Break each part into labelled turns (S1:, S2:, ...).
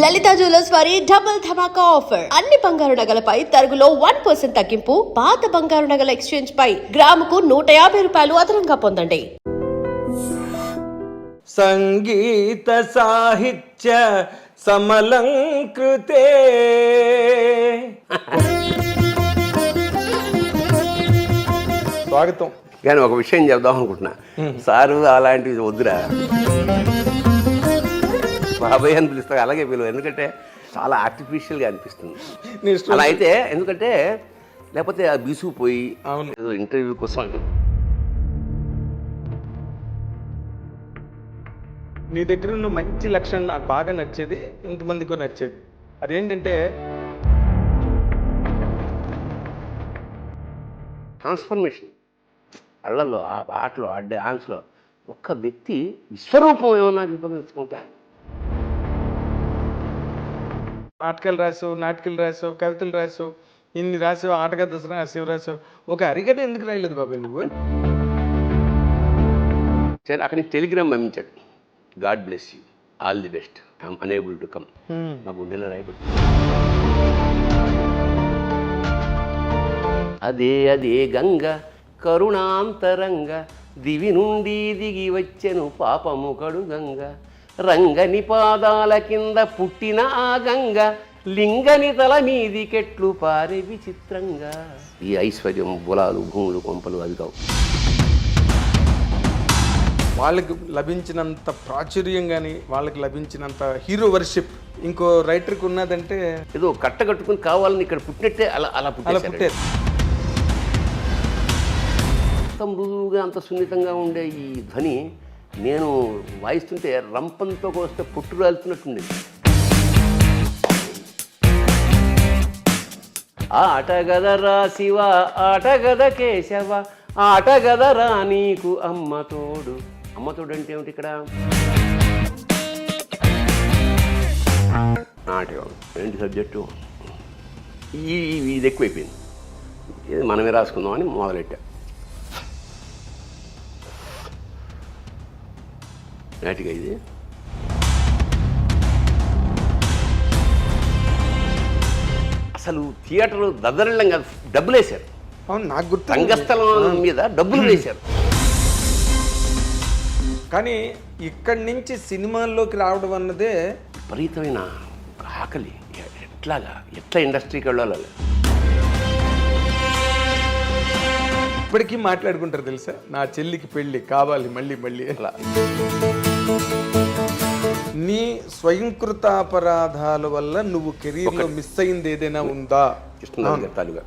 S1: లలిత jewellers వారి double ధమాకా offer. అన్ని బంగారు నగలపై తరుగులో 1% తగ్గింపు. పాత బంగారు నగల ఎక్స్చేంజ్ పై గ్రాముకు 150 రూపాయలు అదనంగా పొందండి.
S2: సంగీత సాహిత్య సమలంకృతే. స్వాగతం.
S3: కానీ ఒక విషయం చెప్దాం అనుకుంటున్నా. సారు అలాంటివి వద్దురా, బాబాయ్ అని పిలుస్తా, అలాగే పిలువ. ఎందుకంటే చాలా ఆర్టిఫిషియల్గా అనిపిస్తుంది అలా అయితే. ఎందుకంటే లేకపోతే ఆ బీసుకుపోయి ఏదో ఇంటర్వ్యూ కోసం.
S2: నీ దగ్గర ఉన్న మంచి లక్షణం నాకు బాగా నచ్చేది, ఇంతమందికి నచ్చేది. అదేంటంటే
S3: ట్రాన్స్ఫర్మేషన్. అళ్ళల్లో, ఆ పాటలో, ఆ డాన్స్లో ఒక్క వ్యక్తి విశ్వరూపం ఏమన్నా విభజించుకుంటా.
S2: నాటకాలు రాసావు, కవితలు రాసావు, ఇన్ని రాసావు, ఆటగా రాసావు. ఒక అరిగట ఎందుకు రాయలేదు బాబాయ్ నువ్వు?
S3: సరే, అక్కడి నుంచి టెలిగ్రామ్ పంపించాడు. God bless you, all the best, I'm unable to come. మా గుండెలో రాయబడి అదే అదే గంగ కరుణాంతరంగ దివి నుండి దిగి వచ్చెను పాపము కడుగంగ రంగని పాదాల కింద పుట్టిన ఆ గంగ లింగని తల మీది కెట్లు పారే విచిత్రంగా. ఈ ఐశ్వర్యం, బులాలు, భూములు, కొంపలు అవి కావు.
S2: వాళ్ళకి లభించినంత ప్రాచుర్యం కానీ, వాళ్ళకి లభించినంత హీరో వర్షిప్ ఇంకో రైటర్కి ఉన్నదంటే
S3: ఏదో కట్టకట్టుకుని కావాలని ఇక్కడ పుట్టినట్టే అలా అలా పుట్టారు. అంత మృదువుగా, అంత సున్నితంగా ఉండే ఈ ధ్వని నేను వాయిస్తుంటే రంపంతో కోస్తే పుట్టు రాలుతున్నట్టుండేది. ఆటగదరా శివ, ఆటగద కేశవ, ఆటగదరా నీకు అమ్మ తోడు. అమ్మ తోడు అంటే ఏమిటి ఇక్కడ? నాటకం ఏంటి సబ్జెక్టు? ఇది ఎక్కువైపోయింది. ఇది మనమే రాసుకుందామని మొదలెట్టా. నాటిగా ఇది అసలు థియేటర్ దద్దరిల్లం కాదు, డబ్బులు వేశారు.
S2: అవును, నాకు గుర్తు.
S3: రంగస్థలం మీద డబ్బులు వేశారు.
S2: కానీ ఇక్కడి నుంచి సినిమాల్లోకి రావడం అన్నదే
S3: విపరీతమైన ఆకలి. ఎట్లా ఇండస్ట్రీకి వెళ్ళాలి?
S2: ఇప్పటికీ మాట్లాడుకుంటారు తెలుసా, నా చెల్లికి పెళ్ళి కావాలి మళ్ళీ అలా. నీ స్వయంకృతాపరాధాల వల్ల నువ్వు కెరీర్లో మిస్ అయింది ఏదైనా ఉందా?
S3: తాలుగా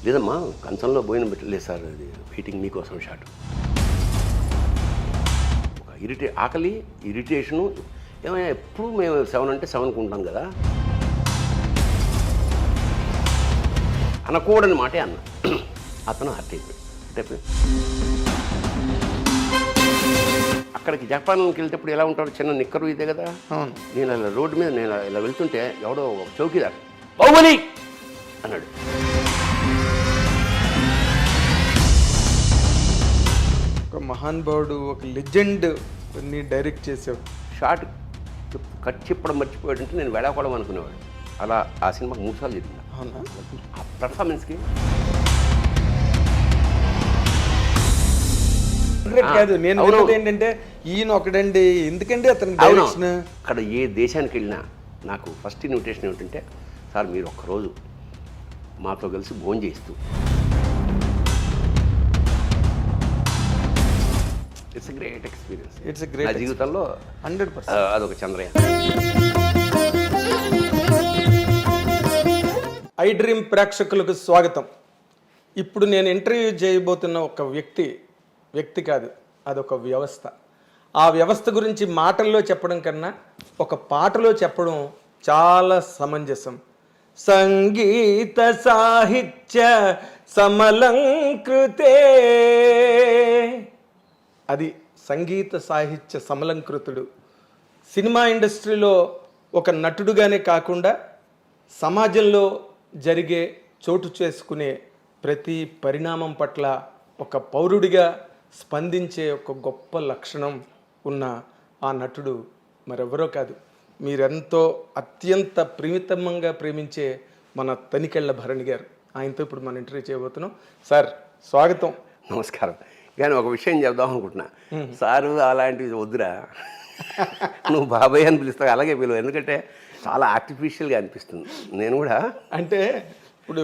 S3: లేదమ్మా, కంచంలో భోజనం పెట్టలేదు సార్, అది వెయిటింగ్ మీకోసం షాట్. ఆకలి, ఇరిటేషను. ఏమైనా ఎప్పుడు మేము 7 అంటే 7కు ఉంటాం కదా, అనకూడని మాటే అన్న. అతను హర్ట్ అయిపోయి అక్కడికి జపాన్కి వెళ్తేప్పుడు ఎలా ఉంటాడు, చిన్న నిక్కరు ఇదే కదా. నేను ఇలా రోడ్డు మీద నేను ఇలా వెళ్తుంటే ఎవడో చౌకీదార్ బాహుబలి అన్నాడు.
S2: ఒక మహానుభావుడు, ఒక లెజెండ్ ని డైరెక్ట్ చేసావు.
S3: షార్ట్ కట్ చెప్పడం మర్చిపోయాడంటే నేను వెడాకోవడం అనుకునేవాడు. అలా ఆ సినిమాకి 3 సార్లు చెప్పింది.
S2: అవునా?
S3: ఆ పర్ఫార్మెన్స్కి
S2: కాదు, నేను ఏంటంటే ఈయన ఒకడండి, ఎందుకంటే అతను
S3: అక్కడ ఏ దేశానికి వెళ్ళినా నాకు ఫస్ట్ ఇన్విటేషన్ ఏమిటంటే, సార్ మీరు ఒక్కరోజు మాతో కలిసి భోజనం చేస్తూ. It's great experience. నా జీవితంలో
S2: 100%
S3: అదొక చంద్రయాన్.
S2: ఐ డ్రీమ్ ప్రేక్షకులకు స్వాగతం. ఇప్పుడు నేను ఇంటర్వ్యూ చేయబోతున్న ఒక వ్యక్తి కాదు, అదొక వ్యవస్థ. ఆ వ్యవస్థ గురించి మాటల్లో చెప్పడం కన్నా ఒక పాటలో చెప్పడం చాలా సమంజసం. సంగీత సాహిత్య సమలంకృతే. అది సంగీత సాహిత్య సమలంకృతుడు. సినిమా ఇండస్ట్రీలో ఒక నటుడుగానే కాకుండా సమాజంలో జరిగే చోటు చేసుకునే ప్రతి పరిణామం పట్ల ఒక పౌరుడిగా స్పందించే ఒక గొప్ప లక్షణం ఉన్న ఆ నటుడు మరెవరో కాదు, మీరెంతో అత్యంత ప్రీమితమంగా ప్రేమించే మన తనికెళ్ళ భరణి గారు. ఆయనతో ఇప్పుడు మనం ఇంటర్వ్యూ చేయబోతున్నాం. సార్ స్వాగతం.
S3: నమస్కారం. కానీ ఒక విషయం చెప్దాం అనుకుంటున్నా. సారు అలాంటివి వద్దురా, నువ్వు బాబాయ్ అని పిలుస్తావు, అలాగే పిలువు. ఎందుకంటే చాలా ఆర్టిఫిషియల్గా అనిపిస్తుంది. నేను కూడా
S2: అంటే ఇప్పుడు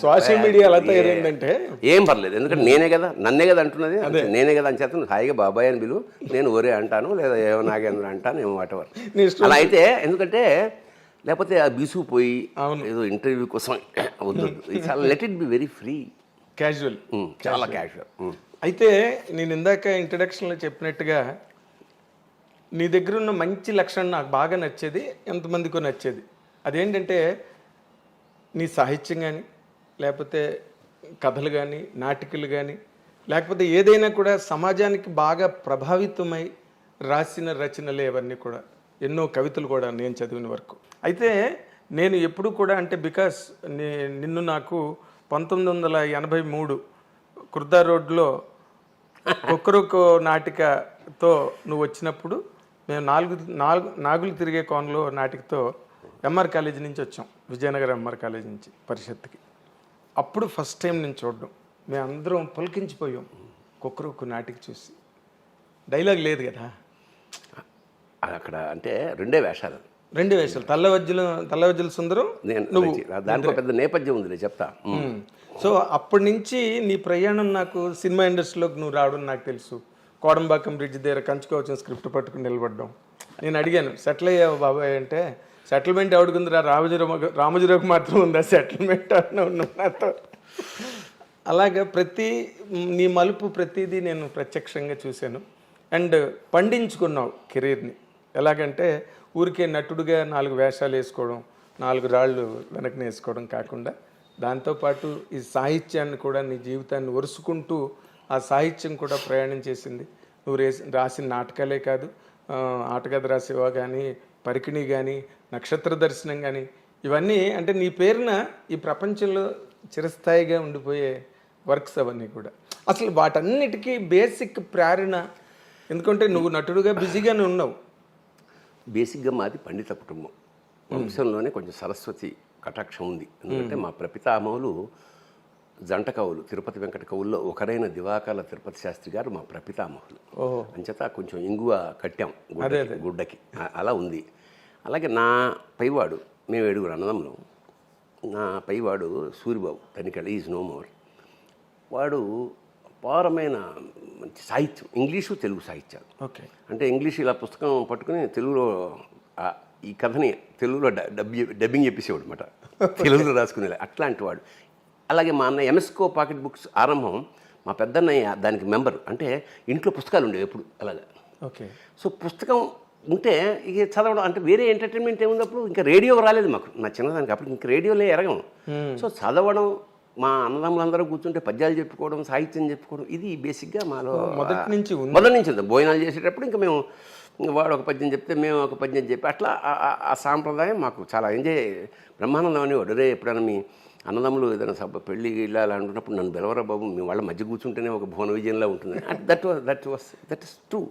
S2: సోషల్ మీడియా ఎలా తయారైందంటే
S3: ఏం పర్లేదు, ఎందుకంటే నేనే కదా, నన్నే కదా అంటున్నది, నేనే కదా అని చేస్తాను. హాయిగా బాబాయ్ అని పిలువు, నేను ఒరే అంటాను, లేదా ఏమో నాగేంద్ర అంటాను, ఏమో వాటెవర్. అలా అయితే ఎందుకంటే లేకపోతే ఆ బీసుకుపోయి ఏదో ఇంటర్వ్యూ కోసం వద్దు. Let it be very free,
S2: casual,
S3: చాలా క్యాజువల్.
S2: అయితే నేను ఇందాక ఇంట్రడక్షన్లో చెప్పినట్టుగా నీ దగ్గర ఉన్న మంచి లక్షణం నాకు బాగా నచ్చేది, ఎంతమందికో నచ్చేది. అదేంటంటే నీ సాహిత్యం కానీ, లేకపోతే కథలు కానీ, నాటికలు కానీ, లేకపోతే ఏదైనా కూడా సమాజానికి బాగా ప్రభావితమై రాసిన రచనలే అవన్నీ కూడా. ఎన్నో కవితలు కూడా నేను చదివిన వరకు. అయితే నేను ఎప్పుడు కూడా అంటే బికాస్ నిన్ను నాకు 1983 కుర్దా రోడ్లో కుక్కరుకు నాటికతో నువ్వు వచ్చినప్పుడు మేము నాగులు తిరిగే కోనలో నాటికతో ఎంఆర్ కాలేజీ నుంచి వచ్చాం, విజయనగరం ఎంఆర్ కాలేజీ నుంచి పరిషత్తుకి. అప్పుడు ఫస్ట్ టైం నేను చూడడం, మేమందరం పులకించిపోయాం కుక్కరుకు నాటిక చూసి. డైలాగ్ లేదు కదా
S3: అక్కడ, అంటే రెండే వేషాలు.
S2: తల్లవజ్జల సుందరం,
S3: నువ్వు దాంట్లో పెద్ద నేపథ్యం ఉంది, చెప్తా.
S2: సో అప్పటి నుంచి నీ ప్రయాణం, నాకు సినిమా ఇండస్ట్రీలోకి నువ్వు రావడం నాకు తెలుసు. కోడంబాకం బ్రిడ్జ్ దగ్గర కంచుకోవచ్చిన స్క్రిప్ట్ పట్టుకుని నిలబడ్డాం. నేను అడిగాను, సెటిల్ అయ్యావు బాబాయ్ అంటే, సెటిల్మెంట్ ఎవడుకుందిరా, రామజీరావుకి మాత్రం ఉందా సెటిల్మెంట్ అన్న నాతో. అలాగే నీ మలుపు ప్రతిదీ నేను ప్రత్యక్షంగా చూశాను. అండ్ పండించుకున్నావు కెరీర్ని. ఎలాగంటే ఊరికే నటుడుగా 4 వేషాలు వేసుకోవడం, 4 రాళ్ళు వెనక్కి వేసుకోవడం కాకుండా, దాంతోపాటు ఈ సాహిత్యాన్ని కూడా నీ జీవితాన్ని ఒరుసుకుంటూ ఆ సాహిత్యం కూడా ప్రయాణం చేసింది. నువ్వు రాసిన నాటకాలే కాదు, ఆటకథ రాసేవా కానీ, పరికిణి కానీ, నక్షత్ర దర్శనం కానీ, ఇవన్నీ అంటే నీ పేరున ఈ ప్రపంచంలో చిరస్థాయిగా ఉండిపోయే వర్క్స్ అవన్నీ కూడా. అసలు వాటన్నిటికీ బేసిక్ ప్రేరణ, ఎందుకంటే నువ్వు నటుడుగా బిజీగానే ఉన్నావు.
S3: బేసిక్గా మాది పండిత కుటుంబం, వంశంలోనే కొంచెం సరస్వతి కటాక్షం ఉంది. ఎందుకంటే మా ప్రపితామహులు జంట కవులు, తిరుపతి వెంకట కవుల్లో ఒకరైన దివాకర్ల తిరుపతి శాస్త్రి గారు మా ప్రపితామహులు. అంచేత కొంచెం ఇంగువ కట్టాం గుడ్డకి, అలా ఉంది. అలాగే నా పైవాడు, మేము 7 అన్నదమ్ములు. నా పైవాడు Suribabu Tanikella, is no more. వాడు అపారమైన మంచి సాహిత్యం, ఇంగ్లీషు తెలుగు సాహిత్యాలు.
S2: ఓకే,
S3: అంటే ఇంగ్లీష్ ఇలా పుస్తకం పట్టుకుని తెలుగులో ఈ కథని తెలుగులో డబ్బింగ్ చెప్పేసేవాడు అనమాట, తెలుగులో రాసుకునేలా అట్లాంటి వాడు. అలాగే మా అన్న ఎంఎస్కో పాకెట్ బుక్స్ ఆరంభం, మా పెద్దన్నయ్య దానికి మెంబరు. అంటే ఇంట్లో పుస్తకాలు ఉండేవి ఎప్పుడు అలాగా.
S2: ఓకే,
S3: సో పుస్తకం ఉంటే ఇక చదవడం, అంటే వేరే ఎంటర్టైన్మెంట్ ఏమున్నప్పుడు ఇంకా రేడియో రాలేదు మాకు, నా చిన్నదానికి అప్పుడు ఇంక రేడియోలే ఎరగం. సో చదవడం, మా అన్నదమ్ములందరూ కూర్చుంటే పద్యాలు చెప్పుకోవడం, సాహిత్యం చెప్పుకోవడం, ఇది బేసిక్గా మాలో మొదటి నుంచి ఉంది. భోజనాలు చేసేటప్పుడు ఇంకా మేము, వాడు ఒక పద్యం చెప్తే మేము ఒక పద్యం చెప్పి, అట్లా ఆ సాంప్రదాయం మాకు చాలా ఎంజాయ్, బ్రహ్మానందం అనేవాడు. రే ఎప్పుడైనా మీ అన్నదమ్ములు ఏదైనా సభ పెళ్ళి ఇలా అంటున్నప్పుడు నన్ను బెలవరా బాబు, మీ వాళ్ళ మధ్య కూర్చుంటేనే ఒక భువన విజయంలా ఉంటుంది. That is true.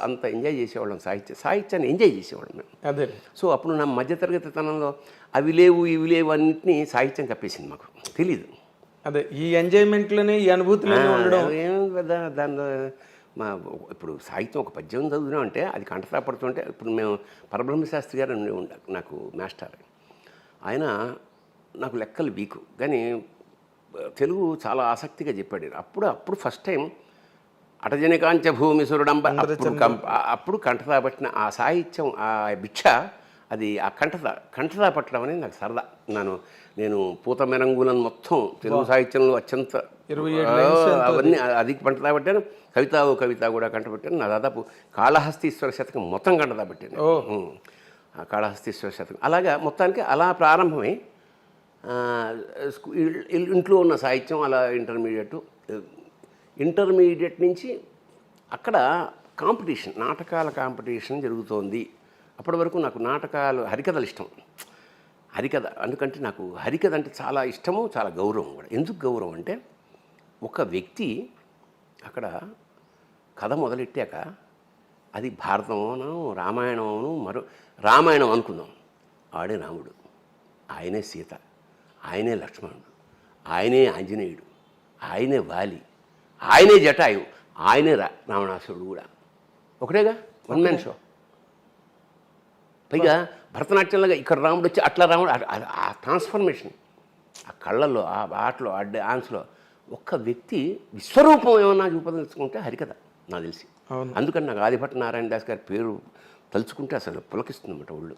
S3: అంత ఎంజాయ్ చేసేవాళ్ళం, సాహిత్యాన్ని ఎంజాయ్ చేసేవాళ్ళం మేము.
S2: అదే. సో
S3: అప్పుడు నా మధ్యతరగతి తనంలో అవి లేవు ఇవి లేవు అన్నింటినీ సాహిత్యం కప్పేసింది, మాకు తెలీదు.
S2: అదే, ఈ ఎంజాయ్మెంట్లోనే, ఈ అనుభూతిలోనే ఉండడం.
S3: ఏం కదా దానిలో మా ఇప్పుడు సాహిత్యం ఒక పద్యం చదువుతున్నాం అంటే అది కంఠతా పడుతుంటే, ఇప్పుడు మేము పరబ్రహ్మ శాస్త్రి గారు నాకు మాస్టర్, ఆయన నాకు లెక్కలు వీకు, కానీ తెలుగు చాలా ఆసక్తిగా చెప్పాడు. అప్పుడు ఫస్ట్ టైం అటజనికాంచ భూమి సురుడంబ, అప్పుడు కంఠతా పట్టిన ఆ సాహిత్యం, ఆ భిక్ష, అది ఆ కంఠతా పట్టడం అనేది నాకు సరదా. నేను పూత మెరంగులను మొత్తం తెలుగు సాహిత్యంలో అత్యంత
S2: 27
S3: అవన్నీ అది కంఠతా పట్టాను. కవిత కూడా కంఠపట్టాను. నా దాదాపు కాళహస్తీశ్వర శతకం మొత్తం కంఠతా పట్టాను. కాళహస్తీశ్వర శతకం అలాగా మొత్తానికి అలా ప్రారంభమై ఇంట్లో ఉన్న సాహిత్యం అలా ఇంటర్మీడియట్ నుంచి అక్కడ కాంపిటీషన్, నాటకాల కాంపిటీషన్ జరుగుతోంది. అప్పటి వరకు నాకు నాటకాలు, హరికథలు ఇష్టం. హరికథ ఎందుకంటే నాకు హరికథ అంటే చాలా ఇష్టము, చాలా గౌరవం కూడా. ఎందుకు గౌరవం అంటే, ఒక వ్యక్తి అక్కడ కథ మొదలెట్టాక అది భారతమోనో రామాయణమోను రామాయణం అనుకుందాం, ఆడే రాముడు, ఆయనే సీత, ఆయనే లక్ష్మణుడు, ఆయనే ఆంజనేయుడు, ఆయనే వాలి, ఆయనే జటాయు, ఆయనే రావణాసురుడు కూడా. ఒకటేగా, వన్ మ్యాన్ షో. పైగా భరతనాట్యంలాగా ఇక్కడ రాముడు వచ్చి అట్లా రాముడు, ఆ ట్రాన్స్ఫర్మేషన్, ఆ కళ్ళల్లో, ఆ ఆటలో, ఆ డాన్స్లో ఒక్క వ్యక్తి విశ్వరూపం ఏమన్నా చూపదలుచుకుంటే హరికథ నాకు తెలిసి. అందుకని నాకు ఆదిభట్ట నారాయణ దాస్ గారి పేరు తలుచుకుంటే అసలు పులకిస్తుందన్నమాట ఒళ్ళు.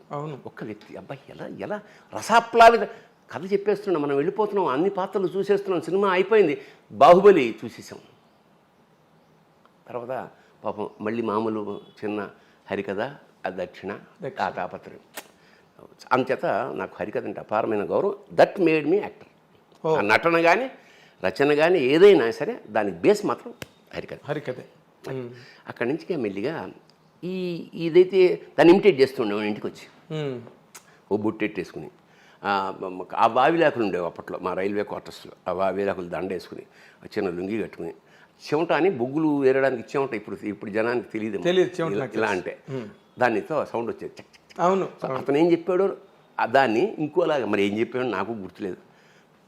S3: ఒక్క వ్యక్తి, అబ్బాయి ఎలా ఎలా రసాప్లావిత కథ చెప్పేస్తున్నాం, మనం వెళ్ళిపోతున్నాం, అన్ని పాత్రలు చూసేస్తున్నాం, సినిమా అయిపోయింది, బాహుబలి చూసేసాం. తర్వాత పాపం మళ్ళీ మామూలు చిన్న హరికథ, ఆ దక్షిణ, ఆ తాపత్రయం. అంచేత నాకు హరికథ అంటే అపారమైన గౌరవం. That made me actor. ఆ నటన కానీ రచన కానీ ఏదైనా సరే దానికి బేస్ మాత్రం హరికథ. అక్కడి నుంచి మెల్లిగా ఇదైతే దాన్ని ఇమిటేట్ చేస్తుండేవాడు. ఇంటికి వచ్చి ఓ బుట్టెట్టేసుకుని ఆ వావిలాకులు ఉండేవి అప్పట్లో మా రైల్వే క్వార్టర్స్లో. ఆ వావిలాకులు దండ వేసుకుని చిన్న లుంగి కట్టుకుని, చెమట అని బొగ్గులు ఏరడానికి చెమట ఇప్పుడు జనానికి తెలియదు ఇలా అంటే, దానితో సౌండ్ వచ్చేది చక్ చక్. అవును, అతను ఏం చెప్పాడో దాన్ని ఇంకోలాగా మరి ఏం చెప్పాడో నాకు గుర్తులేదు.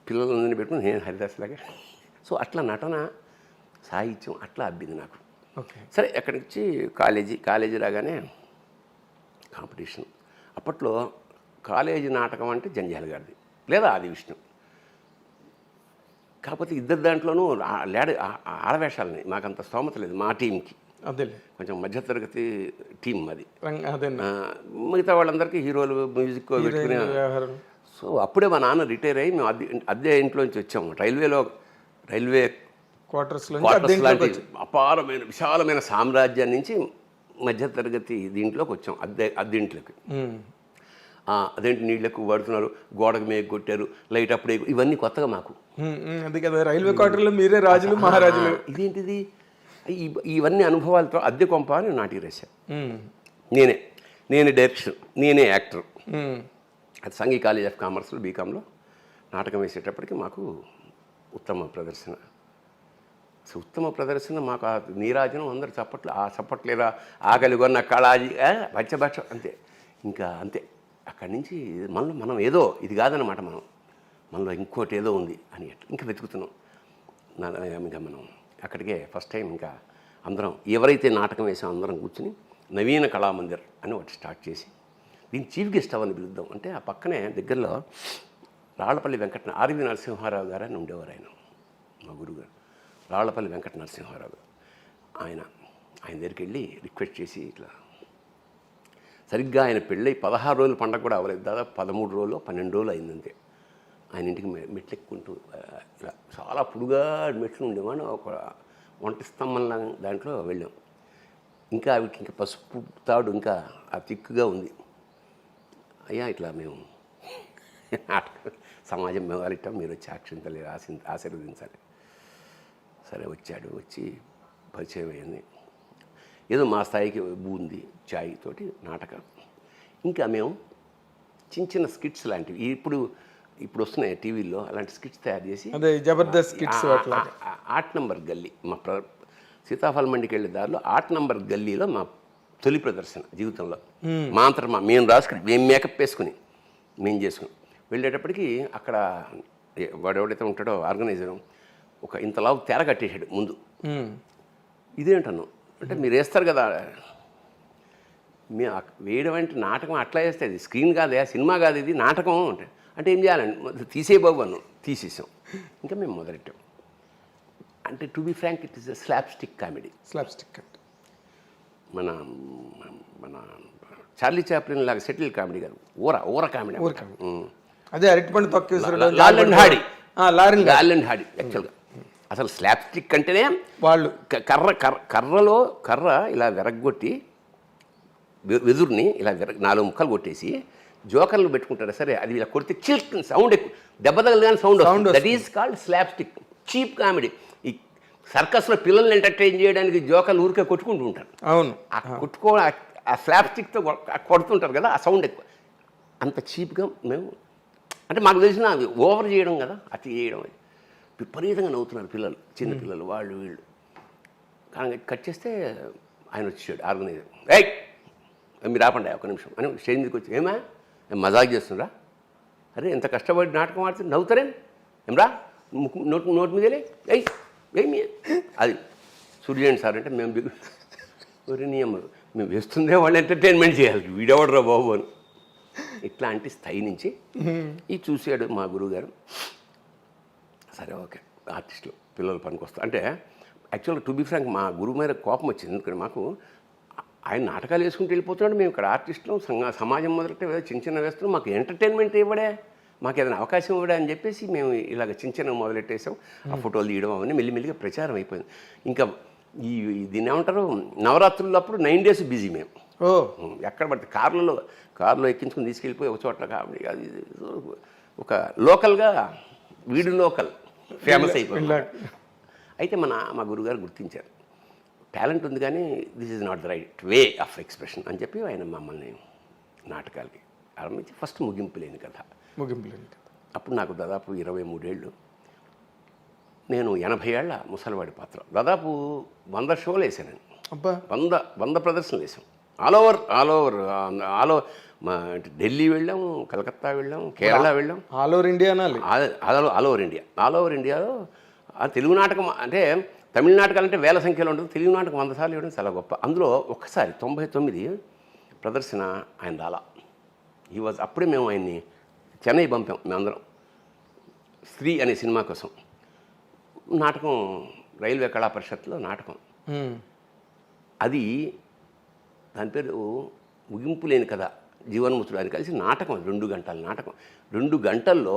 S3: పిల్లలందరినీ పెట్టుకుని నేను హరిదాస్లాగా. సో అట్లా నటన, సాహిత్యం అట్లా అబ్బింది నాకు. సరే అక్కడి నుంచి కాలేజీ రాగానే కాంపిటీషన్. అప్పట్లో కాలేజీ నాటకం అంటే జంజాల గారిది లేదా ఆది విష్ణు. కాకపోతే ఇద్దరు దాంట్లోనూ ఆడవేషాలని మాకంత స్తోమత లేదు మా టీంకి. అదే కొంచెం మధ్యతరగతి టీం అది. మిగతా వాళ్ళందరికీ హీరోలు, మ్యూజిక్ పెట్టుకునే. సో అప్పుడే మా నాన్న రిటైర్ అయ్యి మేము అద్దె ఇంట్లోంచి వచ్చాము. రైల్వే క్వార్టర్స్ లాంటి అపారమైన విశాలమైన సామ్రాజ్యం నుంచి మధ్యతరగతి దీంట్లోకి వచ్చాం, అద్దెంట్లోకి. అదేంటి నీళ్ళకు వాడుతున్నారు, గోడకు మేక కొట్టారు, లైట్ అప్పుడే, ఇవన్నీ కొత్తగా మాకు.
S2: అది కదా, రైల్వే క్వార్టర్లో మీరే రాజులు మహారాజులు.
S3: ఇదేంటిది, ఇవన్నీ అనుభవాలతో అద్దె కొంప అని నాటికి రాశాను. నేనే డైరెక్షన్, నేనే యాక్టర్. అది సంఘీ కాలేజ్ ఆఫ్ కామర్స్లో బీకాంలో నాటకం వేసేటప్పటికి మాకు ఉత్తమ ప్రదర్శన. ఉత్తమ ప్రదర్శన మాకు ఆ నీరాజనం అందరు చప్పట్లు, ఆ చప్పట్లేరా ఆకలిగొన్న కళాజీ పచ్చభక్ష అంతే. ఇంకా అంతే. అక్కడి నుంచి మనం ఏదో ఇది కాదనమాట, మనలో ఇంకోటి ఏదో ఉంది అని ఇంకా వెతుకుతున్నాం. ఇంకా మనం అక్కడికే ఫస్ట్ టైం ఇంకా అందరం ఎవరైతే నాటకం వేసామో అందరం కూర్చుని నవీన కళామందిర్ అని ఒకటి స్టార్ట్ చేసి దీన్ని చీఫ్ గెస్ట్ అవని పిలుద్దాం అంటే, ఆ పక్కనే దగ్గరలో రాళ్లపల్లి ఆర్వి నరసింహారావు గారు అని ఉండేవారు. ఆయన మా గురువుగారు రాళ్లపల్లి వెంకట నరసింహారావు గారు. ఆయన దగ్గరికి వెళ్ళి రిక్వెస్ట్ చేసి ఇట్లా సరిగ్గా ఆయన పెళ్ళి 16 రోజులు పండగ కూడా అవ్వలేదు, దాదాపు 13 రోజులు 12 రోజులు అయిందంతే. ఆయన ఇంటికి మెట్లు ఎక్కుంటూ ఇలా చాలా పొడుగా మెట్లు ఉండేవాడు. ఒక వంట స్తంభంలా దాంట్లో వెళ్ళాం. ఇంకా ఆవిడకి ఇంకా పసుపు తాడు ఇంకా ఆ తిక్కుగా ఉంది. అయ్యా ఇట్లా మేము సమాజం మేవాలిటాం, మీరు వచ్చి అక్షింతలు ఆశీర్వదించాలి. సరే వచ్చాడు, వచ్చి పరిచయం అయింది. ఏదో మా స్థాయికి బూంది చాయ్ తోటి నాటకం. ఇంకా మేము చిన్న స్కిట్స్ లాంటివి ఇప్పుడు వస్తున్నాయి టీవీల్లో, అలాంటి స్కిట్స్ తయారు చేసి
S2: జబర్దస్త్ స్కిట్స్.
S3: 8 నంబర్ గల్లీ, మా సీతాఫలం మండికి వెళ్ళే దారిలో 8 నంబర్ గల్లీలో మా తొలి ప్రదర్శన జీవితంలో. మా అంతటా మేము రాసుకుని, మేము మేకప్ వేసుకుని మేము చేసుకుని వెళ్ళేటప్పటికి అక్కడ వాడెవడైతే ఉంటాడో ఆర్గనైజరు ఒక ఇంతలావు తెర కట్టేసాడు ముందు. ఇదేంటను అంటే, మీరు వేస్తారు కదా, మేము వేయడం అంటే నాటకం అట్లా వేస్తే ఇది స్క్రీన్ కాదే, సినిమా కాదు, ఇది నాటకం అంటే ఏం చేయాలండి, తీసే బాబు అన్ను. తీసేసాం. ఇంకా మేము మొదలెట్టాం. అంటే to be frank, it is a slapstick comedy.
S2: Slapstick అంటే
S3: మన చార్లీ చాప్లిన్ లాగా సెటిల్ కామెడీ కాదు, ఊర కామెడీ.
S2: అదే అరటిపండు తొక్కేసారు
S3: లాల్ అండ్ హాడీ యాక్చువల్గా. అసలు స్లాప్స్టిక్ అంటేనే వాళ్ళు కర్ర ఇలా విరగ్గొట్టి వెదురుని ఇలా 4 ముక్కలు కొట్టేసి జోకర్లు పెట్టుకుంటారు. సరే, అది ఇలా కొడితే చిల్క్ సౌండ్, ఎక్కువ దెబ్బ తగలగానే sound. That is called slapstick, cheap comedy. ఈ సర్కస్లో పిల్లల్ని ఎంటర్టైన్ చేయడానికి జోకర్లు ఊరికే కొట్టుకుంటూ ఉంటారు. అవును, ఆ స్లాప్స్టిక్తో కొడుతుంటారు కదా, ఆ సౌండ్ ఎక్కువ. అంత చీప్గా మేము, అంటే మాకు తెలిసిన ఓవర్ చేయడం కదా, అతి చేయడం. అది విపరీతంగా నవ్వుతున్నారు పిల్లలు, చిన్న పిల్లలు, వాళ్ళు వీళ్ళు. కానీ కట్ చేస్తే ఆయన వచ్చాడు ఆర్గనైజర్. మీరు ఆపండి ఒక నిమిషం అని స్టేజ్ మీదకి వచ్చి ఏమా మజాక్ చేస్తుండ్రా, అరే ఎంత కష్టపడి నాటకం ఆడుతుంది నవ్వుతారేం ఏమ్రా, నోటి మీదలే ఏమి అది సూర్యండి సార్ అంటే మేము మేము వేస్తుందే వాళ్ళు ఎంటర్టైన్మెంట్ చేయాలి, వీడెవడరా బాబు అని ఇట్లాంటి స్థాయి నుంచి ఇది చూశాడు మా గురువుగారు. సరే ఓకే ఆర్టిస్టులు పిల్లలు పనికొస్తారు అంటే యాక్చువల్గా టు బి ఫ్రాంక్ మా గురువు మీద కోపం వచ్చింది. ఎందుకంటే మాకు ఆయన నాటకాలు వేసుకుంటూ వెళ్ళిపోతున్నాడు, మేము ఇక్కడ ఆర్టిస్టులు సమాజం మొదలెట్టే చిన్న చిన్న వేస్తున్నాం, మాకు ఎంటర్టైన్మెంట్ ఇవ్వడే, మాకు ఏదైనా అవకాశం ఇవ్వడా అని చెప్పేసి మేము ఇలాగ చిన్న చిన్న మొదలెట్టేసాం. ఆ ఫోటోలు తీయడం అవన్నీ మెల్లిమెల్లిగా ప్రచారం అయిపోయింది. ఇంకా దీన్ని ఏమంటారు నవరాత్రులు అప్పుడు 9 days బిజీ మేము. ఎక్కడ పడితే కారులో ఎక్కించుకుని తీసుకెళ్ళిపోయి ఒక చోట్ల కాబట్టి అది ఒక లోకల్గా వీడు లోకల్ ఫేమస్ అయిపోయింది. అయితే మా గురుగారు గుర్తించారు టాలెంట్ ఉంది కానీ this is not the right way of expression అని చెప్పి ఆయన మమ్మల్ని నాటకాలకి ఆరంభించి ఫస్ట్ ముగింపు లేని కథ. అప్పుడు నాకు దాదాపు 23 ఏళ్ళు, నేను 80 ఏళ్ల ముసలివాడి పాత్ర. దాదాపు 100 షోలు వేసాను, 100 ప్రదర్శనలు వేసాం. ఆల్ ఓవర్ మా ఢిల్లీ వెళ్ళాం, కలకత్తా వెళ్ళాం, కేరళ వెళ్ళాం.
S2: ఆల్ ఓవర్ ఇండియా అనాలి.
S3: ఆల్ ఓవర్ ఇండియాలో తెలుగు నాటకం అంటే తమిళ నాటకాలు అంటే వేల సంఖ్యలో ఉంటుంది, తెలుగు నాటకం 100 సార్లు ఇవ్వడం చాలా గొప్ప. అందులో ఒక్కసారి 99 ప్రదర్శన ఆయన రాలా. అప్పుడే మేము ఆయన్ని చెన్నై పంపాం మేమందరం స్త్రీ అనే సినిమా కోసం. నాటకం రైల్వే కళా పరిషత్లో నాటకం, అది దాని పేరు ముగింపు లేని కథ జీవన్ముతుడు అని కలిసి నాటకం 2 గంటల నాటకం. 2 గంటల్లో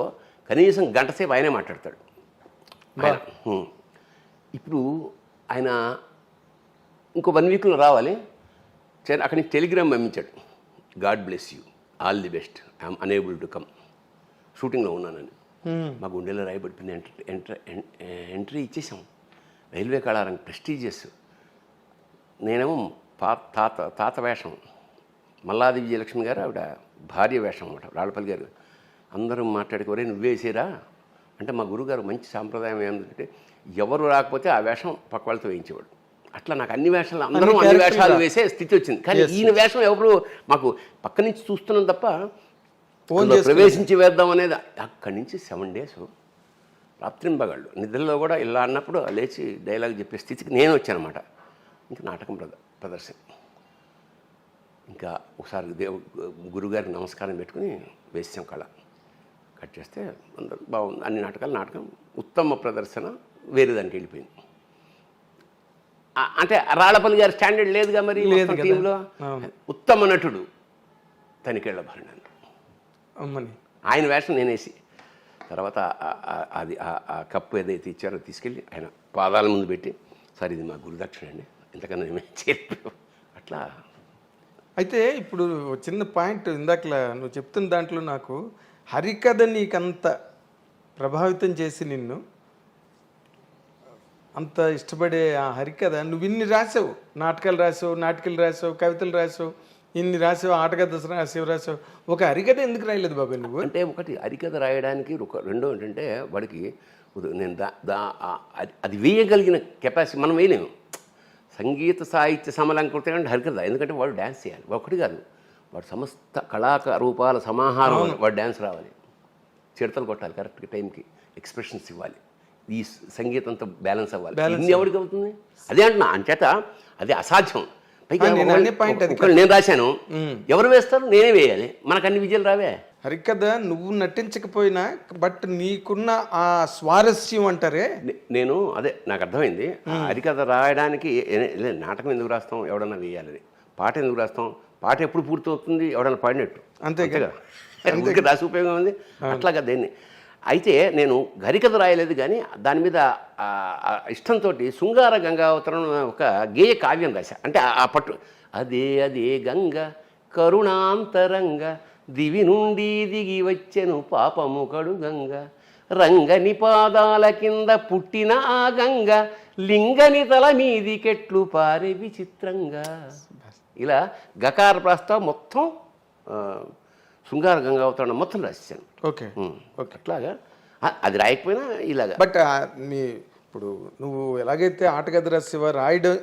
S3: కనీసం గంట సేపు ఆయనే మాట్లాడతాడు. ఇప్పుడు ఆయన ఇంకో 1 వీక్లో రావాలి, అక్కడి నుంచి టెలిగ్రామ్ పంపించాడు, God bless you, all the best, I'm unable to come, షూటింగ్లో ఉన్నానని. మా గుండెలో రాయబడిపోయింది. ఎంట్రీ ఇచ్చేసాం. రైల్వే కళారంగ ప్రెస్టీజియస్. నేనేమో తాత వేషం, మల్లాది విజయలక్ష్మి గారు ఆవిడ భార్య వేషం అన్నమాట, రాళ్ళపల్లి గారు. అందరూ మాట్లాడుకోరే నువ్వేసేరా అంటే మా గురుగారు మంచి సాంప్రదాయం ఏంటంటే ఎవరు రాకపోతే ఆ వేషం పక్క వాళ్ళతో వేయించేవాడు. అట్లా నాకు అన్ని వేషాలు అందరూ అన్ని వేషాలు వేసే స్థితి వచ్చింది. కానీ ఈయన వేషం ఎవరు మాకు పక్క నుంచి చూస్తున్నాం తప్ప ప్రవేశించి వేద్దాం అనేది. అక్కడి నుంచి 7 days రాత్రింబగళ్ళు నిద్రలో కూడా ఇలా అన్నప్పుడు లేచి డైలాగ్ చెప్పే స్థితికి నేను వచ్చానమాట. ఇంకా నాటకం ప్రదర్శన. ఇంకా ఒకసారి గురుగారికి నమస్కారం పెట్టుకుని వేసాం కళ. కట్ చేస్తే అందరూ బాగుంది, అన్ని నాటకం ఉత్తమ ప్రదర్శన వేరే దానికి వెళ్ళిపోయింది. అంటే రాళ్ళపల్లి గారి స్టాండర్డ్ లేదుగా మరి టీంలో. ఉత్తమ నటుడు తనికేళ్ల భరణి ఆయన వేషం నేనేసి తర్వాత అది ఆ కప్పు ఏదైతే ఇచ్చారో తీసుకెళ్ళి ఆయన పాదాల ముందు పెట్టి, సార్ ఇది మా గురుదక్షిణ అండి, ఎంతకన్నా ఏమే చెప్పావు అట్లా.
S2: అయితే ఇప్పుడు చిన్న పాయింట్ ఇందాకలా నువ్వు చెప్తున్న దాంట్లో నాకు హరికథ నీకంత ప్రభావితం చేసి నిన్ను అంత ఇష్టపడే ఆ హరికథ నువ్వు ఇన్ని రాసావు, నాటకాలు రాసావు, కవితలు రాసావు, ఇన్ని రాసావు, ఆటకథ రాసావు, ఒక హరికథ ఎందుకు రాయలేదు బాబాయ్ నువ్వు?
S3: అంటే ఒకటి హరికథ రాయడానికి రెండో ఏంటంటే వాడికి నేను అది వేయగలిగిన కెపాసిటీ మనం వేయలేము. సంగీత సాహిత్య సమలంకృతం అంటే హరికథ, ఎందుకంటే వాడు డ్యాన్స్ చేయాలి. ఒకటి కాదు, వాడు సమస్త కళారూపాల సమాహారం, వాడు డ్యాన్స్ రావాలి, చిడతలు కొట్టాలి, కరెక్ట్గా టైంకి ఎక్స్ప్రెషన్స్ ఇవ్వాలి, ఈ సంగీతంతో బ్యాలెన్స్ అవ్వాలి. ఇన్ని ఎవరికి అవుతుంది? అదే అంటున్నా. అంచేత అది అసాధ్యం. పైగా నేను రాశాను, ఎవరు వేస్తారు? నేనే వేయాలి, మనకు అన్ని విజయాలు రావే.
S2: హరికథ నువ్వు నటించకపోయినా బట్ నీకున్న ఆ స్వారస్యం అంటారే,
S3: నేను అదే నాకు అర్థమైంది. హరికథ రాయడానికి నాటకం ఎందుకు రాస్తాం, ఎవడన్నా వేయాలని. పాట ఎందుకు రాస్తాం, పాట ఎప్పుడు పూర్తవుతుంది, ఎవడన్నా పాడినట్టు, అంతే కదా. రాసి ఉపయోగం ఉంది అట్లాగా దేన్ని. అయితే నేను హరికథ రాయలేదు, కానీ దాని మీద ఇష్టంతో శృంగార గంగావతరం ఒక గేయ కావ్యం రాశా. అంటే ఆ పట్టు అదే గంగ కరుణాంతరంగ దివి నుండి దిగి వచ్చెను పాపము కడు గంగ రంగని పాదాల కింద పుట్టిన ఆ గంగ లింగని తల మీది కెట్లు పారే విచిత్రంగా. ఇలా గకార ప్రస్తావం మొత్తం శృంగార గంగావతరణ మొత్తం రాశాను.
S2: ఓకే
S3: అట్లాగా అది రాయకపోయినా ఇలాగా.
S2: బట్ ఇప్పుడు నువ్వు ఎలాగైతే ఆటకథ రాసేవా రాయడం,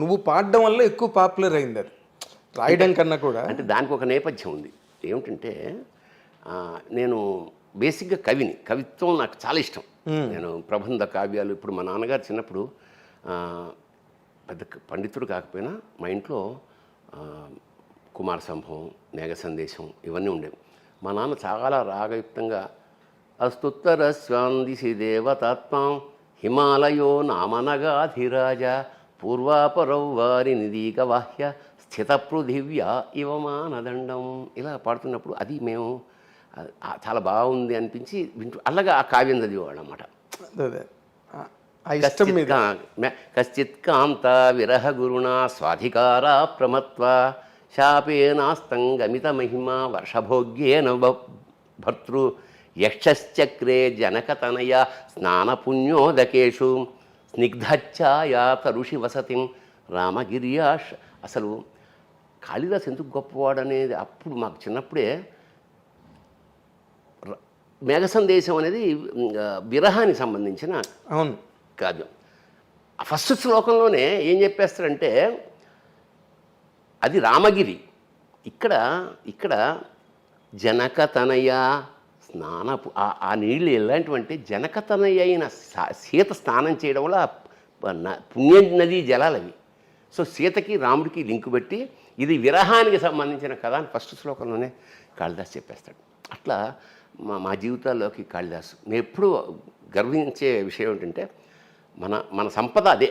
S2: నువ్వు పాడడం వల్ల ఎక్కువ పాపులర్ అయింది. అది రాయడం కన్నా కూడా
S3: అంటే దానికి ఒక నేపథ్యం ఉంది. ఏమిటంటే నేను బేసిక్గా కవిత్వం నాకు చాలా ఇష్టం. నేను ప్రబంధ కావ్యాలు, ఇప్పుడు మా నాన్నగారు చిన్నప్పుడు పెద్ద పండితుడు కాకపోయినా మా ఇంట్లో కుమార సంభవం, మేఘ సందేశం ఇవన్నీ ఉండేవి. మా నాన్న చాలా రాగయుక్తంగా అస్తుత్తర స్వాందిసి దేవతాత్మాం హిమాలయో నామనగాధిరాజ పూర్వాపరౌ వారి నిదీక వాహ్య స్థిత పృథివ్యా ఇవమానదండం ఇలా పాడుతున్నప్పుడు అది మేము చాలా బాగుంది అనిపించి వింటూ అలాగా ఆ కావ్యం చదివేవాడు అన్నమాట. కశ్చిత్ కాంత విరహ గురుణా స్వాధికారా ప్రమత్వ శాపేనాస్తంగమిత మహిమ వర్షభోగ్యేన భర్తృ యక్షశ్చక్రే జనకతనయ స్నానపుణ్యోదకేషు స్నిగ్ధఛాయా తరుషి వసతిం రామగిర్యాష్. అసలు కాళిదాస్ ఎందుకు గొప్పవాడు అనేది అప్పుడు మాకు చిన్నప్పుడే మేఘ సందేశం అనేది విరహానికి సంబంధించిన
S2: అవును
S3: కావ్యం. ఫస్ట్ శ్లోకంలోనే ఏం చెప్పేస్తారంటే అది రామగిరి. ఇక్కడ జనకతనయ స్నానపు ఆ నీళ్ళు ఎలాంటివంటే జనకతనయ అయిన సీత స్నానం చేయడం వల్ల పుణ్య నదీ జలాలు అవి. సో సీతకి రాముడికి లింకు పెట్టి ఇది విరహానికి సంబంధించిన కథ అని ఫస్ట్ శ్లోకంలోనే కాళిదాస్ చెప్పేస్తాడు. అట్లా మా జీవితాల్లోకి కాళిదాసు. నేను ఎప్పుడూ గర్వించే విషయం ఏంటంటే మన సంపద అదే.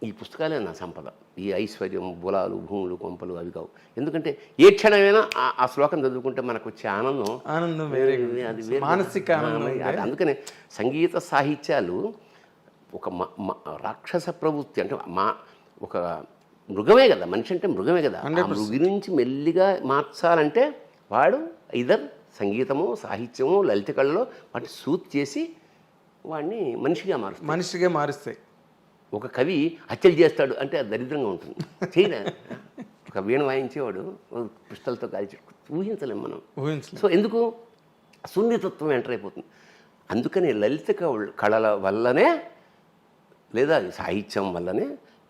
S3: ఈ పుస్తకాలే నా సంపద. ఈ ఐశ్వర్యం, బులాలు, భూములు, కొంపలు అవి కావు. ఎందుకంటే ఏ క్షణమైనా ఆ శ్లోకం చదువుకుంటే మనకు వచ్చే ఆనందం
S2: వేరే,
S3: అది వేరే
S2: మానసిక ఆనందం.
S3: అందుకనే సంగీత సాహిత్యాలు ఒక రాక్షస ప్రవృత్తి, అంటే ఒక మృగమే కదా. మనిషి అంటే మృగమే కదా. ఆ మృగి నుంచి మెల్లిగా మార్చాలంటే వాడు ఇదర్ సంగీతము, సాహిత్యము, లలిత కళలో వాటిని సూట్ చేసి వాడిని మనిషిగా మారుస్తాయి. ఒక కవి హత్యలు చేస్తాడు అంటే అది దరిద్రంగా ఉంటుంది. చేయలే. ఒక వీణ వాయించేవాడు పిస్టల్తో కాల్చి ఊహించలేం మనం. సో ఎందుకు సున్నితత్వం ఎంటర్ అయిపోతుంది. అందుకని లలిత కళల వల్లనే లేదా సాహిత్యం వల్లనే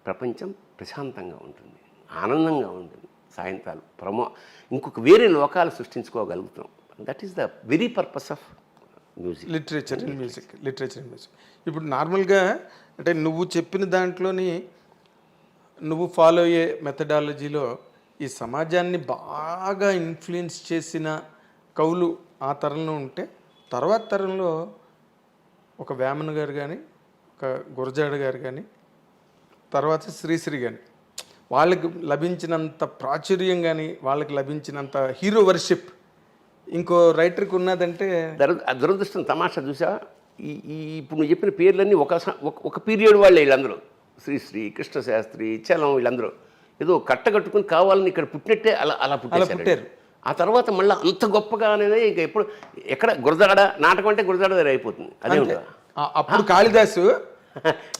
S3: ప్రపంచం ప్రశాంతంగా ఉంటుంది, ఆనందంగా ఉంటుంది. సాయంత్రాలు ఇంకొక వేరే లోకాలు సృష్టించుకోగలుగుతాం. That is the very purpose of music,
S2: literature and music. ఇప్పుడు నార్మల్గా అంటే నువ్వు చెప్పిన దాంట్లోని నువ్వు ఫాలో అయ్యే మెథడాలజీలో ఈ సమాజాన్ని బాగా ఇన్ఫ్లుయెన్స్ చేసిన కవులు ఆ తరంలో ఉంటే తర్వాత తరంలో ఒక వేమన గారు కానీ, ఒక గురజాడ గారు కానీ, తర్వాత శ్రీశ్రీ కానీ వాళ్ళకి లభించినంత ప్రాచుర్యం కానీ, వాళ్ళకి లభించినంత హీరో వర్షిప్ ఇంకో రైటర్కి ఉన్నదంటే
S3: దురదృష్టం. తమాషా చూసా, ఇప్పుడు నువ్వు చెప్పిన పేర్లన్నీ ఒక పీరియడ్ వాళ్ళే వీళ్ళందరూ. శ్రీశ్రీ, కృష్ణశాస్త్రి, చలం, వీళ్ళందరూ ఏదో కట్టగట్టుకుని కావాలని ఇక్కడ పుట్టినట్టే అలా పుట్టారు. ఆ తర్వాత మళ్ళీ అంత గొప్పగా అనేది ఇక ఎక్కడ గురజాడ నాటకం అంటే గురజాడ దగ్గర అయిపోతుంది. అదే
S2: అప్పుడు కాళిదాసు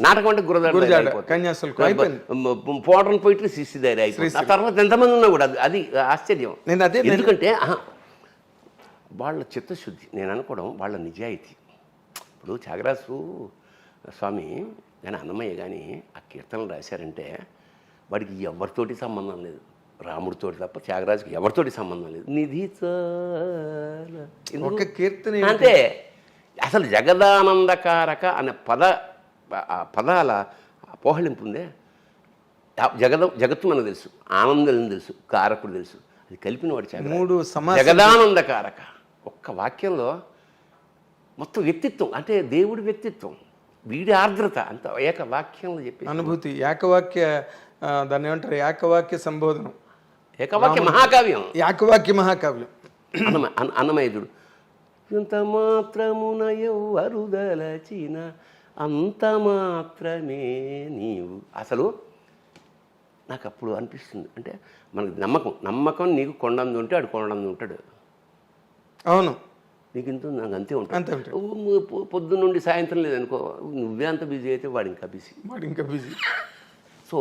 S3: నాటకం అంటే గురజాడ పోవడం పోయిట్లు శిష్యు దగ్గర అయిపోతుంది. ఆ తర్వాత ఎంతమంది ఉన్నా కూడా అది ఆశ్చర్యం. ఎందుకంటే వాళ్ళ చిత్తశుద్ధి, నేను అనుకోవడం వాళ్ళ నిజాయితీ. ఇప్పుడు త్యాగరాజు స్వామి కానీ అన్నమయ్య కానీ ఆ కీర్తనలు రాశారంటే వాడికి ఎవరితోటి సంబంధం లేదు, రాముడితోటి తప్ప త్యాగరాజుకి ఎవరితోటి సంబంధం లేదు. నిధి
S2: ఒక కీర్తన
S3: అంటే అసలు జగదానందకారక అనే పదాల పోహళింపు ఉందే. జగత్తు మనకు తెలుసు, ఆనందం తెలుసు, కారకుడు తెలుసు. అది కలిపిన వాడు
S2: మూడు
S3: జగదానందకారక. ఒక్క వాక్యంలో మొత్తం వ్యక్తిత్వం, అంటే దేవుడి వ్యక్తిత్వం, వీడి ఆర్ద్రత అంత ఏకవాక్యంలో చెప్పి
S2: అనుభూతి. ఏకవాక్య, దాన్ని ఏమంటారు, ఏకవాక్య సంబోధనం,
S3: ఏకవాక్య మహాకావ్యం.
S2: ఏకవాక్య మహాకావ్యం
S3: అన్నమయ్యుడు. ఇంత మాత్రమున ఎవ్వరుదలచిన అంత మాత్రమే నీవు. అసలు నాకు అప్పుడు అనిపిస్తుంది, అంటే మనకు నమ్మకం నీకు కొండంది ఉంటే ఆడు కొండంది ఉంటాడు.
S2: అవును,
S3: నీకు ఇంత నాకు అంతే ఉంటుంది. పొద్దున్న నుండి సాయంత్రం లేదనుకో, నువ్వే అంత బిజీ అయితే వాడు ఇంకా బిజీ. సో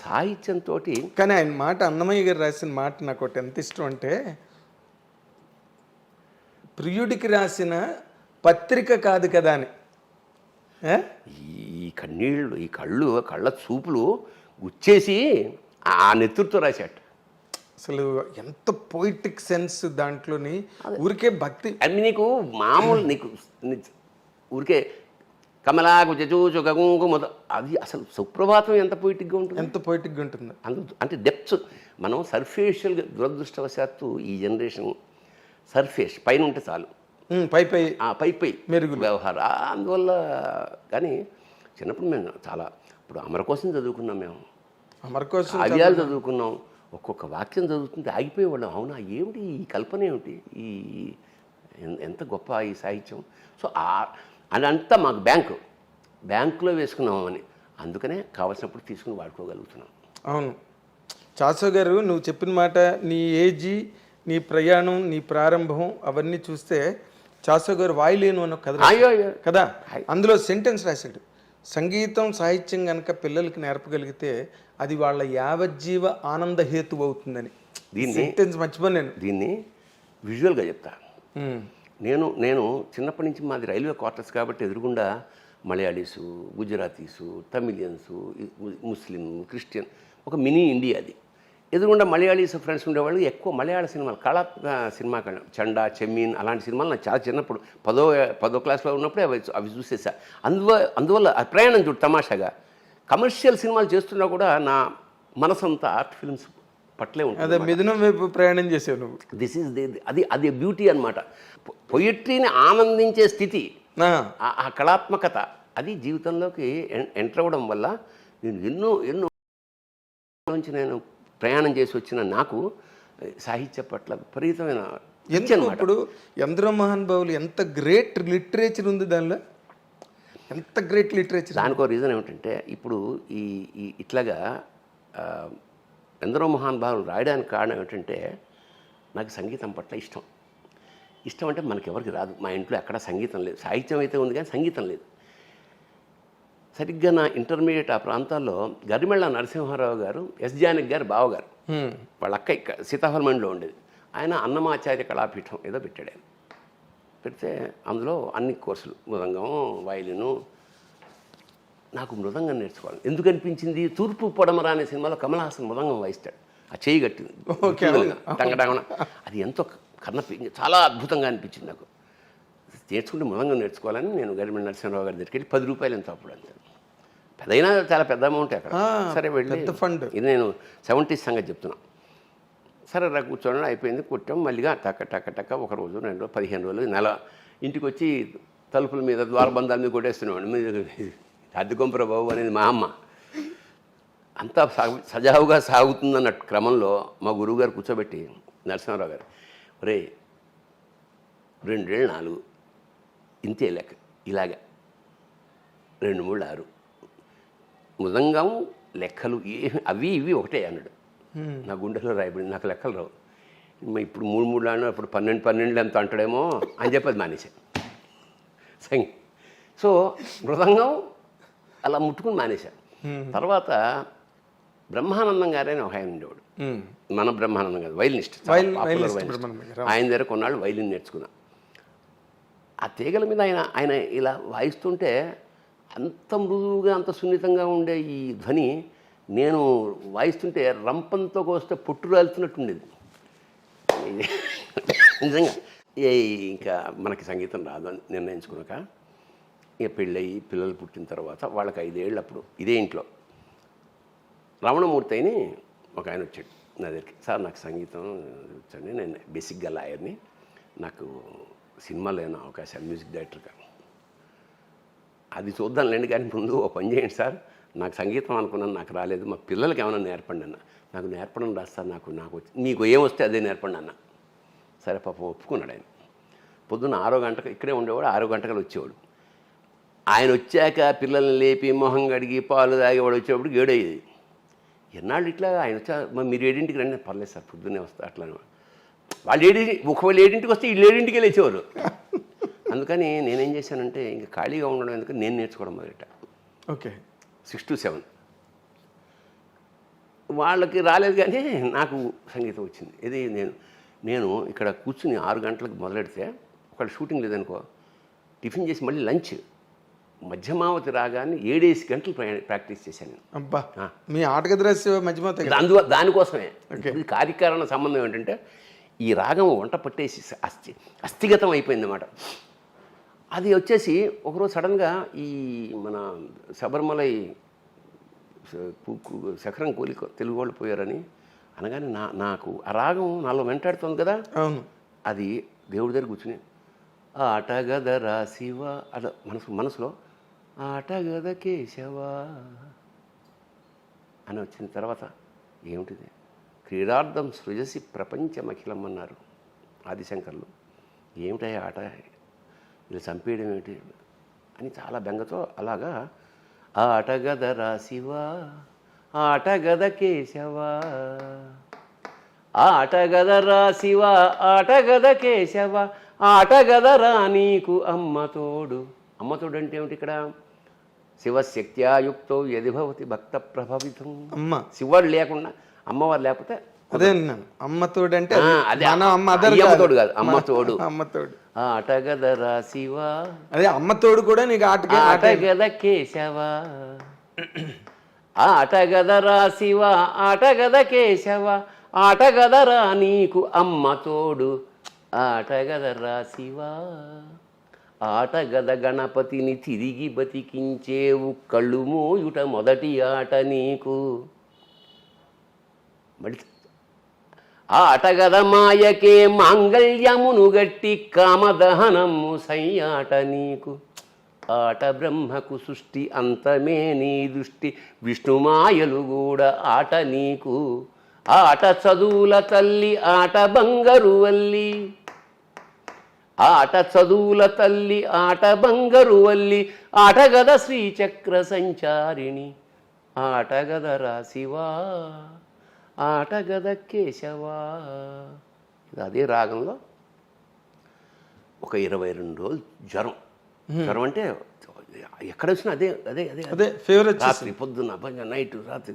S3: సాహిత్యంతో
S2: కానీ ఆయన మాట, అన్నమయ్య గారు రాసిన మాట నాకు ఒకటి ఎంత ఇష్టం అంటే, ప్రియుడికి రాసిన పత్రిక కాదు కదా అని.
S3: ఈ కళ్ళ చూపులు గుచ్చేసి ఆ నెత్తురుతో రాశాట.
S2: అసలు ఎంత పోయిటిక్ సెన్స్ దాంట్లోని, ఊరికే భక్తి.
S3: అది నీకు మామూలు నీకు ఊరికే కమలాకు చచూచు గంగు అది అసలు సుప్రభాతం ఎంత పొయిటిక్గా ఉంటుంది,
S2: ఎంత పోయిటిక్గా ఉంటుంది.
S3: అంటే డెప్త్ మనం సర్ఫేషియల్గా దురదృష్టవశాత్తు ఈ జనరేషన్ సర్ఫేస్ పైన ఉంటే చాలు, పై మెరుగులు వ్యవహారం. అందువల్ల కానీ చిన్నప్పుడు మేము చాలా ఇప్పుడు అమర కోసం చదువుకున్నాం, మేము
S2: అమర కోసం
S3: కావ్యాలు చదువుకున్నాం. ఒక్కొక్క వాక్యం చదువుతుంటే ఆగిపోయేవాళ్ళం. అవునా, ఏమిటి ఈ కల్పన, ఏమిటి ఈ ఎంత గొప్ప ఈ సాహిత్యం. సో అదంతా మాకు బ్యాంకులో వేసుకున్నామని, అందుకనే కావాల్సినప్పుడు తీసుకుని వాడుకోగలుగుతున్నాం.
S2: అవును చాసో గారు, నువ్వు చెప్పిన మాట, నీ ఏజీ, నీ ప్రయాణం, నీ ప్రారంభం అవన్నీ చూస్తే చాసో గారు వాయులేను అన్న కథ కదా, అందులో సెంటెన్స్ రాశాడు, సంగీతం సాహిత్యం కనుక పిల్లలకి నేర్పగలిగితే అది వాళ్ళ యావజ్జీవ ఆనంద హేతు అవుతుందని.
S3: దీన్ని
S2: సెంటెన్స్ మర్చిపోయాను.
S3: దీన్ని విజువల్గా చెప్తా. నేను చిన్నప్పటి నుంచి మాది రైల్వే క్వార్టర్స్ కాబట్టి ఎదురుగుండా మలయాళీసు, గుజరాతీసు, తమిళియన్సు, ముస్లిం, క్రిస్టియన్, ఒక మినీ ఇండియా అది. ఎదురుగుండా మలయాళీస్ ఫ్రెండ్స్ ఉండేవాళ్ళు. ఎక్కువ మలయాళ సినిమాలు, కళాత్మక సినిమా, చండా, చెమ్మీన్ అలాంటి సినిమాలు నాకు చాలా చిన్నప్పుడు 10వ క్లాస్లో ఉన్నప్పుడే అవి చూసేసా. అందువల్ల ఆ ప్రయాణం చూడు తమాషాగా. కమర్షియల్ సినిమాలు చేస్తున్నా కూడా నా మనసంతా ఆర్ట్ ఫిల్మ్స్ పట్లే ఉంటుంది.
S2: అదే మిథునం వైపు ప్రయాణం చేసావు నువ్వు.
S3: దిస్ ఈజ్ అది బ్యూటీ అనమాట. పొయిట్రీని ఆనందించే స్థితి, ఆ కళాత్మకత, అది జీవితంలోకి ఎంటర్ అవ్వడం వల్ల నేను ఎన్నో నుంచి నేను ప్రయాణం చేసి వచ్చిన నాకు సాహిత్య పట్ల విపరీతమైన
S2: ఇప్పుడు ఎందరో మహానుభావులు, ఎంత గ్రేట్ లిటరేచర్ ఉంది దానిలో, ఎంత గ్రేట్ లిటరేచర్.
S3: దానికో రీజన్ ఏమిటంటే ఇప్పుడు ఈ ఇట్లాగా ఎందరో మహానుభావులు రాయడానికి కారణం ఏమిటంటే నాకు సంగీతం పట్ల ఇష్టం అంటే మనకెవరికి రాదు. మా ఇంట్లో ఎక్కడ సంగీతం లేదు, సాహిత్యం అయితే ఉంది కానీ సంగీతం లేదు. సరిగ్గా నా ఇంటర్మీడియట్ ఆ ప్రాంతాల్లో గరిమెళ్ళ నరసింహారావు గారు, ఎస్ జానకి గారు బావగారు, వాళ్ళ అక్క సీతాఫలమండిలో ఉండేది. ఆయన అన్నమాచార్య కళాపీఠం ఏదో పెట్టాడు. ఆయన పెడితే అందులో అన్ని కోర్సులు, మృదంగం, వయలిను. నాకు మృదంగం నేర్చుకోవాలి ఎందుకు అనిపించింది, తూర్పు పొడమరా అనే సినిమాలో కమల్ హాసన్ మృదంగం వాయిస్తాడు, ఆ చేయి కట్టింది టంగటంగన, అది ఎంతో చాలా అద్భుతంగా అనిపించింది నాకు. నేర్చుకుంటే మృదంగం నేర్చుకోవాలని నేను గరిమెళ్ళ నరసింహారావు గారి దగ్గరికి వెళ్ళి 10 రూపాయలు ఎంత అప్పుడు అంతే, పెద్దయినా చాలా పెద్ద అమౌంట్ అక్కడ. సరే వెళ్ళి
S2: ఫండ్, ఇది
S3: నేను 70s సంగతి చెప్తున్నా. సరే రా కూర్చోండి, అయిపోయింది, కొట్టాం. మళ్ళీగా టక్క ఒక రోజు 2 రోజులు 15 రోజులు నెల ఇంటికి వచ్చి తలుపుల మీద ద్వారబంధాల మీద కొట్టేస్తున్నాడు. అద్దెకొంపర బాబు అనేది మా అమ్మ. అంతా సజావుగా సాగుతుందన్న క్రమంలో మా గురువుగారు కూర్చోబెట్టి, నరసింహారావు గారు, ఒరే 2 ఏళ్ళు 4 ఇంతే లెక్క, ఇలాగా 2 3 6 మృదంగం లెక్కలు అవి ఇవి ఒకటే అన్నాడు. నా గుండెలో రాయబడింది, నాకు లెక్కలు రావు. ఇప్పుడు 3 3 ఆడినా అప్పుడు 12 ఎంత అంటాడేమో అని చెప్పేది మానేశాను సంగీ. సో మృదంగం అలా ముట్టుకుని మానేశాను. తర్వాత బ్రహ్మానందం గారని ఒక ఆయన ఉండేవాడు, మన బ్రహ్మానందం గారు వైలినిస్ట్, ఆయన దగ్గర కొన్నాళ్ళు వైలిన్ నేర్చుకున్నా. ఆ తీగల మీద ఆయన ఇలా వాయిస్తుంటే అంత మృదువుగా, అంత సున్నితంగా ఉండే ఈ ధ్వని నేను వాయిస్తుంటే రంపంతో కోస్తే పొట్టు రాలుతున్నట్టు ఉండేది నిజంగా. ఇంకా మనకి సంగీతం రాదు అని నిర్ణయించుకున్నాక, ఇక పెళ్ళయి పిల్లలు పుట్టిన తర్వాత వాళ్ళకి 5 ఏళ్ళు అప్పుడు ఇదే ఇంట్లో రమణమూర్తి అని ఒక ఆయన వచ్చాడు నా దగ్గరికి. సార్ నాకు సంగీతం వచ్చండి, నేను బేసిక్గా లాయర్ని, నాకు సినిమాలో ఏమైనా అవకాశాలు మ్యూజిక్ డైరెక్టర్గా. అది చూద్దాంలేండి, కానీ ముందు ఒక పని చేయండి సార్, నాకు సంగీతం అనుకున్నాను, నాకు రాలేదు, మా పిల్లలకి ఏమైనా నేర్పండి అన్న. నాకు నేర్పడం రాదు సార్, నాకు మీకు ఏమొస్తే అదే నేర్పండి అన్న. సరే పాపం ఒప్పుకున్నాడు ఆయన. పొద్దున్న 6 గంటలకు ఇక్కడే ఉండేవాడు, 6 గంటలకు వచ్చేవాడు. ఆయన వచ్చాక పిల్లల్ని లేపి మొహం కడిగి పాలు తాగేవాడు వచ్చేవాడు 7 అయ్యేది. ఎన్నాళ్ళు ఇట్లా ఆయన వచ్చా, మీరు 7ంటికి రండి, పర్లేదు సార్ పొద్దున్నే వస్తా అట్లా. వాళ్ళు 7 ఒకవేళ 7ంటికి వస్తే వీళ్ళు 7ంటికి లేచేవారు. అందుకని నేనేం చేశానంటే ఇంకా ఖాళీగా ఉండడం ఎందుకని నేను నేర్చుకోవడం మొదలెట్టా.
S2: ఓకే,
S3: 6 to 7 వాళ్ళకి రాలేదు కానీ నాకు సంగీతం వచ్చింది. ఇది నేను ఇక్కడ కూర్చుని 6 గంటలకు మొదలెడితే ఒకవేళ షూటింగ్ లేదనుకో, టిఫిన్ చేసి మళ్ళీ లంచ్ మధ్యమావతి రాగాన్ని 7 గంటలు ప్రాక్టీస్ చేశాను నేను.
S2: అబ్బా మీ ఆటగది రహస్య మధ్యమవుతాయి
S3: దానికోసమే ఈ కార్యకారణ సంబంధం ఏంటంటే ఈ రాగం వంట పట్టేసి అస్థిగతం అయిపోయింది అన్నమాట. అది వచ్చేసి ఒకరోజు సడన్గా ఈ మన శబరిమలై శఖరం కూలి తెలుగు వాళ్ళు పోయారని అనగానే నాకు ఆ రాగం నాలో వెంటాడుతుంది కదా.
S2: అవును.
S3: అది దేవుడి దగ్గర కూర్చుని ఆటగదరా శివ అట్లా మనసులో ఆటగద కేశవా అని వచ్చిన తర్వాత ఏమిటిది క్రీడార్థం సృజసి ప్రపంచమఖిలం అన్నారు ఆదిశంకర్లు. ఏమిటయ్యా ఆట, ఇలా చంపేయడం ఏమిటి అని చాలా బెంగతో అలాగా ఆటగదరా శివ ఆటగద కేశవా ఆటగదరా శివ ఆటగద కేశవ ఆటగదరా నీకు అమ్మతోడు. అమ్మతోడు అంటే ఏమిటి ఇక్కడ? శివశక్త్యాయుక్తో యది భవతి భక్త ప్రభావితం.
S2: అమ్మ
S3: శివుడు లేకుండా అమ్మవారు లేకపోతే
S2: అదే అమ్మతోడు అంటే
S3: అమ్మతోడు కాదు, అమ్మతోడు.
S2: అమ్మతోడు
S3: ఆటగదరా శివ
S2: అదే అమ్మతోడు కూడా నీకు
S3: ఆటగద కేశవ ఆటగదరా శివ ఆటగద కేశవ ఆటగదరా నీకు అమ్మతోడు ఆటగదరా శివ ఆటగద గణపతిని తిరిగి బతికించేవు కళ్ళు మోయుట మొదటి ఆట నీకు. మళ్ళీ ఆటగద మాయకే మాంగళ్యమును గట్టి కామదహనము సయ్యాట నీకు. ఆట బ్రహ్మకు సృష్టి అంతమే నీ దృష్టి విష్ణుమాయలు కూడా ఆట నీకు. ఆట చదువుల తల్లి ఆట బంగారు వల్లి ఆట చదువుల తల్లి ఆట బంగారు వల్లి ఆటగద శ్రీచక్ర సంచారిణి ఆటగదరా శివా ఆటగద కేశవా. అదే రాగంలో ఒక 22 రోజులు జ్వరం. జ్వరం అంటే ఎక్కడ వచ్చినా అదే అదే అదే
S2: అదే ఫేవరెట్.
S3: రాత్రి పొద్దున్న నైట్ రాత్రి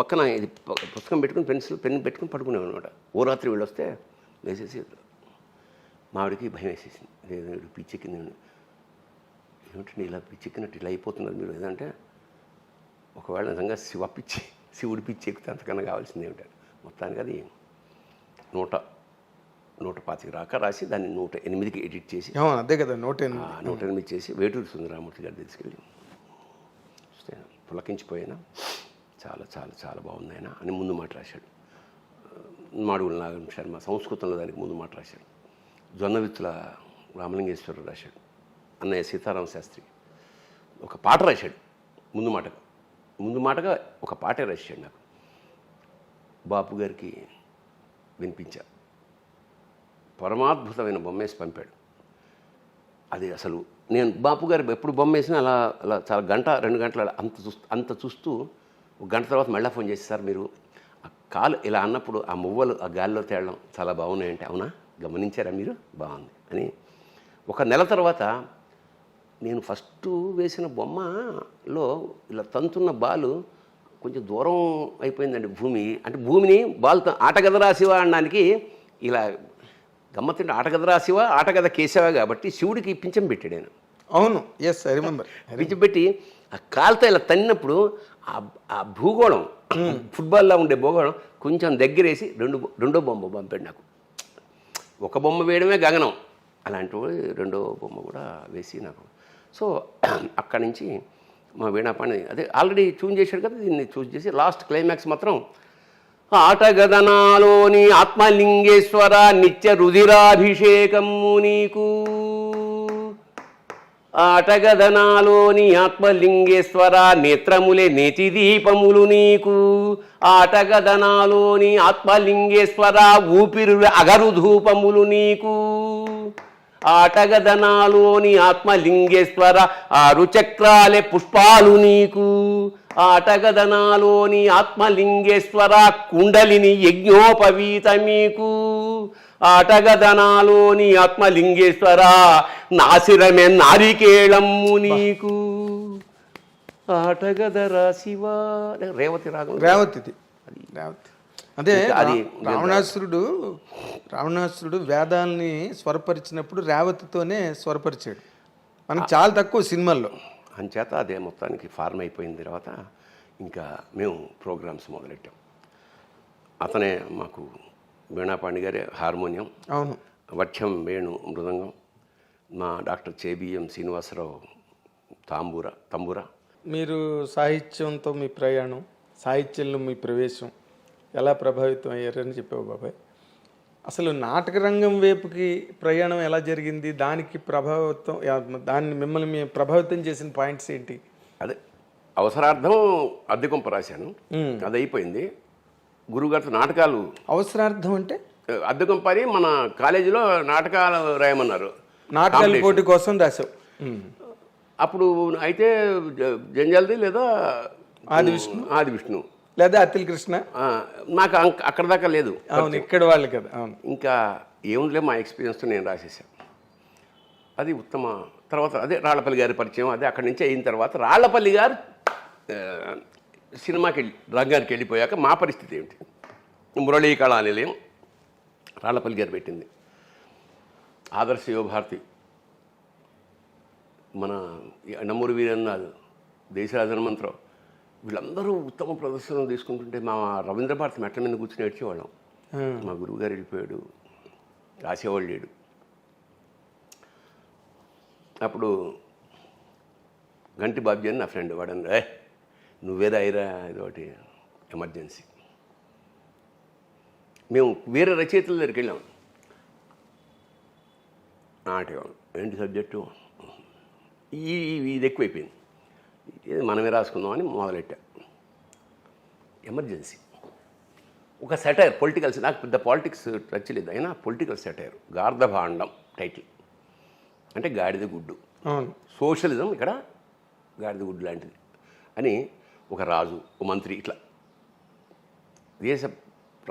S3: పక్కన ఇది పుస్తకం పెట్టుకుని పెన్ పెట్టుకుని పడుకునేవాడు అనమాట. ఓ రాత్రి వీళ్ళు వస్తే వేసేసి మావిడికి భయం వేసేసింది. లేదు పిచ్చెక్కింది. ఏమిటండి ఇలా పిచ్చెక్కినట్టు ఇలా అయిపోతున్నారు మీరు ఏదంటే, ఒకవేళ నిజంగా శివుడి పిచ్చి ఎక్కితే అంతకన్నా కావాల్సింది ఏమిటంటే మొత్తానికి అది 125 రాక రాసి దాన్ని 108కి ఎడిట్ చేసి
S2: అదే కదా 108
S3: చేసి వేటూరి సుందరరామూర్తి గారి తీసుకెళ్ళి పులకించిపోయినా చాలా చాలా చాలా బాగుంది ఆయన అని ముందు మాట రాశాడు. మాడుగుల నాగం శర్మ సంస్కృతంలో దానికి ముందు మాట రాశాడు. జొన్నవిత్తుల రామలింగేశ్వరరావు రాశాడు. అన్నయ్య సీతారామ శాస్త్రి ఒక పాట రాశాడు ముందు మాటగా ఒక పాటే రాశాడు. నాకు బాపు గారికి వినిపించా. పరమాద్భుతమైన బొమ్మేసి పంపాడు. అది అసలు నేను బాపు గారు ఎప్పుడు బొమ్మ వేసినా అలా అలా చాలా 1-2 గంటల అంత చూస్తూ 1 గంట తర్వాత మళ్ళీ ఫోన్ చేసి, సార్ మీరు ఆ కాలు ఇలా అన్నప్పుడు ఆ మువ్వలు ఆ గాలిలో తేలడం చాలా బాగున్నాయంటే, అవునా గమనించారా మీరు, బాగుంది అని. 1 నెల తర్వాత నేను ఫస్ట్ వేసిన బొమ్మలో ఇలా తంతున్న బాలు కొంచెం దూరం అయిపోయిందండి భూమి. అంటే భూమిని బాల్తో ఆటగదరా శివ అనడానికి ఇలా గమ్మత్తుంటే ఆటగదరా శివ ఆటగద కేశవ కాబట్టి శివుడికి పింఛం పెట్టాడు ఆయన.
S2: అవును, ఎస్ ఐ రిమెంబర్.
S3: పింఛం పెట్టి ఆ కాలుతో ఇలా తన్నినప్పుడు ఆ భూగోళం ఫుట్బాల్లో ఉండే భూగోళం కొంచెం దగ్గరేసి రెండో బొమ్మ పంపాడు నాకు. 1 బొమ్మ వేయడమే గగనం, అలాంటి రెండో బొమ్మ కూడా వేసి నాకు. సో అక్కడి నుంచి మా వీణాపాణి అదే ఆల్రెడీ ట్యూన్ చేశాడు కదా, దీన్ని చూస్ చేసి లాస్ట్ క్లైమాక్స్ మాత్రం ఆటగదనాలోని ఆత్మలింగేశ్వర నిత్య రుధిరాభిషేకము నీకు. ఆటగదనాలోని ఆత్మలింగేశ్వర నేత్రములే నేతి దీపములు నీకు. ఆటగదనాలోని ఆత్మలింగేశ్వర ఊపిరుల అగరు ధూపములు నీకు. ఆటగదనాలోని ఆత్మలింగేశ్వర 6 చక్రాలే పుష్పాలు నీకు. ఆటగదనాలోని ఆత్మలింగేశ్వర కుండలిని యజ్ఞోపవీత మీకు. ఆటగదనాలోని ఆత్మలింగేశ్వర నాసిరమే నారికేళమ్ము నీకు. ఆటగదరా శివ రేవతి రాగం.
S2: రేవతి అదే అది రావణాసురుడు వేదాల్ని స్వరపరిచినప్పుడు రేవతితోనే స్వరపరిచాడు. మనకు చాలా తక్కువ సినిమాల్లో.
S3: అంచేత అదే మొత్తానికి ఫార్మ్ అయిపోయిన తర్వాత ఇంకా మేము ప్రోగ్రామ్స్ మొదలెట్టాం. అతనే మాకు వీణాపాండి గారే హార్మోనియం,
S2: అవును,
S3: వక్షం వేణు మృదంగం, మా డాక్టర్ చేబిఎం శ్రీనివాసరావు తంబూర.
S2: మీరు సాహిత్యంతో మీ ప్రయాణం, సాహిత్యంలో మీ ప్రవేశం ఎలా ప్రభావితం అయ్యారని చెప్పావు బాబాయ్. అసలు నాటక రంగం వైపుకి ప్రయాణం ఎలా జరిగింది, దానికి మిమ్మల్ని ప్రభావితం చేసిన పాయింట్స్ ఏంటి?
S3: అదే అవసరార్థం అద్దెకొంప రాశాను, అది అయిపోయింది. గురుగారితో నాటకాలు.
S2: అవసరార్థం అంటే
S3: అద్దెకొంప అని మన కాలేజీలో నాటకాలు రాయమన్నారు,
S2: నాటకాల పోటీ కోసం రాశావు.
S3: అప్పుడు అయితే జంజాల్ది లేదా ఆది విష్ణు
S2: లేదా అతిల్ కృష్ణ,
S3: నాకు అక్కడ దాకా లేదు.
S2: అవును, ఇక్కడ వాళ్ళు కదా. అవును,
S3: ఇంకా ఏముందిలే మా ఎక్స్పీరియన్స్తో నేను రాసేసాను. అది ఉత్తమ. తర్వాత అదే రాళ్లపల్లి గారి పరిచయం, అదే అక్కడి నుంచి అయిన తర్వాత రాళ్లపల్లి గారు సినిమాకి రంగానికి వెళ్ళిపోయాక మా పరిస్థితి ఏమిటి? మురళీ కళా నిలయం రాళ్లపల్లి గారు పెట్టింది, ఆదర్శ యువభారతి, మన నంమూరి వీరన్నాథ్, దేశరాజ హనుమంతరావు, వీళ్ళందరూ ఉత్తమ ప్రదర్శనలు తీసుకుంటుంటే మా రవీంద్ర భారతి మెట్ల మీద కూర్చుని ఏడ్చేవాళ్ళం. మా గురువు గారు వెళ్ళిపోయాడు, రాసేవాళ్ళు లేడు. అప్పుడు గంటి బాబ్జీ అని నా ఫ్రెండ్, వాడని నువ్వేదా అయిరా ఇదొకటి ఎమర్జెన్సీ. మేము వేరే రచయితల దగ్గరికి వెళ్ళాం. నాటకం ఏంటి సబ్జెక్టు, ఇది ఎక్కువైపోయింది, ఇది మనమే రాసుకుందామని మొదలెట్టా. ఎమర్జెన్సీ ఒక సెటైర్, పొలిటికల్స్. నాకు పెద్ద పాలిటిక్స్ టచ్ లేదు, అయినా పొలిటికల్ సెటైర్. గార్ధభాండం టైటిల్, అంటే గాడిద గుడ్డు. సోషలిజం ఇక్కడ గాడిద గుడ్డు లాంటిది అని ఒక రాజు, ఒక మంత్రి, ఇట్లా దేశ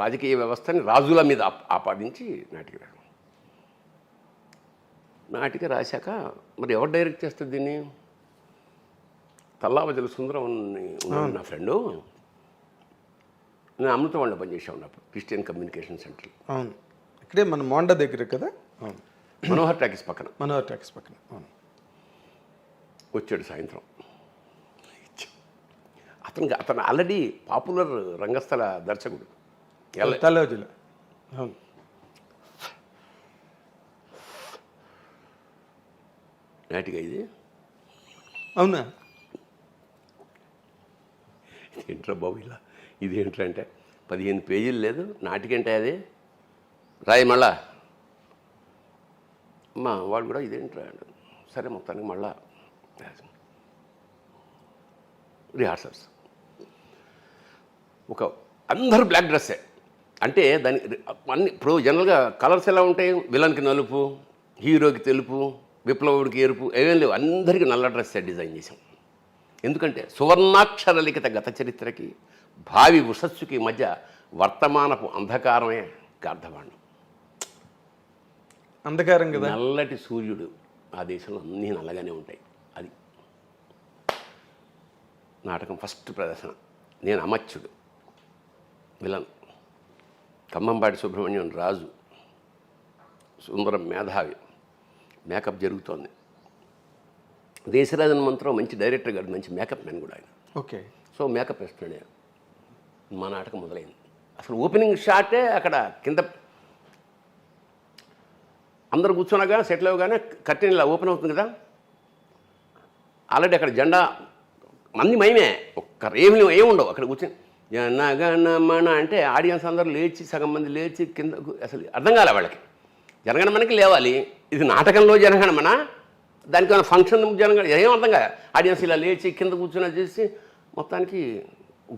S3: రాజకీయ వ్యవస్థని రాజుల మీద ఆపాదించి నాటిక రాశాక మరి ఎవరు డైరెక్ట్ చేస్తుంది దీన్ని? తల్లావజల సుందరం నా ఫ్రెండు, నేను అమృతవాళ్ళలో పనిచేసా ఉన్నప్పుడు క్రిస్టియన్ కమ్యూనికేషన్ సెంటర్.
S2: అవును, ఇక్కడే మన మోండా దగ్గర కదా. అవును,
S3: మనోహర్ టాకీస్ పక్కన.
S2: అవును,
S3: వచ్చాడు సాయంత్రం. అతను ఆల్రెడీ పాపులర్ రంగస్థల దర్శకుడు.
S2: తల్లావజల. అవును,
S3: నాటిక ఇది.
S2: అవునా?
S3: ఏంట్రా బాబు ఇలా, ఇది ఏంట్రా అంటే 15 పేజీలు లేదు నాటికంటే, అది రాయి మళ్ళా. అమ్మా వాడు కూడా ఇదేంట్రా అంటే, సరే మొత్తానికి మళ్ళా రిహార్సల్స్. ఒక అందరూ బ్లాక్ డ్రెస్సే, అంటే దాని అన్ని ఇప్పుడు జనరల్గా కలర్స్ ఎలా ఉంటాయి? విలన్కి నలుపు, హీరోకి తెలుపు, విప్లవుడికి ఎరుపు, ఏమేం లేవు, అందరికీ నల్ల డ్రెస్సే డిజైన్ చేసాం. ఎందుకంటే సువర్ణాక్షర లిఖిత గత చరిత్రకి భావి ఉషస్సుకి మధ్య వర్తమానపు అంధకారమే గార్ధభాండం.
S2: అంధకారం కదా,
S3: నల్లటి సూర్యుడు. ఆ దేశంలో అన్నీ నల్లగానే ఉంటాయి. అది నాటకం ఫస్ట్ ప్రదర్శన. నేను అమచ్యుడు, విలన్. ఖమ్మంపాటి సుబ్రహ్మణ్యం రాజు, సుందరం మేధావి. మేకప్ జరుగుతోంది. దేశరాజన్ మంత్రం మంచి డైరెక్టర్ గారు, మంచి మేకప్ మ్యాన్ కూడా ఆయన.
S2: ఓకే.
S3: సో మేకప్ వేస్తున్నాడు. మా నాటకం మొదలైంది. అసలు ఓపెనింగ్ షాటే అక్కడ కింద అందరు కూర్చున్నాగా సెటిల్ అవ్వగానే కర్టెన్ ఇలా ఓపెన్ అవుతుంది కదా. ఆల్రెడీ అక్కడ జెండా మంది మయమే, ఏముండవు అక్కడ కూర్చొని జనగణమన అంటే ఆడియన్స్ అందరూ లేచి, సగం మంది లేచి కింద. అసలు అర్థం కాలే వాళ్ళకి. జనగణమనకి లేవాలి, ఇది నాటకంలో జనగణమన, దానికి ఫంక్షన్ జనగణ, ఏం అర్థం కాదు. ఆడియన్స్ ఇలా లేచి కింద కూర్చుని చేసి మొత్తానికి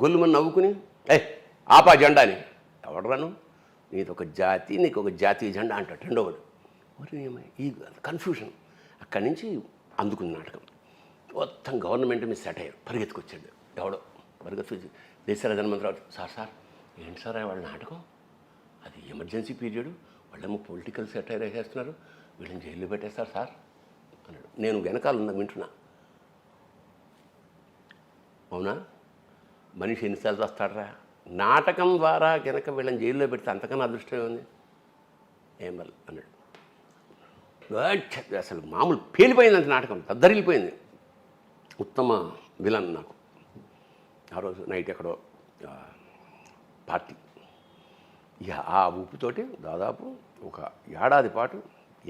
S3: గొల్లుమని నవ్వుకుని ఆపా జెండా అని. ఎవడరాను, నీది ఒక జాతి, నీకు ఒక జాతీయ జెండా అంటాడు రెండోవాడు. మరి ఈ కన్ఫ్యూషన్ అక్కడి నుంచి అందుకుంది నాటకం. మొత్తం గవర్నమెంట్ మీద సెట్ అయ్యారు. పరిగెత్తుకొచ్చాడు ఎవడో, పరిగెత్తుకొచ్చి దేశరాజ హనుమంతరావు, సార్ ఏంటి సార్ వాళ్ళ నాటకం, అది ఎమర్జెన్సీ పీరియడ్, వాళ్ళేమో పొలిటికల్ సెటైర్ వేసేస్తున్నారు, వీళ్ళని జైల్లో పెట్టేస్తారు సార్ అన్నాడు. నేను వెనకాల ఉన్నా, వింటున్నా. అవునా, మనిషి ఎన్నిసార్లు వస్తాడరా, నాటకం ద్వారా కనుక వీళ్ళని జైల్లో పెడితే అంతకన్నా అదృష్టం ఉంది ఏమల్ అన్నాడు. అసలు మామూలు పేలిపోయిందంత నాటకం, దద్దరిల్లిపోయింది. ఉత్తమ విలన్ నాకు. ఆ రోజు నైట్ ఎక్కడో పార్టీ. ఇక ఆ ఊపుతోటి దాదాపు ఒక ఏడాది పాటు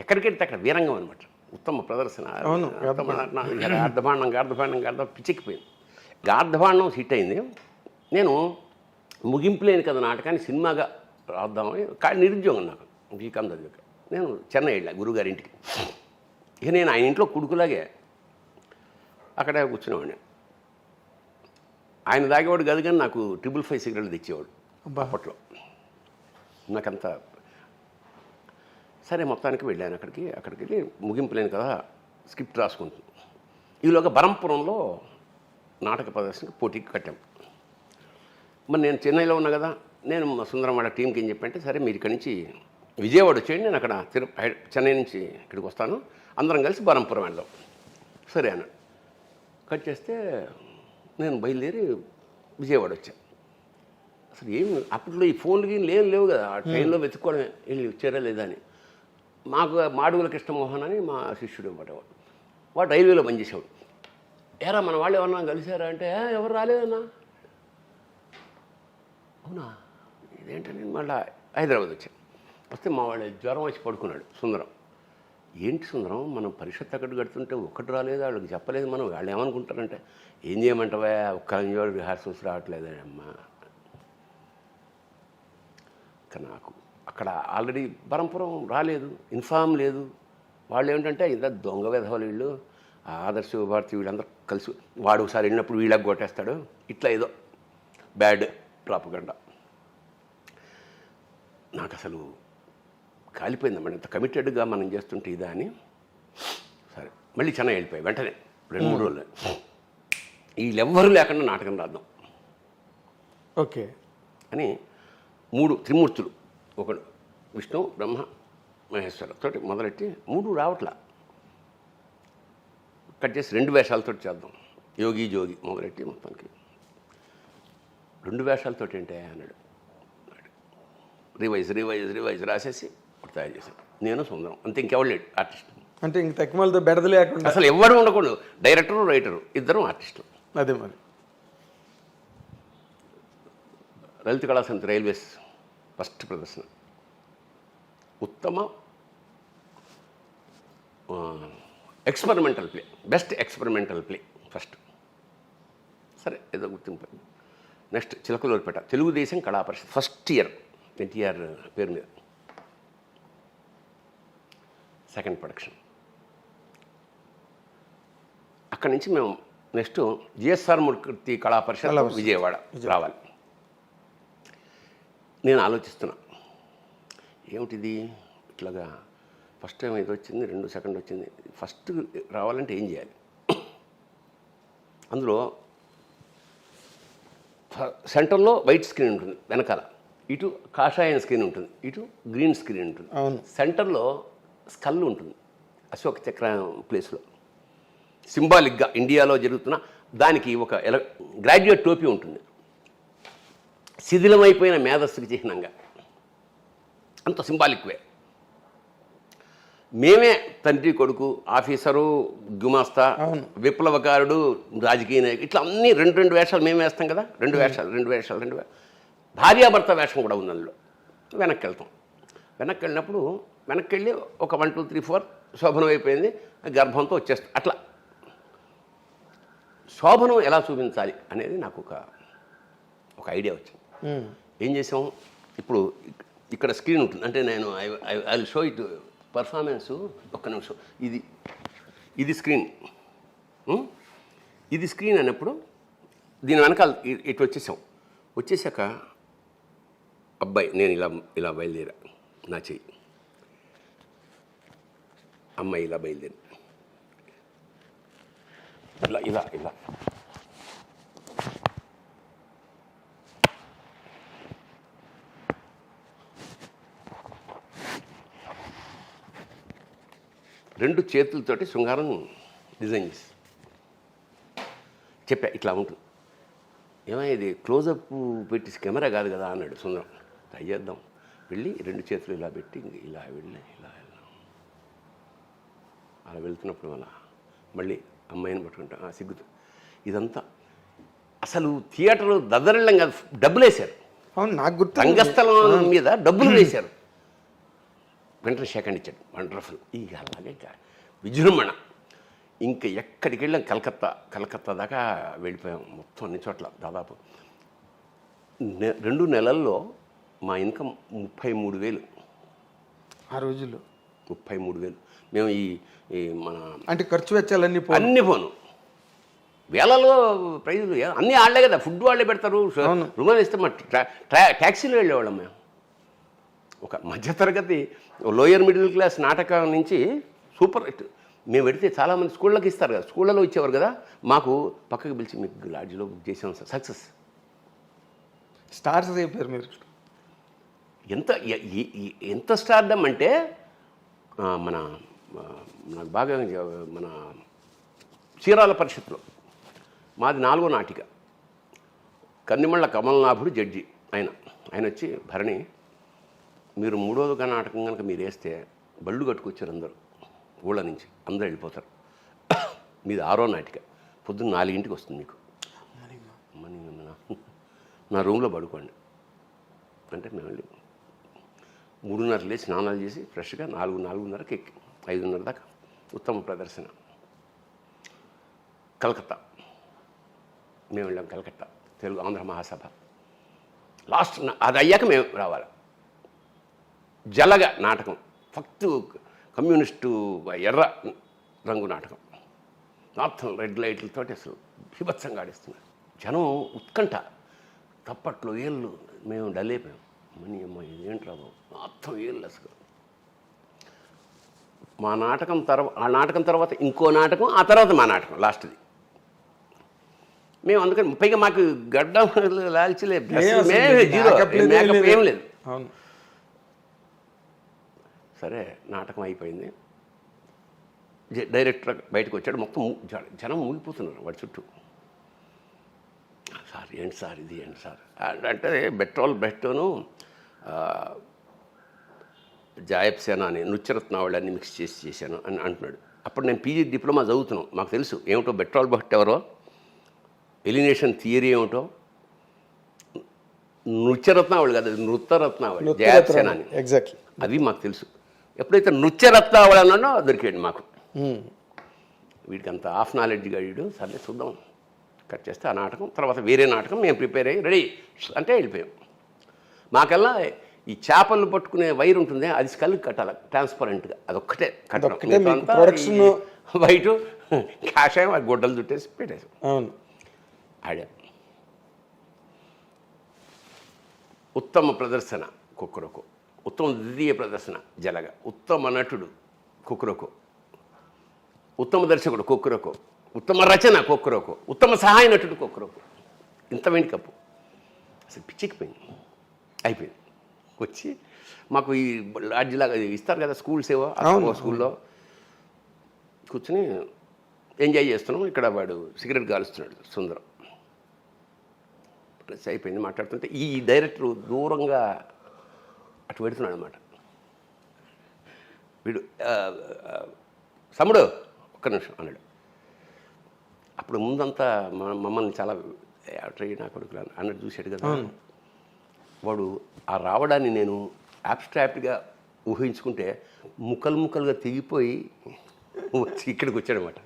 S3: ఎక్కడికెళ్తే అక్కడ వీరంగం అనమాట. ఉత్తమ ప్రదర్శన, గార్ధభాండం పిచ్చెక్కిపోయింది. గార్ధభాండం హిట్ అయింది. నేను ముగింపు లేని కదా నాటకాన్ని సినిమాగా రాద్దామని, కానీ నిరుద్యోగం నాకు బీకామ్ చదివాక. నేను చెన్నై వెళ్ళా గురువుగారి ఇంటికి. ఇక నేను ఆయన ఇంట్లో కొడుకులాగే అక్కడే కూర్చునేవాడిని. ఆయన తాగేవాడు కాదు, కానీ నాకు 555 సిగరెట్లు తెచ్చేవాడు అప్పట్లో. నాకంతా సరే మొత్తానికి వెళ్ళాను అక్కడికి వెళ్ళి ముగింపు లేని కదా స్క్రిప్ట్ రాసుకుంటుంది. ఈలోగా బరంపురంలో నాటక ప్రదర్శనకి పోటీకి కట్టాం. మరి నేను చెన్నైలో ఉన్నా కదా, నేను మా సుందరం వాళ్ళ టీంకి ఏం చెప్పంటే, సరే మీరు ఇక్కడి నుంచి విజయవాడ వచ్చేయండి, నేను అక్కడ చెన్నై నుంచి ఇక్కడికి వస్తాను, అందరం కలిసి బరంపురం వెళ్దాం. సరే అన్నాడు. కట్ చేస్తే నేను బయలుదేరి విజయవాడ వచ్చాను. అసలు ఏం అప్పట్లో ఈ ఫోన్లకి లేవు కదా, ఆ ట్రైన్లో వెతుక్కోవడమే వెళ్ళి వచ్చారా లేదా అని. మాకు మాడుగుల కృష్ణమోహన్ అని మా శిష్యుడు అనమాట. వాడు రైల్వేలో పనిచేసేవాడు. ఏరా మన వాళ్ళు ఎవరన్నా కలిసారా అంటే, ఎవరు రాలేదన్నా. అవునా, ఇదేంటని మళ్ళీ హైదరాబాద్ వచ్చాను. వస్తే మా వాడు జ్వరం వచ్చి పడుకున్నాడు. సుందరం, ఏంటి సుందరం, మనం పరిషత్ అక్కడికి కడుతుంటే ఒక్కటి రాలేదు, వాళ్ళకి చెప్పలేదు, మనం వాళ్ళు ఏమనుకుంటారంటే, ఏం చేయమంటావా, ఒక్క రిహార్సల్స్ రావట్లేదే అమ్మా. నాకు అక్కడ ఆల్రెడీ బరంపురం రాలేదు, ఇన్ఫామ్ లేదు. వాళ్ళు ఏమిటంటే ఇంత దొంగ వెధవలు వీళ్ళు, ఆదర్శ భారతి వీళ్ళందరూ కలిసి, వాడు ఒకసారి వెళ్ళినప్పుడు వీళ్ళకి కొట్టేస్తాడు, ఇట్లా ఏదో బ్యాడ్ ప్రాపగండా. నాకు అసలు కాలిపోయిందన్నమాట, ఇంత కమిటెడ్గా మనం చేస్తుంటే ఇదా అని. సరే మళ్ళీ చెన్నై వెళ్ళిపోయాయి వెంటనే 2-3 రోజులు. వీళ్ళెవ్వరూ లేకుండా నాటకం రాద్దాం
S2: ఓకే
S3: అని 3 త్రిమూర్తులు, ఒకడు విష్ణు బ్రహ్మ మహేశ్వర తోటి మొదలెట్టి 3 రావట్లా. కట్ చేసి 2 వేషాలతో చేద్దాం, యోగి జోగి మొదలెట్టి మొత్తానికి 2 వేషాలతో ఏంటే అన్నాడు. రివైజ్ రాసేసి తయారు చేశాను. నేను సుందరం, అంతే, ఇంకెవరు లేడు ఆర్టిస్ట్.
S2: అంటే ఇంక తక్కువలతో బెడద లేకుండా
S3: అసలు ఎవరు ఉండకూడదు, డైరెక్టరు రైటరు ఇద్దరం ఆర్టిస్టులు.
S2: అదే మరి
S3: లలిత కళా సమితి రైల్వేస్ ఫస్ట్ ప్రదర్శన, ఉత్తమ experimental play, best experimental play first. సరే ఏదో గుర్తింపు. నెక్స్ట్ చిలకలూరిపేట తెలుగుదేశం కళా పరిషత్ ఫస్ట్ ఇయర్, ఎన్టీఆర్ పేరు మీద సెకండ్ ప్రొడక్షన్. అక్కడి నుంచి మేము నెక్స్ట్ జిఎస్ఆర్ మూర్తి కళా పరిషత్ విజయవాడ రావాలి. నేను ఆలోచిస్తున్నా, ఏమిటిది ఇట్లాగా ఫస్ట్ టైం ఇది వచ్చింది, 2 సెకండ్ వచ్చింది, ఫస్ట్ రావాలంటే ఏం చేయాలి. అందులో సెంటర్లో వైట్ స్క్రీన్ ఉంటుంది, వెనకాల ఇటు కాషాయం స్క్రీన్ ఉంటుంది, ఇటు గ్రీన్ స్క్రీన్ ఉంటుంది. సెంటర్లో స్కల్ ఉంటుంది, అశోక్ చక్రం ప్లేస్లో సింబాలిక్గా ఇండియాలో జరుగుతున్న దానికి ఒక గ్రాడ్యుయేట్ టోపీ ఉంటుంది, శిథిలమైపోయిన మేధస్సుకి చిహ్నంగా, అంత సింబాలిక్ వే. మేమే తండ్రి కొడుకు, ఆఫీసరు, గుమాస్తా, విప్లవకారుడు, రాజకీయ నాయకుడు, ఇట్లా అన్నీ 2 వేషాలు మేము వేస్తాం కదా, 2 వేషాలు. భార్యాభర్త వేషం కూడా ఉంది అందులో. వెనక్కి వెళ్తాం. వెనక్కి వెళ్ళినప్పుడు వెనక్కి వెళ్ళి ఒక 1 2 3 4 శోభనం అయిపోయింది, గర్భంతో వచ్చేస్తాం. అట్లా శోభనం ఎలా చూపించాలి అనేది నాకు ఒక ఐడియా వచ్చింది. ఏం చేసాం, ఇప్పుడు ఇక్కడ స్క్రీన్ ఉంటుంది, అంటే నేను I will show it performance. ఒక్క నిమిషం, ఇది స్క్రీన్, ఇది స్క్రీన్ అన్నప్పుడు దీని వెనకాల ఇటు వచ్చేసాక అబ్బాయి నేను ఇలా బయలుదేరా, నా చెయ్యి, అమ్మాయి ఇలా బయలుదేరి ఇలా రెండు చేతులతోటి శృంగారం డిజైన్ చేసి చెప్పా, ఇట్లా ఉంటుంది. ఏమైనా ఇది క్లోజప్ పెట్టి కెమెరా కాదు కదా అన్నాడు సుందరం. ట్రై చేద్దాం. వెళ్ళి 2 చేతులు ఇలా పెట్టి ఇలా వెళ్ళి ఇలా వెళ్దాం. అలా వెళ్తున్నప్పుడు అలా మళ్ళీ అమ్మాయిని పట్టుకుంటా సిగ్గుతూ ఇదంతా అసలు థియేటర్ దద్దరిల్లం కాదు, డబ్బులు వేశారు.
S2: అవును, నాకు గుర్తు.
S3: రంగస్థలం మీద డబ్బులు వేశారు. వెంటనే సెకండ్ ఇచ్చాడు. వండర్ఫుల్. ఇక అలాగే విజృంభణ. ఇంకా ఎక్కడికి వెళ్ళాం, కలకత్తా దాకా వెళ్ళిపోయాం. మొత్తం అన్ని చోట్ల దాదాపు 2 నెలల్లో మా ఇన్కమ్ 33,000.
S2: ఆ రోజుల్లో
S3: 33,000. మేము ఈ మన
S2: అంటే ఖర్చు వెచ్చాలన్నీ
S3: అన్ని పోను వేలలో ప్రైజులు అన్నీ వాళ్ళే కదా, ఫుడ్ వాళ్ళే పెడతారు. రుమాలు ఇస్తే మా ట్యాక్సీలో వెళ్ళేవాళ్ళం మేము. ఒక మధ్యతరగతి లోయర్ మిడిల్ క్లాస్ నాటకం నుంచి సూపర్ హిట్. మేము పెడితే చాలామంది స్కూళ్ళకి ఇస్తారు కదా, స్కూళ్ళలో ఇచ్చేవారు కదా, మాకు పక్కకి పిలిచి మీకు లాడ్జ్లో బుక్ చేసాం సార్. సక్సెస్.
S2: స్టార్స్ అయిపోయారు మీరు.
S3: ఎంత స్టార్డమ్ అంటే నాకు బాగా మన చీరాల పరిషత్లో మాది 4వ నాటిక. కన్నిమళ్ళ కమలనాభుడు జడ్జి. ఆయన వచ్చి, భరణి మీరు 3వ నాటకం కనుక మీరు వేస్తే బళ్ళు కట్టుకొచ్చారు అందరూ, ఊళ్ళ నుంచి అందరూ వెళ్ళిపోతారు. మీది 6వ నాటిక, పొద్దున్న 4ంటికి వస్తుంది మీకు. నా రూమ్లో పడుకోండి అంటే మేము వెళ్ళి 3:30 లేచి స్నానాలు చేసి ఫ్రెష్గా 4:30కి ఎక్కి 5:30 దాకా ఉత్తమ ప్రదర్శన. కలకత్తా మేము వెళ్ళాం. కలకత్తా తెలుగు ఆంధ్ర మహాసభ లాస్ట్. అది అయ్యాక మేము రావాలి. జలగ నాటకం, ఫక్తు కమ్యూనిస్టు ఎర్ర రంగు నాటకం, మొత్తం రెడ్ లైట్లతో అసలు బీభత్సంగా ఆడిస్తున్నారు. జనం ఉత్కంఠ, తప్పట్లో ఏళ్ళు. మేము డల్ అయిపోయాం. మనీ అమ్మ ఇదేంటి రాబో, మొత్తం ఏళ్ళు అసలు. మా నాటకం ఆ నాటకం తర్వాత ఇంకో నాటకం, ఆ తర్వాత మా నాటకం లాస్ట్ది. మేము అందుకని పైగా మాకు గడ్డం లాల్చలేదు, జీరో, మేకప్ ఏం లేదు. సరే నాటకం అయిపోయింది. డైరెక్టర్ బయటకు వచ్చాడు. మొత్తం జనం మూగిపోతున్నారు వాడి చుట్టూ. సార్ ఏంటి సార్ ఇది, ఏంటి సార్ అంటే బెట్టోను జాయబ్ సేనా అని నృత్యరత్నావళి మిక్స్ చేశాను అని అంటున్నాడు. అప్పుడు నేను పీజీ డిప్లొమా చదువుతున్నాను. మాకు తెలుసు ఏమిటో బెట్రోల్ బట్ ఎవరో, ఎలినేషన్ థియరీ ఏమిటో. నృత్యరత్నావళి కాదు, నృత్యరత్నావళి జాయబ్ సేనా అని.
S2: ఎగ్జాక్ట్లీ
S3: అది మాకు తెలుసు. ఎప్పుడైతే నృత్యరత్నావళి అన్నాడో దొరికాడు మాకు. వీడికి అంత హాఫ్ నాలెడ్జ్ గడిడు. సరే చూద్దాం, కట్ చేస్తే ఆ నాటకం. తర్వాత వేరే నాటకం మేము ప్రిపేర్ అయ్యి రెడీ అంటే వెళ్ళిపోయాం. మాకల్లా ఈ చేపలు పట్టుకునే వైర్ ఉంటుంది, అది స్కల్కి కట్టాలి ట్రాన్స్పరెంట్గా, అదొక్కటే కట్టడం.
S2: ప్రొడక్షన్
S3: వైట్ కాషాయం అది గొడ్డలు చుట్టేసి పెట్టేసాం.
S2: అవును,
S3: ఆడా. ఉత్తమ ప్రదర్శన కుక్కరొకు, ఉత్తమ ద్వితీయ ప్రదర్శన జలగ, ఉత్తమ నటుడు కుక్కరొకు, ఉత్తమ దర్శకుడు కుక్కరొకు, ఉత్తమ రచన కుక్కరొకు, ఉత్తమ సహాయ నటుడు కుక్కరొకు. ఇంత వెండి కప్పు అసలు పిచ్చికిపోయింది. అయిపోయింది. వచ్చి మాకు ఈ లాడ్జిలాగా ఇస్తారు కదా స్కూల్స్ ఏవో, స్కూల్లో కూర్చుని ఎంజాయ్ చేస్తున్నాం. ఇక్కడ వాడు సిగరెట్ కాలుస్తున్నాడు సుందరం. ప్లస్ అయిపోయింది. మాట్లాడుతుంటే ఈ డైరెక్టర్ దూరంగా అటు పెడుతున్నాడు అనమాట. వీడు సముడు ఒక్క నిమిషం అన్నాడు. అప్పుడు ముందంతా మమ్మల్ని చాలా నా కొడుకులు అన్నట్టు చూశాడు కదా. వాడు ఆ రావడాన్ని నేను అబ్స్ట్రాక్ట్గా ఊహించుకుంటే ముక్కలు ముక్కలుగా తెగిపోయి వచ్చి ఇక్కడికి వచ్చాడనమాట.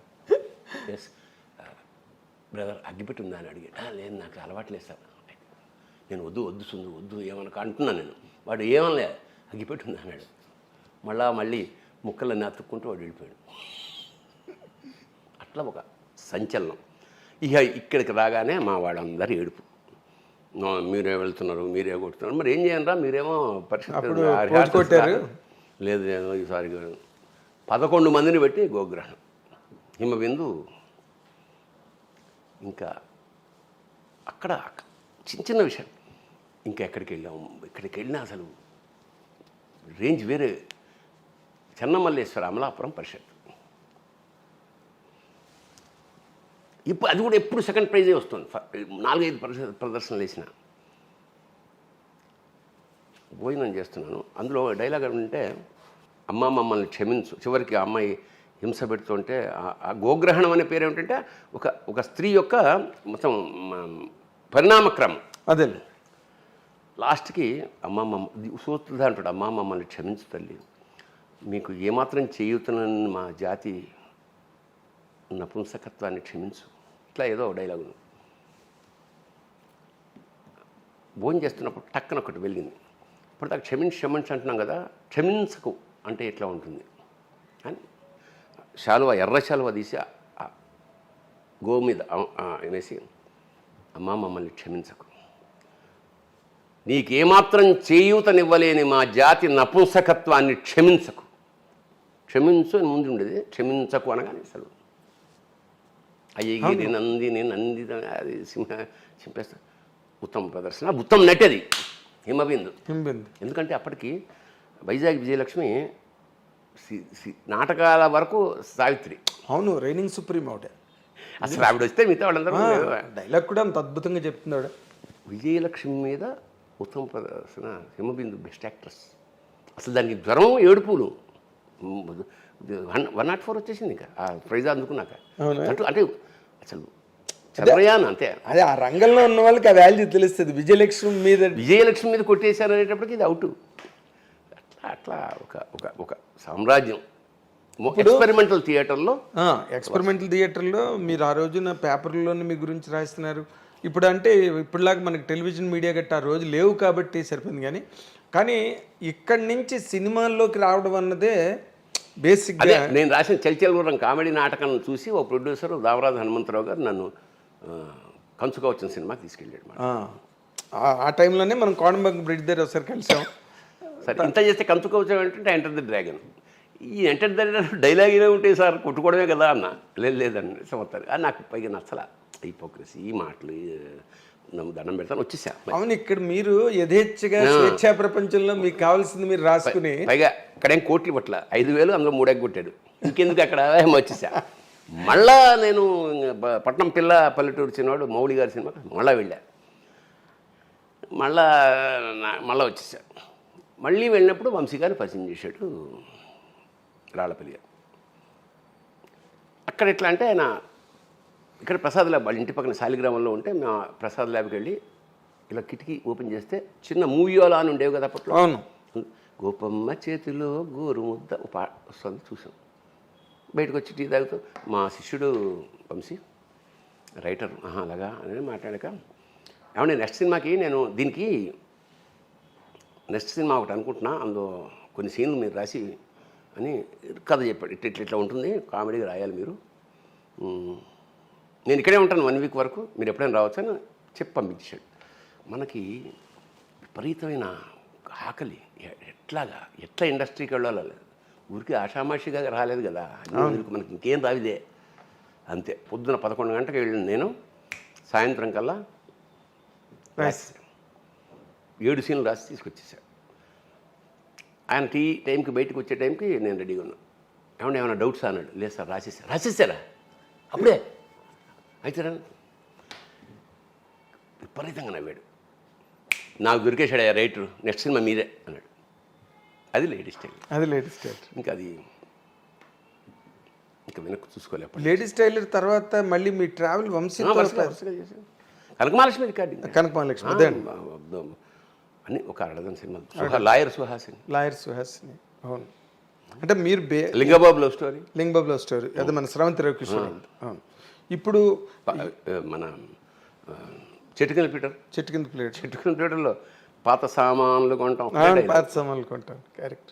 S3: ఎస్ బ్రదర్ అగ్గిపెట్టి ఉందా అని అడిగాడు. లేదు నాకు అలవాట్లేదు సార్. నేను వద్దు సుందు వద్దు ఏమన్నా అంటున్నాను నేను. వాడు ఏమనలే, అగ్గిపెట్టి ఉందా అన్నాడు. మళ్ళీ ముక్కలన్నీ అతుక్కుంటూ వాడు వెళ్ళిపోయాడు. అట్లా ఒక సంచలనం. ఇక ఇక్కడికి రాగానే మా వాళ్ళందరూ ఏడుపు. మీరే వెళ్తున్నారు, మీరే కొడుతున్నారు, మరి ఏం చేయండి రా, మీరేమో పరిస్థితి లేదు. నేను ఈసారి 11 మందిని పెట్టి గోగ్రహణం, హిమబిందు. ఇంకా అక్కడ చిన్న విషయం. ఇంకా ఎక్కడికి వెళ్ళినా అసలు రేంజ్ వేరే. చెన్నమల్లేశ్వర అమలాపురం పరిషత్. ఇప్పుడు అది కూడా ఎప్పుడు సెకండ్ ప్రైజే వస్తుంది. 4-5 ప్రదర్శనలు వేసిన. భోజనం చేస్తున్నాను, అందులో డైలాగ్ అంటే అమ్మ మమ్మల్ని క్షమించు. చివరికి ఆ అమ్మాయి హింస పెడుతుంటే ఆ గోగ్రహణం అనే పేరు ఏమిటంటే ఒక స్త్రీ యొక్క మొత్తం పరిణామక్రమం.
S2: అదే
S3: లాస్ట్కి అమ్మమ్మ సూత్రుడు అంటాడు, అమ్మ మమ్మల్ని క్షమించు తల్లి, మీకు ఏమాత్రం చేయుతున్న మా జాతి నపుంసకత్వాన్ని క్షమించు, ఇట్లా ఏదో డైలాగు. భోజనం చేస్తున్నప్పుడు టక్కన ఒకటి వెలిగింది. ఇప్పుడు దాకా క్షమించి అంటున్నాం కదా, క్షమించకు అంటే ఎట్లా ఉంటుంది అని శాలువ, ఎర్ర శాలువ తీసి గో మీద వేసి, అమ్మ మమ్మల్ని క్షమించకు, నీకేమాత్రం చేయూతనివ్వలేని మా జాతి నపుంసకత్వాన్ని క్షమించకు, క్షమించు అని ముందు ఉండేది, క్షమించకు అనగానే అసలు అయ్యగిరి నందిని అది చింపేస్తా. ఉత్తమ ప్రదర్శన, ఉత్తమ నటది హిమబిందు. ఎందుకంటే అప్పటికి వైజాగ్ విజయలక్ష్మి నాటకాల వరకు సావిత్రి.
S2: అవును, రైనింగ్ సుప్రీం ఒకటే.
S3: అసలు ఆవిడ వస్తే మిగతా వాళ్ళందరూ
S2: డైలాగ్ కూడా అంత అద్భుతంగా చెప్తున్నాడు.
S3: విజయలక్ష్మి మీద ఉత్తమ ప్రదర్శన, హిమబిందు బెస్ట్ యాక్ట్రెస్. అసలు దానికి జ్వరం, ఏడుపులు 104 వచ్చేసింది ఇంకా ఆ ప్రైజ్ అందుకున్నాక. అంటే అసలు చంద్రయాన్ అంతే.
S2: అదే ఆ రంగంలో ఉన్న వాళ్ళకి ఆ వాల్యూ తెలుస్తుంది. విజయలక్ష్మి మీద
S3: కొట్టేశారు అనేటప్పటికి ఇది అవుట్. అట్లా ఒక సామ్రాజ్యం. ఎక్స్పెరిమెంటల్ థియేటర్లో
S2: మీరు ఆ రోజున పేపర్లోనే మీ గురించి రాస్తున్నారు. ఇప్పుడు అంటే ఇప్పుడులాగా మనకి టెలివిజన్ మీడియా గట్రా ఆ రోజు లేవు కాబట్టి సరిపోయింది. కానీ ఇక్కడి నుంచి సినిమాల్లోకి రావడం అన్నదే బేసిక్గా.
S3: నేను రాసిన చల్చల్గుర్రం కామెడీ నాటకం చూసి ఓ ప్రొడ్యూసర్ దామరాజు హనుమంతరావు గారు నన్ను కంచుగా వచ్చిన సినిమాకి తీసుకెళ్ళాడు.
S2: ఆ టైంలోనే మనం కోడంబంగ బ్రిడ్జ్ దగ్గర ఒకసారి కలిసాం.
S3: సరే, ఇంత చేస్తే కంచుగా వచ్చామంటే ఎంటర్ ది డ్రాగన్. ఈ ఎంటర్ ది డైలాగ్ ఏదో ఉంటాయి సార్, కొట్టుకోవడమే కదా అన్న. లేదండి సంవత్సరం అది నాకు పైగా నచ్చలా. హిపోక్రసీ, ఈ మాటలు దండం పెడతాను వచ్చేసా.
S2: అవును, ఇక్కడ మీరు యథేచ్ఛగా స్వేచ్ఛా ప్రపంచంలో మీకు కావాల్సింది మీరు రాసుకుని,
S3: పైగా అక్కడేం కోట్లు పట్ల 5,000 అందులో 3 కొట్టాడు. ఇంకెందుకు అక్కడ వచ్చేసా. మళ్ళా నేను పట్నం పిల్ల పల్లెటూరు చిన్నవాడు మౌళి గారి సినిమా మళ్ళీ వెళ్ళా. మళ్ళా వచ్చేసా. మళ్ళీ వెళ్ళినప్పుడు వంశీ గారిని పరిచయం చేశాడు రాళ్ళపల్లి గారు. అక్కడ ఎట్లా అంటే ఆయన ఇక్కడ ప్రసాద్ ల్యాబ్, వాళ్ళ ఇంటి పక్కన శాలిగ్రామంలో ఉంటే మా ప్రసాద్ ల్యాబ్కి వెళ్ళి ఇలా కిటికీ ఓపెన్ చేస్తే చిన్న మూవీయోలా అని ఉండేవి కదా అప్పట్లో.
S2: అవును,
S3: గోపమ్మ చేతిలో గోరు ముద్ద వస్తుంది చూసాం. బయటకు వచ్చి టీ తాగుతూ మా శిష్యుడు వంశీ రైటర్ అలాగా అని మాట్లాడాక, ఏమంటే నెక్స్ట్ సినిమాకి నేను దీనికి నెక్స్ట్ సినిమా ఒకటి అనుకుంటున్నా, అందులో కొన్ని సీన్లు మీరు రాసి అని కథ చెప్పాడు. ఇట్లా ఉంటుంది, కామెడీగా రాయాలి మీరు, నేను ఇక్కడే ఉంటాను 1 వీక్ వరకు, మీరు ఎప్పుడైనా రావచ్చు అని చెప్పి పంపించాడు. మనకి విపరీతమైన ఆకలి, ఎట్లా ఇండస్ట్రీకి వెళ్ళాలి, ఊరికి ఆషామాషిగా రాలేదు కదా, మనకి ఇంకేం రావిదే. అంతే, పొద్దున 11 గంటలకు వెళ్ళిన నేను సాయంత్రం కల్లా 7 సీన్లు రాసి తీసుకొచ్చేసాడు. ఆయన టైంకి బయటకు వచ్చే టైంకి నేను రెడీగా ఉన్నాను. ఏమన్నా డౌట్స్ అన్నాడు. లేదు సార్ రాసేసారా అప్పుడే అయితే విపరీతంగా నవ్వాడు. నాకు దొరికేశాడు రైటర్, నెక్స్ట్ సినిమా మీరే అన్నాడు. అది లేడీస్ టైలర్. ఇంకా వెనక్కి చూసుకోలేదు.
S2: లేడీస్ టైలర్ తర్వాత మళ్ళీ మీ ట్రావెల్ వంశీ
S3: కనకమహాలక్ష్మి రికార్డింగ్.
S2: కనకమహాలక్ష్మి
S3: అని ఒక 6 సినిమాలు. లాయర్ సుహాసిని.
S2: అవును, అంటే మీరు
S3: లింగబాబు లవ్ స్టోరీ
S2: అదే మన స్రవంతి రవికిషోర్. అవును, ఇప్పుడు
S3: మన చెట్టు కింద పీటర్లో పాత సామాన్లు కొంటాం.
S2: కరెక్ట్.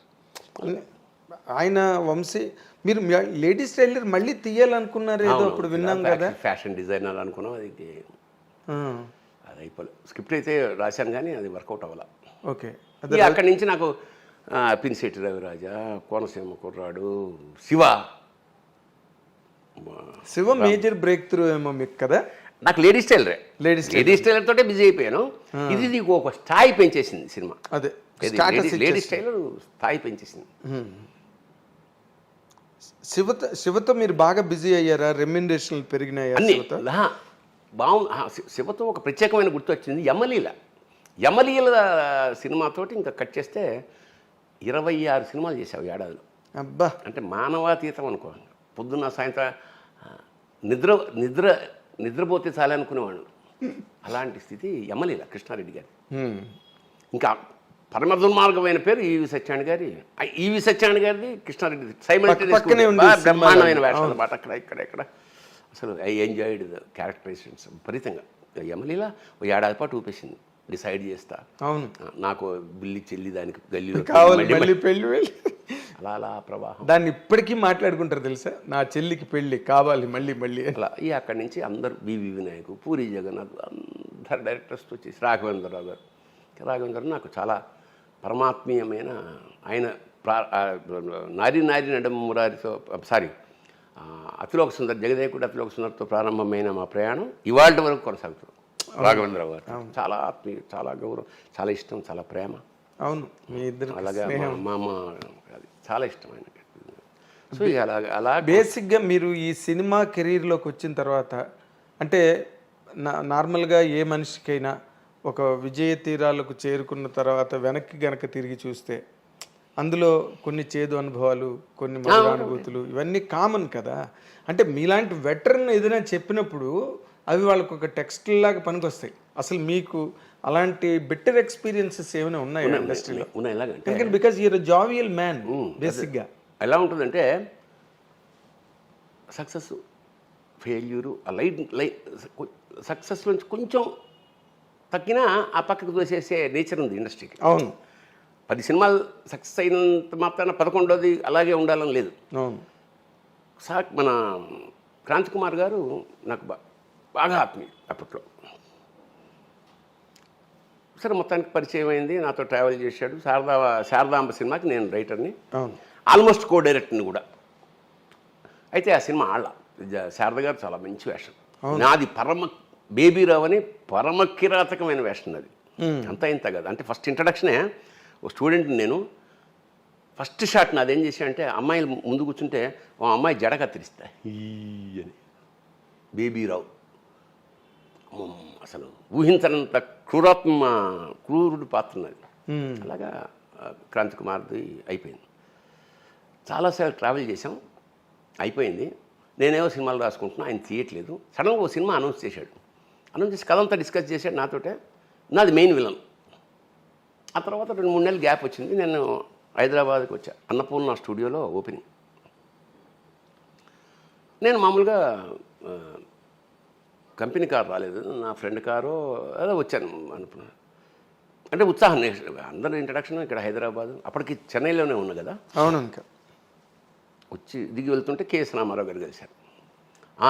S2: ఆయన వంశీ మీరు లేడీస్ టైలర్ మళ్ళీ తీయాలనుకున్నారు ఏదో అప్పుడు విన్నాం కదా.
S3: ఫ్యాషన్ డిజైనర్ అనుకున్నాం, అది అయిపోలేదు. స్క్రిప్ట్ అయితే రాశాను కానీ అది వర్కౌట్ అవ్వాల.
S2: ఓకే,
S3: అక్కడి నుంచి నాకు పిన్శెట్టి రవిరాజా, కోనసీమ కుర్రాడు,
S2: శివ మేజర్ బ్రేక్ త్రూ ఏమో మీకు కదా.
S3: నాకు లేడీస్ టైలర్ తోటే బిజీ అయిపోయాను. ఇది నీకు ఒక స్థాయి పెంచేసింది సినిమా.
S2: అదే
S3: లేడీస్ టైలర్ స్థాయి పెంచేసింది.
S2: శివతో మీరు బాగా బిజీ అయ్యారా? రెమ్యునరేషన్లు పెరిగినాయా?
S3: బాగుంది. శివతో ఒక ప్రత్యేకమైన గుర్తు వచ్చింది. యమలీల సినిమాతోటి ఇంకా కట్ చేస్తే 26 సినిమాలు చేసావు ఏడాదిలో.
S2: అబ్బా,
S3: అంటే మానవాతీతం అనుకో. పొద్దున్న సాయంత్రం నిద్ర నిద్ర నిద్రపోతే చాలే అనుకునేవాడు. అలాంటి స్థితి యమలీల కృష్ణారెడ్డి గారి. ఇంకా పరమ దుర్మార్గమైన పేరు ఈవి సత్యనారాయణ గారి. ఈవి సత్యనారాయణ గారిది కృష్ణారెడ్డి సైమల్టేనియస్ బ్రహ్మాండమైన వేషాలు అన్నమాట. అక్కడ ఇక్కడ అసలు ఐ ఎంజాయిడ్ ద క్యారెక్టరైజేషన్స్ విపరీతంగా. యమలీల ఓ ఏడాది పాటు ఊపేసింది. డిసైడ్ చేస్తా,
S2: అవును
S3: నాకు బిల్లి చెల్లి దానికి గల్లీలో
S2: పెళ్లి
S3: అలా ప్రవాహం.
S2: దాన్ని ఇప్పటికీ మాట్లాడుకుంటారు తెలుసా, నా చెల్లికి పెళ్లి కావాలి మళ్ళీ
S3: అలా. అక్కడి నుంచి అందరు బివి వినాయకు, పూరి జగన్నాథ్ అందరు డైరెక్టర్స్తో వచ్చేసి రాఘవేంద్రరావు గారు నాకు చాలా పరమాత్మీయమైన ఆయన. నారి నడమురారితో అతిలోక సుందర్, జగదేకుడు అతిలోక సుందర్తో ప్రారంభమైన మా ప్రయాణం ఇవాళ వరకు కొనసాగుతుంది. రాఘవేంద్రరావు గారు చాలా ఆత్మీయ, చాలా గౌరవం, చాలా ఇష్టం, చాలా ప్రేమ.
S2: అవును, మీ ఇద్దరు
S3: అలాగా మా అమ్మ అది చాలా ఇష్టం ఆయన. సో అలా
S2: బేసిక్గా మీరు ఈ సినిమా కెరీర్లోకి వచ్చిన తర్వాత, అంటే నార్మల్గా ఏ మనిషికైనా ఒక విజయ తీరాలకు చేరుకున్న తర్వాత వెనక్కి గనక తిరిగి చూస్తే అందులో కొన్ని చేదు అనుభవాలు, కొన్ని మధుర అనుభూతులు, ఇవన్నీ కామన్ కదా. అంటే మీలాంటి వెటరన్ ఏదైనా చెప్పినప్పుడు అవి వాళ్ళకు ఒక టెక్స్ట్ లాగా పనికొస్తాయి. అసలు మీకు అలాంటి బెటర్ ఎక్స్పీరియన్సెస్ ఏమైనా ఉన్నాయా ఇండస్ట్రీలో?
S3: ఉన్నాయి. ఎలాగంటే
S2: బికాజ్ యూర్ జావియల్ మ్యాన్ బేసిక్గా.
S3: ఎలా ఉంటుందంటే సక్సెస్, ఫెయిల్యూరు, సక్సెస్ నుంచి కొంచెం తగ్గినా ఆ పక్కకు దోసేసే నేచర్ ఉంది ఇండస్ట్రీకి.
S2: అవును,
S3: 10 సినిమాలు సక్సెస్ అయినంత మాత్రాన 11వది అలాగే ఉండాలని లేదు.
S2: అవును.
S3: మన క్రాంతి కుమార్ గారు నాకు బాగా ఆత్మీయ అప్పట్లో. సరే, మొత్తానికి పరిచయం అయింది, నాతో ట్రావెల్ చేశాడు. శారదాంబ సినిమాకి నేను రైటర్ని, ఆల్మోస్ట్ కో డైరెక్టర్ని కూడా. అయితే ఆ సినిమా శారద గారు చాలా మంచి వేషం. నాది బేబీరావు అని పరమ కిరాతకమైన వేషం అది. అంతా ఇంత కదా. అంటే ఫస్ట్ ఇంట్రడక్షనే ఓ స్టూడెంట్ నేను. ఫస్ట్ షాట్ నాది ఏం చేశానంటే, అమ్మాయిలు ముందు కూర్చుంటే ఓ అమ్మాయి జడ కత్తిరిస్తా అని. బేబీరావు అసలు ఊహించనంత క్రూరుడు పాత్ర ఉన్నది. అలాగా క్రాంతి కుమార్ది అయిపోయింది. చాలాసార్లు ట్రావెల్ చేసాం, అయిపోయింది. నేనేవో సినిమాలు రాసుకుంటున్నా, ఆయన తీయట్లేదు. సడన్గా ఓ సినిమా అనౌన్స్ చేశాడు. అనౌన్స్ చేసి కథంతా డిస్కస్ చేశాడు నాతోటే. నాది మెయిన్ విలన్. ఆ తర్వాత 2-3 నెలలు గ్యాప్ వచ్చింది. నేను హైదరాబాద్కి వచ్చా. అన్నపూర్ణ స్టూడియోలో ఓపెనింగ్. నేను మామూలుగా కంపెనీ కారు రాలేదు, నా ఫ్రెండ్ కారు అదే వచ్చాను అనుకున్నాను. అంటే ఉత్సాహం. అందరూ ఇంట్రడక్షన్ ఇక్కడ హైదరాబాద్, అప్పటికి చెన్నైలోనే ఉన్నా కదా.
S2: అవును. ఇంకా
S3: వచ్చి దిగి వెళ్తుంటే కేఎస్ రామారావు గారు కలిశారు.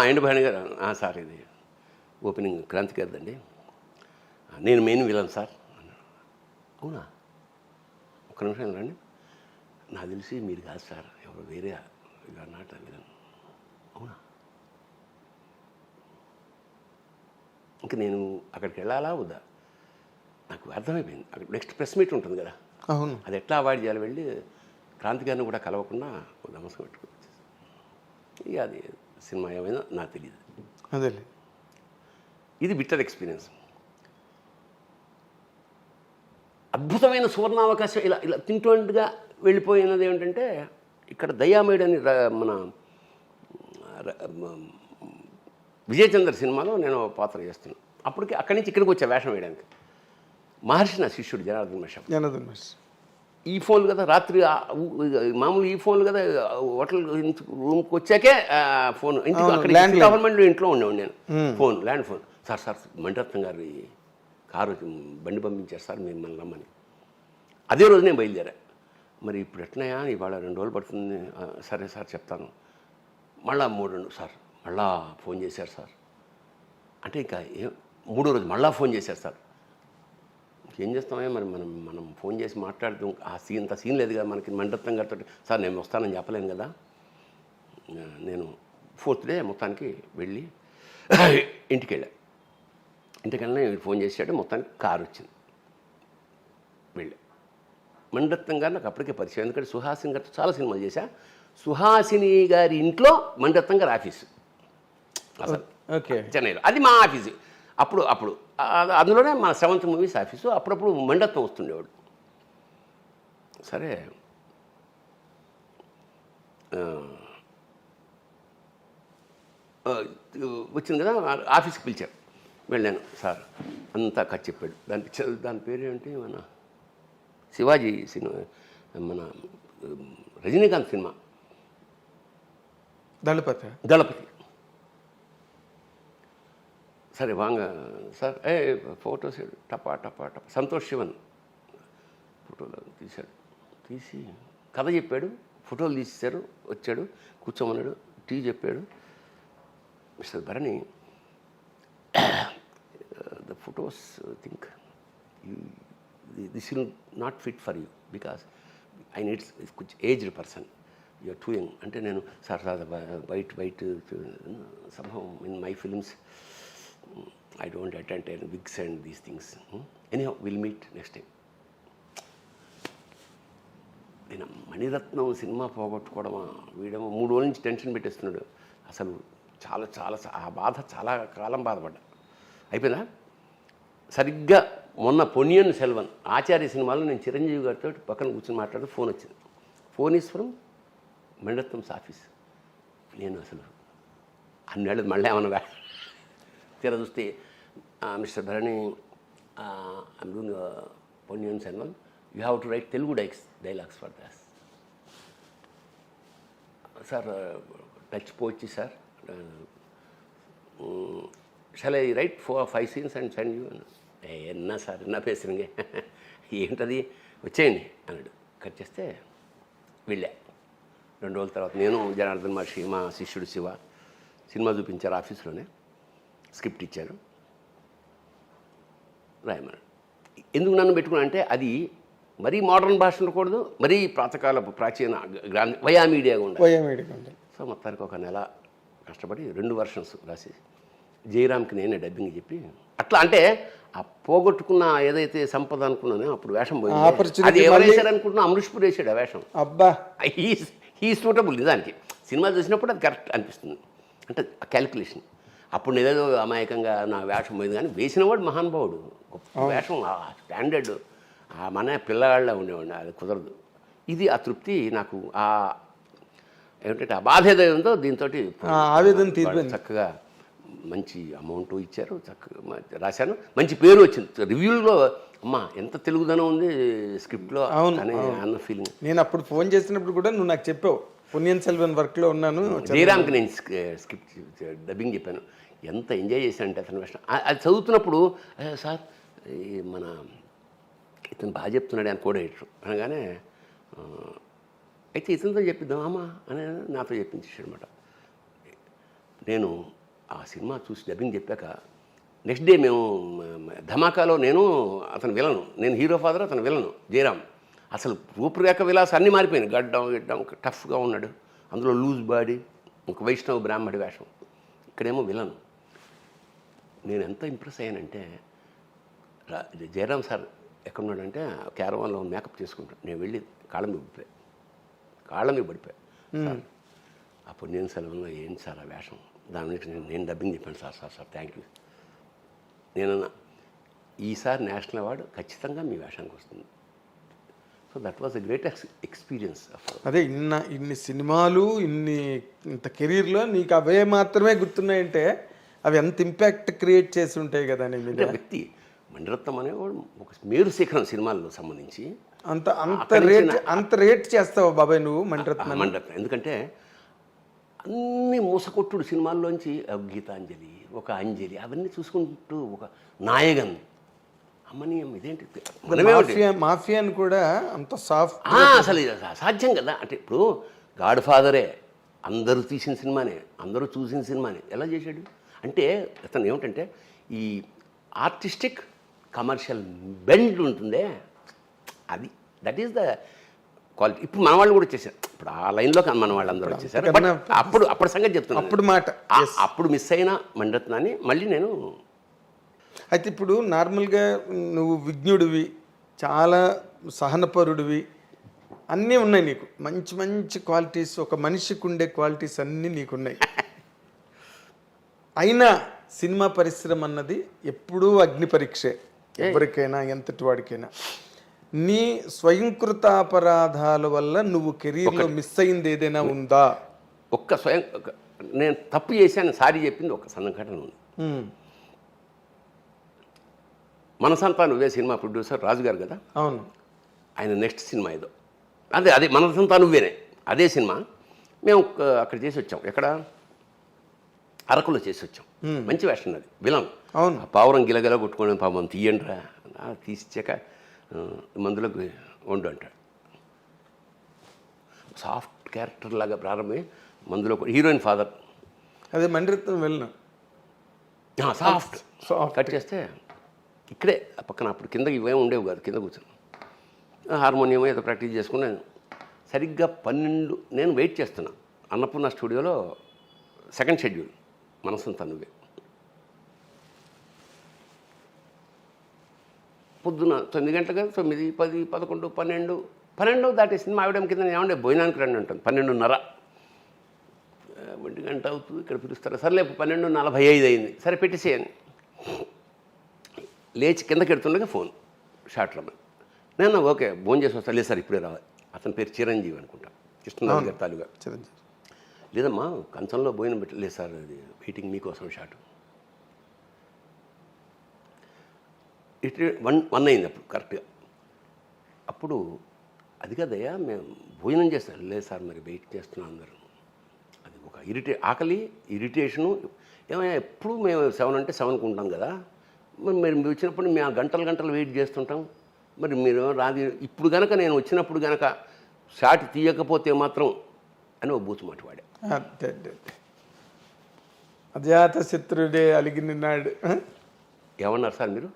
S3: ఎండు భరణి గారు, సార్ ఇది ఓపెనింగ్ క్రాంతి గారిదండి, నేను మెయిన్ విలన్ సార్ అన్నాడు. అవునా, ఒక్క నిమిషం రండి, నాకు తెలిసి మీరు కాదు సార్, ఎవరు వేరే నాట విలన్. అవునా, ఇంకా నేను అక్కడికి వెళ్ళాలా వద్దా నాకు అర్థమైపోయింది. అక్కడ నెక్స్ట్ ప్రెస్ మీట్ ఉంటుంది కదా,
S2: అవును,
S3: అది ఎట్లా అవాయిడ్ చేయాలి. వెళ్ళి క్రాంతి గారిని కూడా కలవకుండా నమస్కారం పెట్టుకోవచ్చు. ఇక అది సినిమా ఏమైనా నాకు తెలియదు.
S2: అదే
S3: ఇది బిట్టర్ ఎక్స్పీరియన్స్. అద్భుతమైన సువర్ణావకాశం ఇలా ఇలా తింటూగా వెళ్ళిపోయినది ఏమిటంటే, ఇక్కడ దయామేడ్ అని మన విజయచంద్ర సినిమాలో నేను పాత్ర చేస్తున్నాను. అప్పటికి అక్కడి నుంచి ఇక్కడికి వచ్చా వేషం వేయడానికి. మహర్షి నా శిష్యుడు జనార్దన్ మహర్షి. ఈ ఫోన్లు కదా, రాత్రి మామూలు ఈ ఫోన్లు కదా, హోటల్ రూమ్కి వచ్చాకే ఫోన్. ఇంటికి అక్కడ గవర్నమెంట్ ఇంట్లో ఉండేవాడు నేను. Phone, land phone. Sir Mani Ratnam గారి కారు బండి పంపించారు సార్, మిమ్మల్ని రమ్మని. అదే రోజు నేను బయలుదేరా. మరి ఇప్పుడు ఎట్లయా, ఇవాళ 2 రోజులు పడుతుంది. సరే సార్ చెప్తాను. మళ్ళా 3 సార్ మళ్ళా ఫోన్ చేశారు సార్ అంటే, ఇంకా 3వ రోజు మళ్ళా ఫోన్ చేశారు సార్. ఏం చేస్తామే మరి, మనం ఫోన్ చేసి మాట్లాడుతాం. అంత సీన్ లేదు కదా మనకి. మణిరత్నం గారితో సార్ నేను వస్తానని చెప్పలేను కదా. నేను 4th డే మొత్తానికి వెళ్ళి ఇంటికి వెళ్ళా. ఇంటికెళ్ళినా ఫోన్ చేసాడు. మొత్తానికి కారు వచ్చింది. వెళ్ళా. మణిరత్నం గారు నాకు అప్పటికే పరిచయం, ఎందుకంటే సుహాసిని గారితో చాలా సినిమాలు చేశా. సుహాసిని గారి ఇంట్లో మణిరత్నం గారి ఆఫీసు అసలు చెన్నైలో, అది మా ఆఫీసు. అప్పుడు అందులోనే మన 7th మూవీస్ ఆఫీసు. అప్పుడప్పుడు మణిరత్నం వస్తుండేవాడు. సరే వచ్చింది కదా, ఆఫీస్కి పిలిచారు. వెళ్ళాను. సార్ అంతా కథ చెప్పాడు. దాని పేరు ఏంటి, మన శివాజీ సినిమా, మన రజనీకాంత్ సినిమా దళపతి. సరే వాంగ సార్, ఫోటోస్ టపా టపా టపా. సంతోష్ శివన్ ఫోటోలు తీశాడు. తీసి కథ చెప్పాడు, ఫోటోలు తీసేశారు. వచ్చాడు, కూర్చోమన్నాడు, టీ చెప్పాడు. Mister Bharani, the photos think this will not fit for you because I needs కొంచెం aged person, you're too young. అంటే నేను సార్ వైట్ సంభవం in my films I don't attend wigs and these things. Anyhow will meet next time. నేను Mani Ratnam cinema పోగొట్టుకోవడమా, వీడేమో 3 రోజుల నుంచి tension పెట్టేస్తున్నాడు. అసలు చాలా చాలా ఆ బాధ, చాలా కాలం బాధపడ్డా. అయిపోయిందా? సరిగ్గా మొన్న పొన్నియిన్ సెల్వన్ ఆచార్య సినిమాలో నేను చిరంజీవి గారితో పక్కన కూర్చొని మాట్లాడుతూ ఫోన్ వచ్చింది. Phone is from Mani Ratnam's office. నేను అసలు అన్నేళ్ళు మళ్ళీ ఏమన్నా తీరా చూస్తే, Mister Bharani, I'm doing Ponniyin Selvan, you have to write Telugu dialogues for those. Sir touch పోచ్చి sir, shall I write 4-5 scenes and send you? ఎన్నా సార్ ఎన్నా పేసురుంగే, ఏంటది, వచ్చేయండి అన్నాడు. కట్ చేస్తే వెళ్ళా. 2 రోజుల తర్వాత నేను, జనార్దన్ మహర్షి, మా శిష్యుడు శివ సినిమా చూపించారు ఆఫీస్లోనే. స్క్రిప్ట్ ఇచ్చారు, రాయమన్నాడు. ఎందుకు నన్ను పెట్టుకున్నా అంటే, అది మరీ మోడర్న్ భాష ఉండకూడదు, మరీ ప్రాతకాలపు ప్రాచీన వయా మీడియాగా ఉండాలి. సో మొత్తానికి 1 నెల కష్టపడి 2 versions రాసి జయరామ్కి నేనే డబ్బింగ్ చెప్పి, అట్లా అంటే ఆ పోగొట్టుకున్న ఏదైతే సంపద అనుకున్నానో అప్పుడు వేషం పోయింది. అది ఎవరు వేశారు అనుకుంటున్నా, అమృష్పూర్ వేసాడు ఆ వేషం. అబ్బా, హీ సూటబుల్. నిజానికి సినిమా చూసినప్పుడు అది కరెక్ట్ అనిపిస్తుంది. అంటే ఆ క్యాలిక్యులేషన్. అప్పుడు నేనేదో అమాయకంగా నా వేషం పోయింది, కానీ వేసినవాడు మహానుభావుడు, గొప్ప వేషం, స్టాండర్డ్, మన పిల్లగాళ్ళ ఉండేవాడిని. అది కుదరదు. ఇది ఆ తృప్తి నాకు, ఏమిటంటే ఆ బాధ ఏదైందో దీంతో ఆవేదన తీరిపోయింది. చక్కగా మంచి అమౌంట్ ఇచ్చారు, చక్కగా రాశాను, మంచి పేరు వచ్చింది. రివ్యూల్లో అమ్మా ఎంత తెలుగుదనం ఉంది స్క్రిప్ట్లో అని అన్న ఫీలింగ్.
S2: నేను అప్పుడు ఫోన్ చేసినప్పుడు కూడా నువ్వు నాకు చెప్పావు, పొన్నియిన్ సెల్వన్ వర్క్లో ఉన్నాను.
S3: జయరామ్కి నేను స్క్రిప్ట్ డబ్బింగ్ చెప్పాను. ఎంత ఎంజాయ్ చేశానంటే అతని వేషం. అది చదువుతున్నప్పుడు, సార్ మన ఇతను బాగా చెప్తున్నాడు అని కూడా ఎడిటర్ అనగానే, అయితే ఇతనితో చెప్పిద్దాం అమ్మా అని నాతో చెప్పించాడు అనమాట. నేను ఆ సినిమా చూసి డబ్బింగ్ చెప్పాక నెక్స్ట్ డే మేము ధమాకాలో నేను అతను విలను, నేను హీరో ఫాదర్, అతను విలను జయరామ్. అసలు రూపురేఖ విలాసం అన్నీ మారిపోయింది. గడ్డం టఫ్గా ఉన్నాడు, అందులో లూజ్ బాడీ, ఒక వైష్ణవ బ్రాహ్మడి వేషం, ఇక్కడేమో విలను. నేను ఎంత ఇంప్రెస్ అయ్యానంటే, జయరామ్ సార్ ఎక్కడున్నాడంటే క్యారవాన్లో మేకప్ చేసుకుంటాను. నేను వెళ్ళి కాళ్ళ మీద పడిపోయా. అప్పుడు నేను సెలవులో ఏంటి సార్ ఆ వేషం, దాని నుంచి నేను డబ్బింగ్ చెప్పాను. Sir thank you. నేనన్నా ఈసారి నేషనల్ అవార్డు ఖచ్చితంగా మీ వేషానికి వస్తుంది. So that was a great experience.
S2: అదే ఇన్ని సినిమాలు, ఇంత కెరీర్లో నీకు అవే మాత్రమే గుర్తున్నాయంటే అవి ఎంత ఇంపాక్ట్ క్రియేట్ చేసి ఉంటాయి కదా నీ మీద.
S3: వ్యక్తి మణిరత్నం అనేవాడు ఒక మేరు శిఖరం సినిమాల్లో సంబంధించి.
S2: అంత రేట్ చేస్తావు బాబాయ్ నువ్వు మణిరత్నం?
S3: ఎందుకంటే అన్ని మూసకొట్టుడు సినిమాల్లోంచి గీతాంజలి, ఒక అంజలి, అవన్నీ చూసుకుంటూ ఒక నాయగన్ అమ్మని ఇదేంటి
S2: మాఫియాని కూడా అంత సాఫ్ట్,
S3: అసలు అసాధ్యం కదా. అంటే ఇప్పుడు గాడ్ ఫాదరే అందరూ తీసిన సినిమానే, అందరూ చూసిన సినిమానే ఎలా చేశాడు అంటే, అతను ఏమిటంటే ఈ ఆర్టిస్టిక్ కమర్షియల్ బెండ్ ఉంటుందే, అది దట్ ఈస్ ద క్వాలిటీ. ఇప్పుడు మన వాళ్ళు కూడా వచ్చేసారు, ఇప్పుడు ఆ లైన్లో మన వాళ్ళు అందరూ వచ్చేసారు. బట్ అప్పుడు సంగతి చెప్తున్నాను, అప్పుడు మిస్ అయిన మణిరత్నాన్ని మళ్ళీ నేను.
S2: అయితే ఇప్పుడు నార్మల్గా నువ్వు విజ్ఞుడివి, చాలా సహనపరుడివి, అన్నీ ఉన్నాయి నీకు, మంచి మంచి క్వాలిటీస్, ఒక మనిషికి ఉండే క్వాలిటీస్ అన్నీ నీకున్నాయి. అయినా సినిమా పరిశ్రమ అన్నది ఎప్పుడూ అగ్ని పరీక్షే, ఎవరికైనా ఎంతటి వాడికైనా. నీ స్వయంకృతాపరాధాల వల్ల నువ్వు కెరీర్లో మిస్ అయింది ఏదైనా ఉందా?
S3: నేను తప్పు చేశాను సారీ చెప్పింది ఒక సంఘటన ఉంది. మనసంతా నువ్వే సినిమా ప్రొడ్యూసర్ రాజు గారు కదా,
S2: అవును.
S3: ఆయన నెక్స్ట్ సినిమా ఏదో అదే మనసంతా నువ్వేనే అదే సినిమా మేము అక్కడ చేసి వచ్చాం. ఎక్కడ అరకులో చేసి వచ్చాం. మంచి వేషన్ అది విలన్.
S2: అవును.
S3: ఆ పావురం గిలగిల కొట్టుకోవడం పాపం తీయండిరా తీసిచ్చాక మందులకు వండు అంటాడు. సాఫ్ట్ క్యారెక్టర్ లాగా ప్రారంభమై మందులో హీరోయిన్ ఫాదర్
S2: అదే మండిరత్నం వెళ్ళిన
S3: సాఫ్ట్ కట్ చేస్తే ఇక్కడే పక్కన అప్పుడు కిందకి ఇవేమి ఉండేవి కాదు, కింద కూర్చొని హార్మోనియం ఏదో ప్రాక్టీస్ చేసుకున్నాను. సరిగ్గా 12 నేను వెయిట్ చేస్తున్నా అన్నపూర్ణ స్టూడియోలో సెకండ్ షెడ్యూల్ మనసంతా నువ్వే. పొద్దున 9 గంటలు కదా, 9, 10, 11, 12 దాటేసింది. మా ఆవిడ కింద ఏమంటే భోజనానికి రండి ఉంటుంది. 12:30 1 గంట అవుతుంది ఇక్కడ పిలుస్తారు. సర్లే 12:45 అయింది. సరే పెట్టేసేయండి. లేచి కిందకి ఎడుతుండగా ఫోన్ షార్ట్ రమ్మని. నేను ఓకే భోజనం చేసి వస్తా. లేదు సార్ ఇప్పుడే రావాలి. అతని పేరు చిరంజీవి అనుకుంటా, కృష్ణరాజు గారి తాలుగా.
S2: చిరంజీవి.
S3: లేదమ్మా కంచంలో భోజనం పెట్టలేదు సార్, అది వెయిటింగ్ మీకోసం షార్ట్. ఇటు 1 అయింది అప్పుడు కరెక్ట్గా. అప్పుడు అది కదయ్యా మేము భోజనం చేస్తాం. లేదు సార్ మరి వెయిట్ చేస్తున్నాం అందరూ. అది ఒక ఆకలి ఇరిటేషను. ఏమయ్యా ఎప్పుడు మేము 7 అంటే 7కు ఉంటాం కదా, మరి మీరు వచ్చినప్పుడు మేము గంటలు వెయిట్ చేస్తుంటాం. మరి మీరు రాదు ఇప్పుడు కనుక నేను వచ్చినప్పుడు కనుక షాట్ తీయకపోతే మాత్రం అని ఒక బూతు మాట వాడా.
S2: అజాత శత్రుడే అలిగి నిన్నాడు.
S3: ఏమన్నారు సార్ మీరు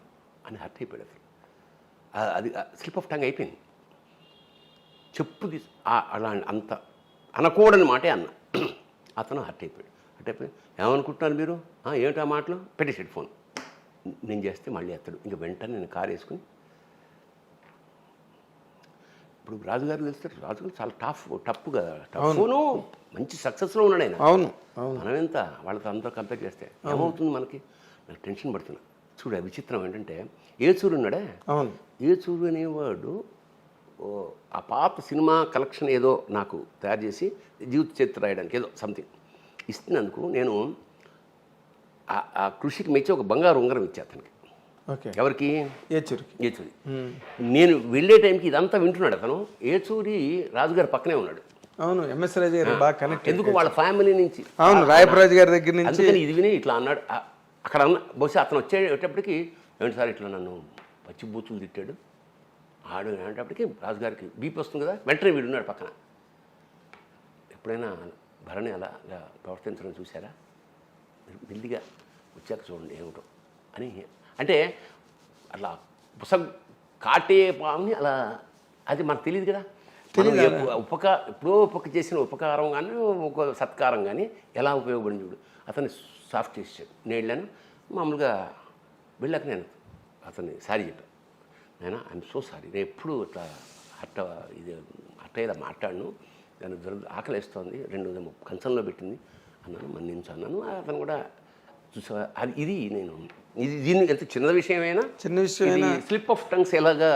S3: అని హర్ట్ అయిపోయాడు అసలు. అది స్లిప్ ఆఫ్ టంగ్ అయిపోయింది. చెప్పు అలా అంత అనకూడని మాటే అన్న. అతను హర్ట్ అయిపోయి ఏమనుకుంటున్నారు మీరు, ఏమిటా మాటలు పెట్టేసాడు ఫోన్. నేను చేస్తే మళ్ళీ ఎత్తాడు. ఇంకా వెంటనే నేను కారు వేసుకుని ఇప్పుడు రాజుగారు తెలుస్తారు. రాజుగారు చాలా టఫ్ కదా, టఫ్ను మంచి సక్సెస్లో ఉన్నాడు ఆయన.
S2: అవును.
S3: మనం ఎంత వాళ్ళతో అందరూ కంపేర్ చేస్తే ఏమవుతుంది మనకి. నాకు టెన్షన్ పడుతున్నా. చూడ విచిత్రం ఏంటంటే ఏచూరు ఉన్నాడే, ఏచూరు అనేవాడు ఆ పాత సినిమా కలెక్షన్ ఏదో నాకు తయారు చేసి జీవిత చరిత్ర రాయడానికి ఏదో సంథింగ్ ఇస్తున్నందుకు నేను ఆ కృషికి మెచ్చి ఒక బంగారు ఉంగరం ఇచ్చా అతనికి. ఎవరికి? ఏచూరి. నేను వెళ్ళే టైంకి ఇదంతా వింటున్నాడు అతను. ఏచూరి రాజుగారి పక్కనే ఉన్నాడు.
S2: అవును. ఎంఎస్ రాజు గారు బాగా కనెక్ట్.
S3: ఎందుకు వాళ్ళ ఫ్యామిలీ నుంచి.
S2: అవును, రాయపరాజు గారి దగ్గర నుంచి.
S3: అందుకని ఇది విని ఇట్లా అన్నాడు. అక్కడ అన్న బహుశా అతను వచ్చేటప్పటికి ఏంటి సార్ ఇట్లా నన్ను పచ్చి బూతులు తిట్టాడు ఆడు అనేటప్పటికి రాజుగారికి బీపీ వస్తుంది కదా, వెంటనే వీడున్నాడు పక్కన. ఎప్పుడైనా భరణి అలా ప్రవర్తించడం చూసారా? మెల్లిగా వచ్చాక చూడండి ఏమిటో అని. అంటే అట్లా కాటే పాముని అలా అది మనకు తెలియదు కదా. ఎప్పుడో చేసిన ఉపకారం కానీ ఒక సత్కారం కానీ ఎలా ఉపయోగపడింది చూడు. అతన్ని సాఫ్ట్ చేసాడు. నేను వెళ్ళాను మామూలుగా. వెళ్ళాక నేను అతన్ని సారీ చెప్పాను. నేను ఐఎమ్ సో సారీ, నేను ఎప్పుడు ఇట్లా అట్టయ్యేలా మాట్లాడను, దాని ఆకలి వేస్తోంది, 2 కంచంలో పెట్టింది అన్నాను, మన్నించు అన్నాను. అతను కూడా చూసా. అది దీన్ని ఎంత చిన్న విషయమైనా స్లిప్ ఆఫ్ టంగ్స్ ఎలాగా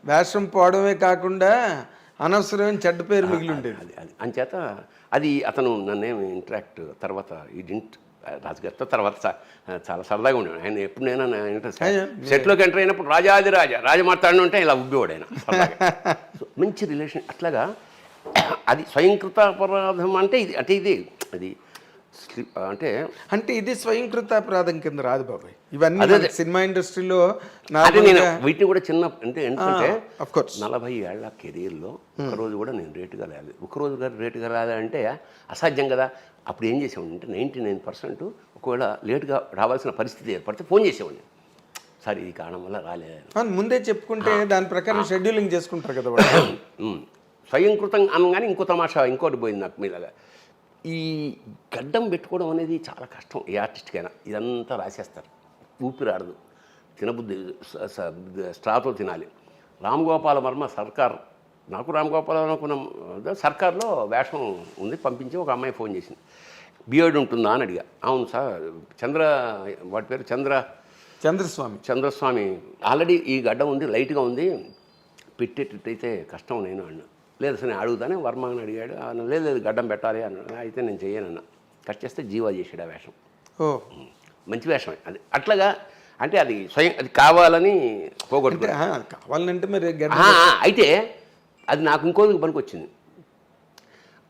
S2: వేషం పోవడమే కాకుండా అనవసరమైన చెడ్డ పేరు మిగిలి ఉండేది.
S3: అది అంచేత అది అతను నన్నేమి ఇంటరాక్ట్ తర్వాత రాజుగారితో తర్వాత చాలా సరదాగా ఉండేవాడు ఆయన. ఎప్పుడైనా సెట్లోకి ఎంటర్ అయినప్పుడు రాజ మాట్లాడిన ఉంటే ఇలా ఉబ్బేవాడు ఆయన. మంచి రిలేషన్ అట్లాగా. అది స్వయంకృత అపరాధం అంటే ఇది అది
S2: అంటే ఇది స్వయంకృత అపరాధం కింద రాదు బాబాయ్. ఇవన్నీ సినిమా ఇండస్ట్రీలో
S3: నేను వీటిని కూడా చిన్న అంటే ఎందుకంటే 40 ఏళ్ల కెరీర్లో ఒకరోజు కూడా నేను రేటుగా రాలేదు. ఒకరోజు రేటుగా రాలంటే అసాధ్యం కదా. అప్పుడు ఏం చేసేవాడిని అంటే 99% ఒకవేళ లేటుగా రావాల్సిన పరిస్థితి ఏర్పడితే ఫోన్ చేసేవాడిని, సార్ ఈ కారణం వల్ల రాలేదు
S2: ముందే చెప్పుకుంటే దాని ప్రకారం షెడ్యూలింగ్ చేసుకుంటారు కదా.
S3: స్వయంకృతం అనగానే ఇంకో తమాషా ఇంకోటి పోయింది నాకు మీలాగా. ఈ గడ్డం పెట్టుకోవడం అనేది చాలా కష్టం ఏ ఆర్టిస్ట్కైనా. ఇదంతా రాసేస్తారు, ఊపిరాడదు, తినబుద్ధి స్ట్రాతో తినాలి. రామ్ గోపాల వర్మ సర్కార్, నాకు రామ్ గోపాల వర్మ సర్కార్లో వేషం ఉంది పంపించి ఒక అమ్మాయి ఫోన్ చేసింది, బియర్డ్ ఉంటుందా అని అడిగా. అవును సార్, వాటి పేరు చంద్రస్వామి ఆల్రెడీ ఈ గడ్డం ఉంది, లైట్గా ఉంది, పెట్టేటట్టయితే కష్టం నేను అన్నా. లేదు సార్ నేను అడుగుతానే వర్మ అని అడిగాడు. లేదు గడ్డం పెట్టాలి అన్నాడు. అయితే నేను చెయ్యనన్నా. కట్ చేస్తే జీవా చేసాడు ఆ వేషం.
S2: ఓ
S3: మంచి వేషమే అది. అట్లాగా అంటే అది స్వయం అది కావాలని
S2: అంటే
S3: పోగొట్టుకున్నా.
S2: కావాలంటే మరి
S3: అయితే అది నాకు ఇంకోదికి పనికి వచ్చింది.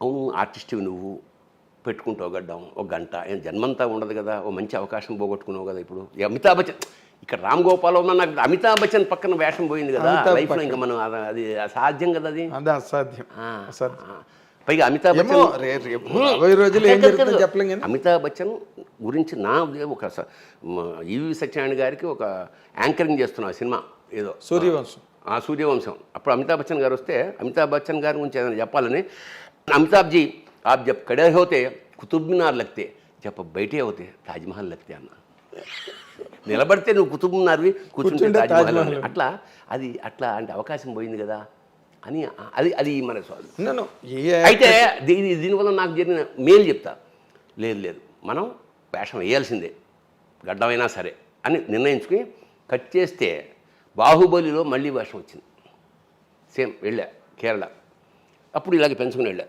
S3: అవును ఆర్టిస్ట్వి నువ్వు పెట్టుకుంటావు గడ్డం ఒక గంట, ఏం జన్మంతా ఉండదు కదా, ఓ మంచి అవకాశం పోగొట్టుకున్నావు కదా. ఇప్పుడు ఈ అమితాబ్ బచ్చన్ ఇక్కడ రామ్ గోపాల్ ఉన్న నాకు అమితాబ్ బచ్చన్ పక్కన వేషం పోయింది కదా లైఫ్లో. ఇంకా మనం అది అసాధ్యం కదా అది.
S2: అదే అసాధ్యం.
S3: పైగా అమితాబ్
S2: బచ్చన్ చెప్పలేం.
S3: అమితాబ్ బచ్చన్ గురించి నా ఒక ఈవి సత్యనారాయణ గారికి ఒక యాంకరింగ్ చేస్తున్నా సినిమా ఏదో
S2: సూర్యవంశం.
S3: సూర్యవంశం. అప్పుడు అమితాబ్ బచ్చన్ గారు వస్తే అమితాబ్ బచ్చన్ గారి గురించి ఏదైనా చెప్పాలని, అమితాబ్ జీ आप जब खड़े होते कुतुब मीनार लगते, जब बैठे होते ताजमहल लगते అన్న. నిలబడితే నువ్వు కుతుబ్ మినార్వి, కూర్చుంటే తాజ్మహల్. అట్లా అది అట్లా అంటే అవకాశం పోయింది కదా అని అది అది మన స్వామి. అయితే దీనివల్ల నాకు జరిగిన మేలు చెప్తా. లేదు మనం వేషం వేయాల్సిందే గడ్డమైనా సరే అని నిర్ణయించుకుని కట్ చేస్తే బాహుబలిలో మళ్ళీ వేషం వచ్చింది. సేమ్ వెళ్ళా కేరళ, అప్పుడు ఇలాగే పెంచుకుని వెళ్ళా.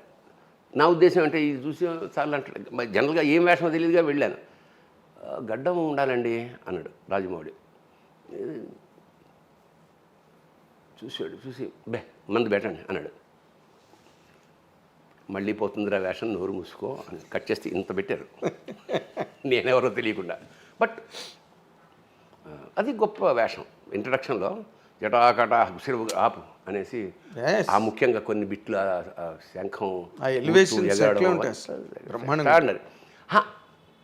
S3: నా ఉద్దేశం అంటే ఇది చూసి చాలా అంటే జనరల్గా ఏం వేషమో తెలియదుగా వెళ్ళాను. గడ్డం ఉండాలండి అన్నాడు రాజమౌళి. చూసి బే మందు పెట్టండి అన్నాడు. మళ్ళీ పోతుందిరా వేషం, నోరు మూసుకో అని కట్ చేస్తే ఇంత పెట్టారు. నేనెవరో తెలియకుండా. బట్ అది గొప్ప వేషం. ఇంట్రడక్షన్లో జటాకట ఉసిరు ఆపు అనేసి ఆ ముఖ్యంగా కొన్ని బిట్ల శంఖం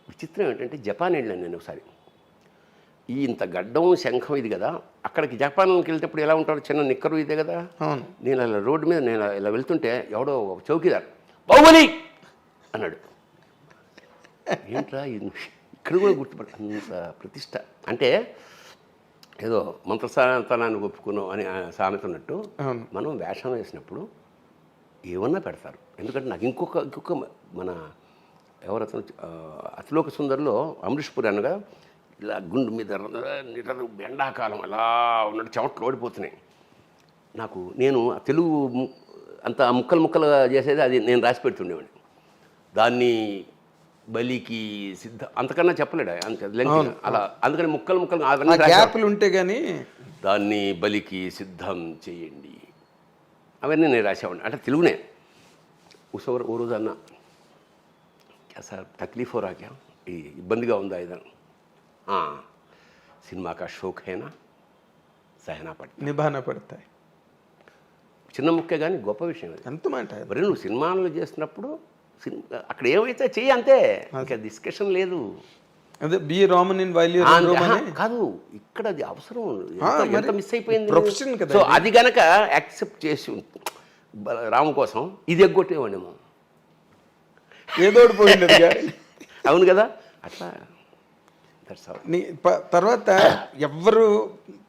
S3: విచిత్రం ఏంటంటే జపాన్ వెళ్ళాను నేను ఒకసారి. ఈ ఇంత గడ్డం శంఖం ఇది కదా, అక్కడికి జపాన్కి వెళ్ళేటప్పుడు ఎలా ఉంటాడు, చిన్న నిక్కరు ఇదే కదా. నేను అలా రోడ్డు మీద నేను ఇలా వెళ్తుంటే ఎవడో చౌకీదార్ బాహుబలి అన్నాడు. ఏంట్రా ఇక్కడ కూడా గుర్తుపడ అంత ప్రతిష్ట అంటే ఏదో మంత్రస్థానాన్ని ఒప్పుకున్నాం అని సామెత ఉన్నట్టు మనం వేషం వేసినప్పుడు ఏమన్నా పెడతారు. ఎందుకంటే నాకు ఇంకొక మన ఎవరతను అతిలోక సుందరిలో అమరీష్ పురి అనగా ఇలా గుండు మీద నిటరు ఎండాకాలం అలా ఉన్నట్టు చెమట్లు ఓడిపోతున్నాయి. నేను తెలుగు అంత ముక్కలు చేసేది అది నేను రాసి పెడుతుండేవాడిని. దాన్ని బలికి సిద్ధ అంతకన్నా చెప్పలేడు అలా. అందుకని ముక్కలు
S2: గ్యాప్లు ఉంటే కానీ
S3: దాన్ని బలికి సిద్ధం చేయండి అవన్నీ నేను రాసేవాడిని. అంటే తెలుగునే. ఓ రోజు అన్న సార్ తక్లీఫ్ హో రా క్యా, ఈ ఇబ్బందిగా ఉందా ఏదన్నా, సినిమా కా షోక్ హేనా సహనా పడతాయి
S2: నిభానా పడతాయి.
S3: చిన్న ముక్కే కానీ గొప్ప విషయం అది.
S2: ఎంత మాట.
S3: మరి నువ్వు సినిమాలు చేస్తున్నప్పుడు అక్కడ ఏమైతే చెయ్యి అంతే, ఇంకా డిస్కషన్ లేదు.
S2: అదే బి రామన్ ఇన్ వైల్
S3: కాదు, ఇక్కడ అది అవసరం ఎంత మిస్ అయిపోయింది.
S2: ప్రొఫెషన్ కదా.
S3: సో అది గనక యాక్సెప్ట్ చేసి రాము కోసం ఇది ఎగ్గొట్టేవాడేమో,
S2: ఏదో పోయింది.
S3: అవును కదా. అట్లా
S2: తర్వాత ఎవరు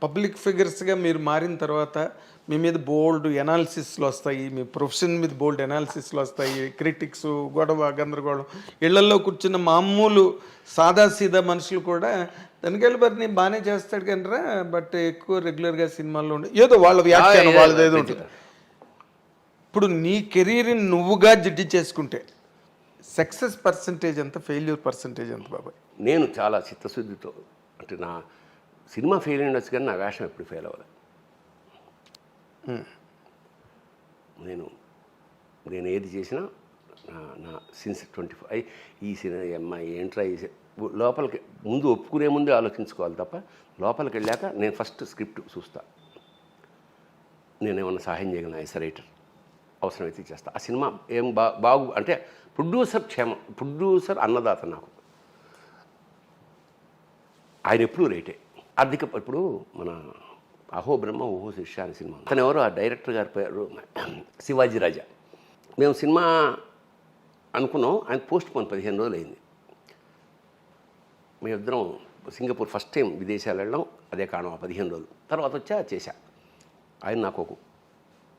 S2: పబ్లిక్ ఫిగర్స్గా మీరు మారిన తర్వాత మీ మీద బోల్డ్ ఎనాలిసిస్లు వస్తాయి, మీ ప్రొఫెషన్ మీద బోల్డ్ ఎనాలిసిస్లు వస్తాయి, క్రిటిక్స్, గొడవ, గందరగోళం. ఇళ్లలో కూర్చున్న మామూలు సాదాసీదా మనుషులు కూడా తనకెళ్ళి బరిని బాగానే చేస్తాడు కనరా, బట్ ఎక్కువ రెగ్యులర్గా సినిమాల్లో ఉండే ఏదో వాళ్ళ వ్యాఖ్యానం వాళ్ళది ఏదో ఉంటుంది. ఇప్పుడు నీ కెరీర్ని నువ్వుగా జడ్జి చేసుకుంటే సక్సెస్ పర్సంటేజ్ ఎంత, ఫెయిల్యూర్ పర్సంటేజ్ ఎంత బాబాయ్?
S3: నేను చాలా చిత్తశుద్ధితో, అంటే నా సినిమా ఫెయిల్ అయినచ్చు కానీ నా వేషం ఎప్పుడు ఫెయిల్ అవ్వలేదు. నేను ఏది చేసినా నా సిన్స్ 25 ఈ సినిమా అమ్మాయి ఏంట్రా లోపలికి ముందు ఒప్పుకునే ముందే ఆలోచించుకోవాలి తప్ప లోపలికి వెళ్ళాక నేను ఫస్ట్ స్క్రిప్ట్ చూస్తా. నేనేమన్నా సహాయం చేయగలను యాజ్ రైటర్, అవసరమైతే చేస్తా. ఆ సినిమా ఏం బాగు అంటే ప్రొడ్యూసర్ అన్నదాత నాకు, ఆయన ఎప్పుడూ రైటే. ఆర్థిక ఇప్పుడు మన అహో బ్రహ్మ ఓహో శిష్య అనే సినిమా, అతను ఎవరో ఆ డైరెక్టర్ గారి పేరు శివాజీ రాజా. మేము సినిమా అనుకున్నాం, ఆయన పోస్ట్ పోన్ 15 రోజులు అయింది. మేమిద్దరం సింగపూర్ ఫస్ట్ టైం విదేశాలు వెళ్ళడం అదే కారణం. 15 రోజులు తర్వాత వచ్చా చేశా. ఆయన నాకు ఒక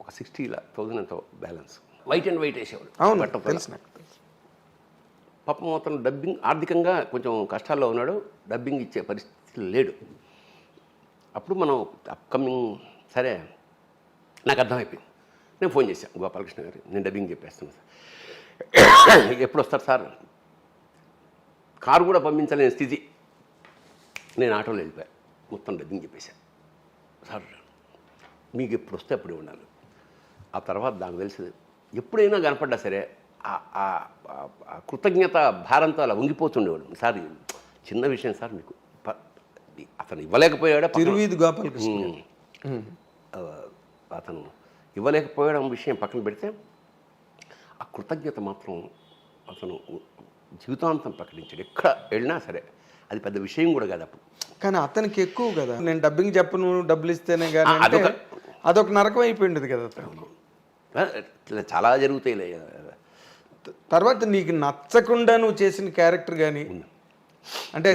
S3: 60,000 ఎంతో బ్యాలెన్స్ వైట్ అండ్ వైట్ వేసేవాడు. పాపం అతను డబ్బింగ్ ఆర్థికంగా కొంచెం కష్టాల్లో ఉన్నాడు, డబ్బింగ్ ఇచ్చే పరిస్థితి లేడు. అప్పుడు మనం అప్కమింగ్ సరే నాకు అర్థమైపోయింది. నేను ఫోన్ చేశాను గోపాలకృష్ణ గారు, నేను డబ్బింగ్ చెప్పేస్తాను సార్, ఎప్పుడు వస్తారు సార్? కారు కూడా పంపించలేని స్థితి. నేను ఆటోలో వెళ్ళిపోయా, మొత్తం డబ్బింగ్ చెప్పేశాను. సార్ మీకు ఎప్పుడు వస్తే అప్పుడే ఉండాలి. ఆ తర్వాత నాకు తెలిసి ఎప్పుడైనా కనపడ్డా సరే ఆ కృతజ్ఞత భారంతో అలా ఉంగిపోతుండేవాడు. సార్ చిన్న విషయం సార్, మీకు అతను ఇవ్వలేకపోయాడా,
S2: తిరువీధి గోపాలకృష్ణ
S3: అతను ఇవ్వలేకపోయడం విషయం పక్కన పెడితే ఆ కృతజ్ఞత మాత్రం అతను జీవితాంతం ప్రకటించాడు. ఎక్కడ వెళ్ళినా సరే అది పెద్ద విషయం కూడా కాదు అప్పుడు.
S2: కానీ అతనికి ఎక్కువ కదా, నేను డబ్బింగ్ చెప్పను డబ్బులు ఇస్తేనే కానీ అంటే అదొక నరకం అయిపోయింది కదా అతను.
S3: చాలా జరుగుతాయి.
S2: తర్వాత నీకు నచ్చకుండా నువ్వు చేసిన క్యారెక్టర్ కానీ అంటే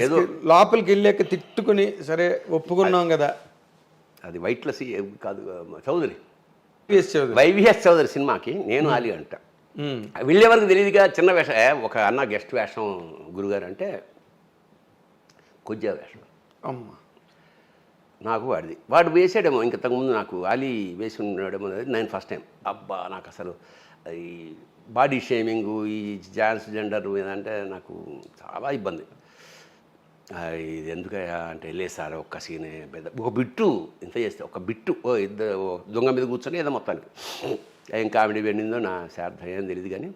S2: లోపలికి వెళ్ళాక తిట్టుకుని సరే ఒప్పుకున్నాం కదా,
S3: అది వైట్లసి కాదు, చౌదరి
S2: చౌదరి
S3: వైవిఎస్ చౌదరి సినిమాకి నేను ఆలి అంట. వెళ్ళే వరకు తెలియదుగా, చిన్న వేషం, ఒక అన్న గెస్ట్ వేషం గురుగారు అంటే కొద్దిగా వేషం
S2: అమ్మ
S3: నాకు వాడు వేసాడేమో ఇంతకుముందు నాకు ఆలీ వేసి ఉన్నాడేమో. నేను ఫస్ట్ టైం అబ్బా నాకు అసలు ఈ బాడీ షేమింగ్, ఈ ట్రాన్స్జెండర్ అంటే నాకు చాలా ఇబ్బంది. ఇది ఎందుకయ్యా అంటే లేదు సార్ ఒక్క సీనే పెద్ద ఒక బిట్టు ఇంత చేస్తే ఒక బిట్టు ఇద్దరు దొంగ మీద కూర్చొని ఏదో మొత్తానికి ఏం కామెడీ వెళ్ళిందో నా శార్థం ఏం తెలియదు. కానీ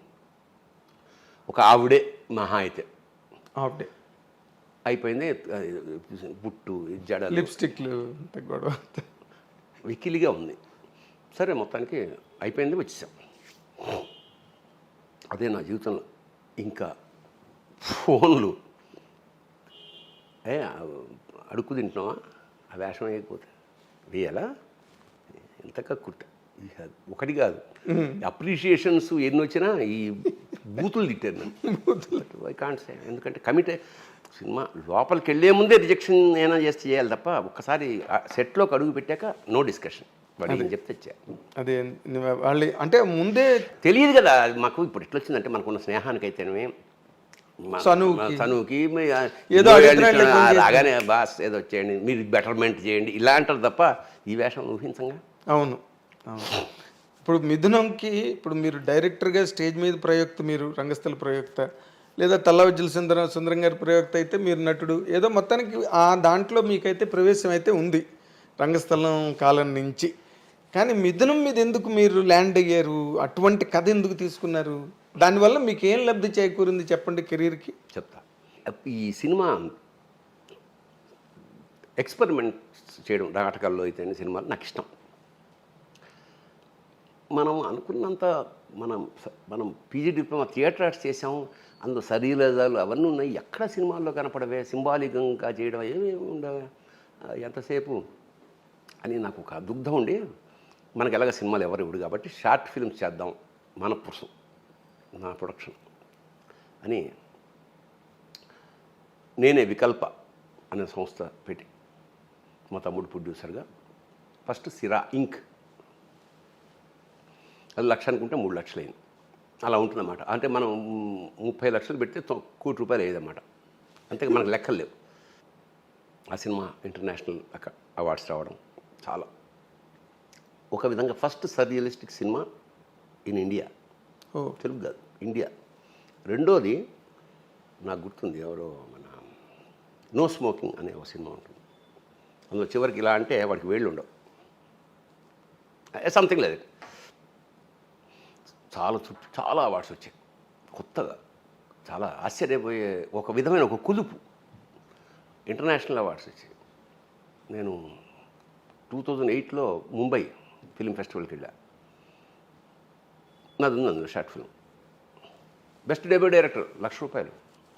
S3: ఒక ఆవిడే మహా అయితే
S2: ఆవిడే
S3: అయిపోయింది. బుట్టు జడ
S2: లిప్స్టిక్లు గొడవ
S3: వికిలిగా ఉంది. సరే మొత్తానికి అయిపోయింది, వచ్చేసాం. అదే నా జీవితంలో ఇంకా ఫోన్లు అడుక్కు తింటున్నావా, ఆ వేషం వేయకపోతే వేయాలా, ఎంత కక్కుర్త. ఒకటి కాదు, అప్రిషియేషన్స్ ఎన్ని వచ్చినా ఈ బూతులు తిట్టారు నన్ను. ఐ కాంట్ సే, ఎందుకంటే కమిట్ సినిమా లోపలికి వెళ్ళే ముందే రిజెక్షన్ ఏమైనా చేస్తే చేయాలి తప్ప ఒక్కసారి సెట్లోకి అడుగు పెట్టాక నో డిస్కషన్. వాడు ఏం చెప్తే
S2: అదే వాళ్ళు అంటే ముందే
S3: తెలియదు కదా మాకు. ఇప్పుడు ఎట్లా వచ్చిందంటే మనకున్న స్నేహానికైతేనే చనువుకి ఏదో రాగానే బాస్ ఏదో చేయండి, మీరు బెటర్మెంట్ చేయండి ఇలా అంటారు తప్ప ఈ వేషం ఊహించంగా.
S2: అవును. ఇప్పుడు మిథునంకి ఇప్పుడు మీరు డైరెక్టర్గా స్టేజ్ మీద ప్రయోక్త, మీరు రంగస్థల ప్రయోక్త, లేదా తల్లవజ్జల సుందరం గారి ప్రయోక్త అయితే మీరు నటుడు, ఏదో మొత్తానికి ఆ దాంట్లో మీకైతే ప్రవేశం అయితే ఉంది రంగస్థలం కాలం నుంచి. కానీ మిథునం మీద ఎందుకు మీరు ల్యాండ్ అయ్యారు, అటువంటి కథ ఎందుకు తీసుకున్నారు, దానివల్ల మీకు ఏం లబ్ధి చేకూరింది చెప్పండి కెరీర్కి.
S3: చెప్తా. ఈ సినిమా ఎక్స్పెరిమెంట్స్ చేయడం నాటకాల్లో అయితే సినిమాలు నాకు ఇష్టం. మనం అనుకున్నంత మనం పీజీ డిప్లొమా థియేటర్ ఆర్ట్స్ చేసాం, అందులో సరీలజాలు అవన్నీ ఉన్నాయి, ఎక్కడ సినిమాల్లో కనపడవే, సింబాలికంగా చేయడం ఏమేమి ఉండవే ఎంతసేపు అని నాకు ఒక దుగ్ధం ఉండి, మనకు ఎలాగ సినిమాలు ఎవరు ఇవ్వడు కాబట్టి షార్ట్ ఫిల్మ్స్ చేద్దాం మన పురుషం నా ప్రొడక్షన్ అని నేనే వికల్ప అనే సంస్థ పెట్టి మా తమ్ముడు ప్రొడ్యూసర్గా ఫస్ట్ సిరా ఇంక్, అది 1,00,000 అనుకుంటే 3 లక్షలు అయింది. అలా ఉంటుందన్నమాట. అంటే మనం 30 లక్షలు పెడితే 1 కోటి రూపాయలు అయ్యేదన్నమాట. అంతే, మనకు లెక్కలు లేవు. ఆ సినిమా ఇంటర్నేషనల్ అవార్డ్స్ రావడం చాలా ఒక విధంగా first surrealistic cinema in India. Telugu కాదు, ఇండియా. రెండోది నాకు గుర్తుంది, ఎవరో మన నో స్మోకింగ్ అనే ఒక సినిమా ఉంటుంది, అందులో చివరికి ఇలా అంటే వాడికి వేళ్ళు ఉండవు, సంథింగ్ లేదు. చాలా అవార్డ్స్ వచ్చాయి కొత్తగా, చాలా ఆశ్చర్యపోయే ఒక విధమైన ఒక కుదుపు ఇంటర్నేషనల్ అవార్డ్స్ వచ్చాయి. నేను 2008లో ముంబై ఫిలిం ఫెస్టివల్కి వెళ్ళా. నాది ఉంది అందులో short film, best debut director ₹1,00,000,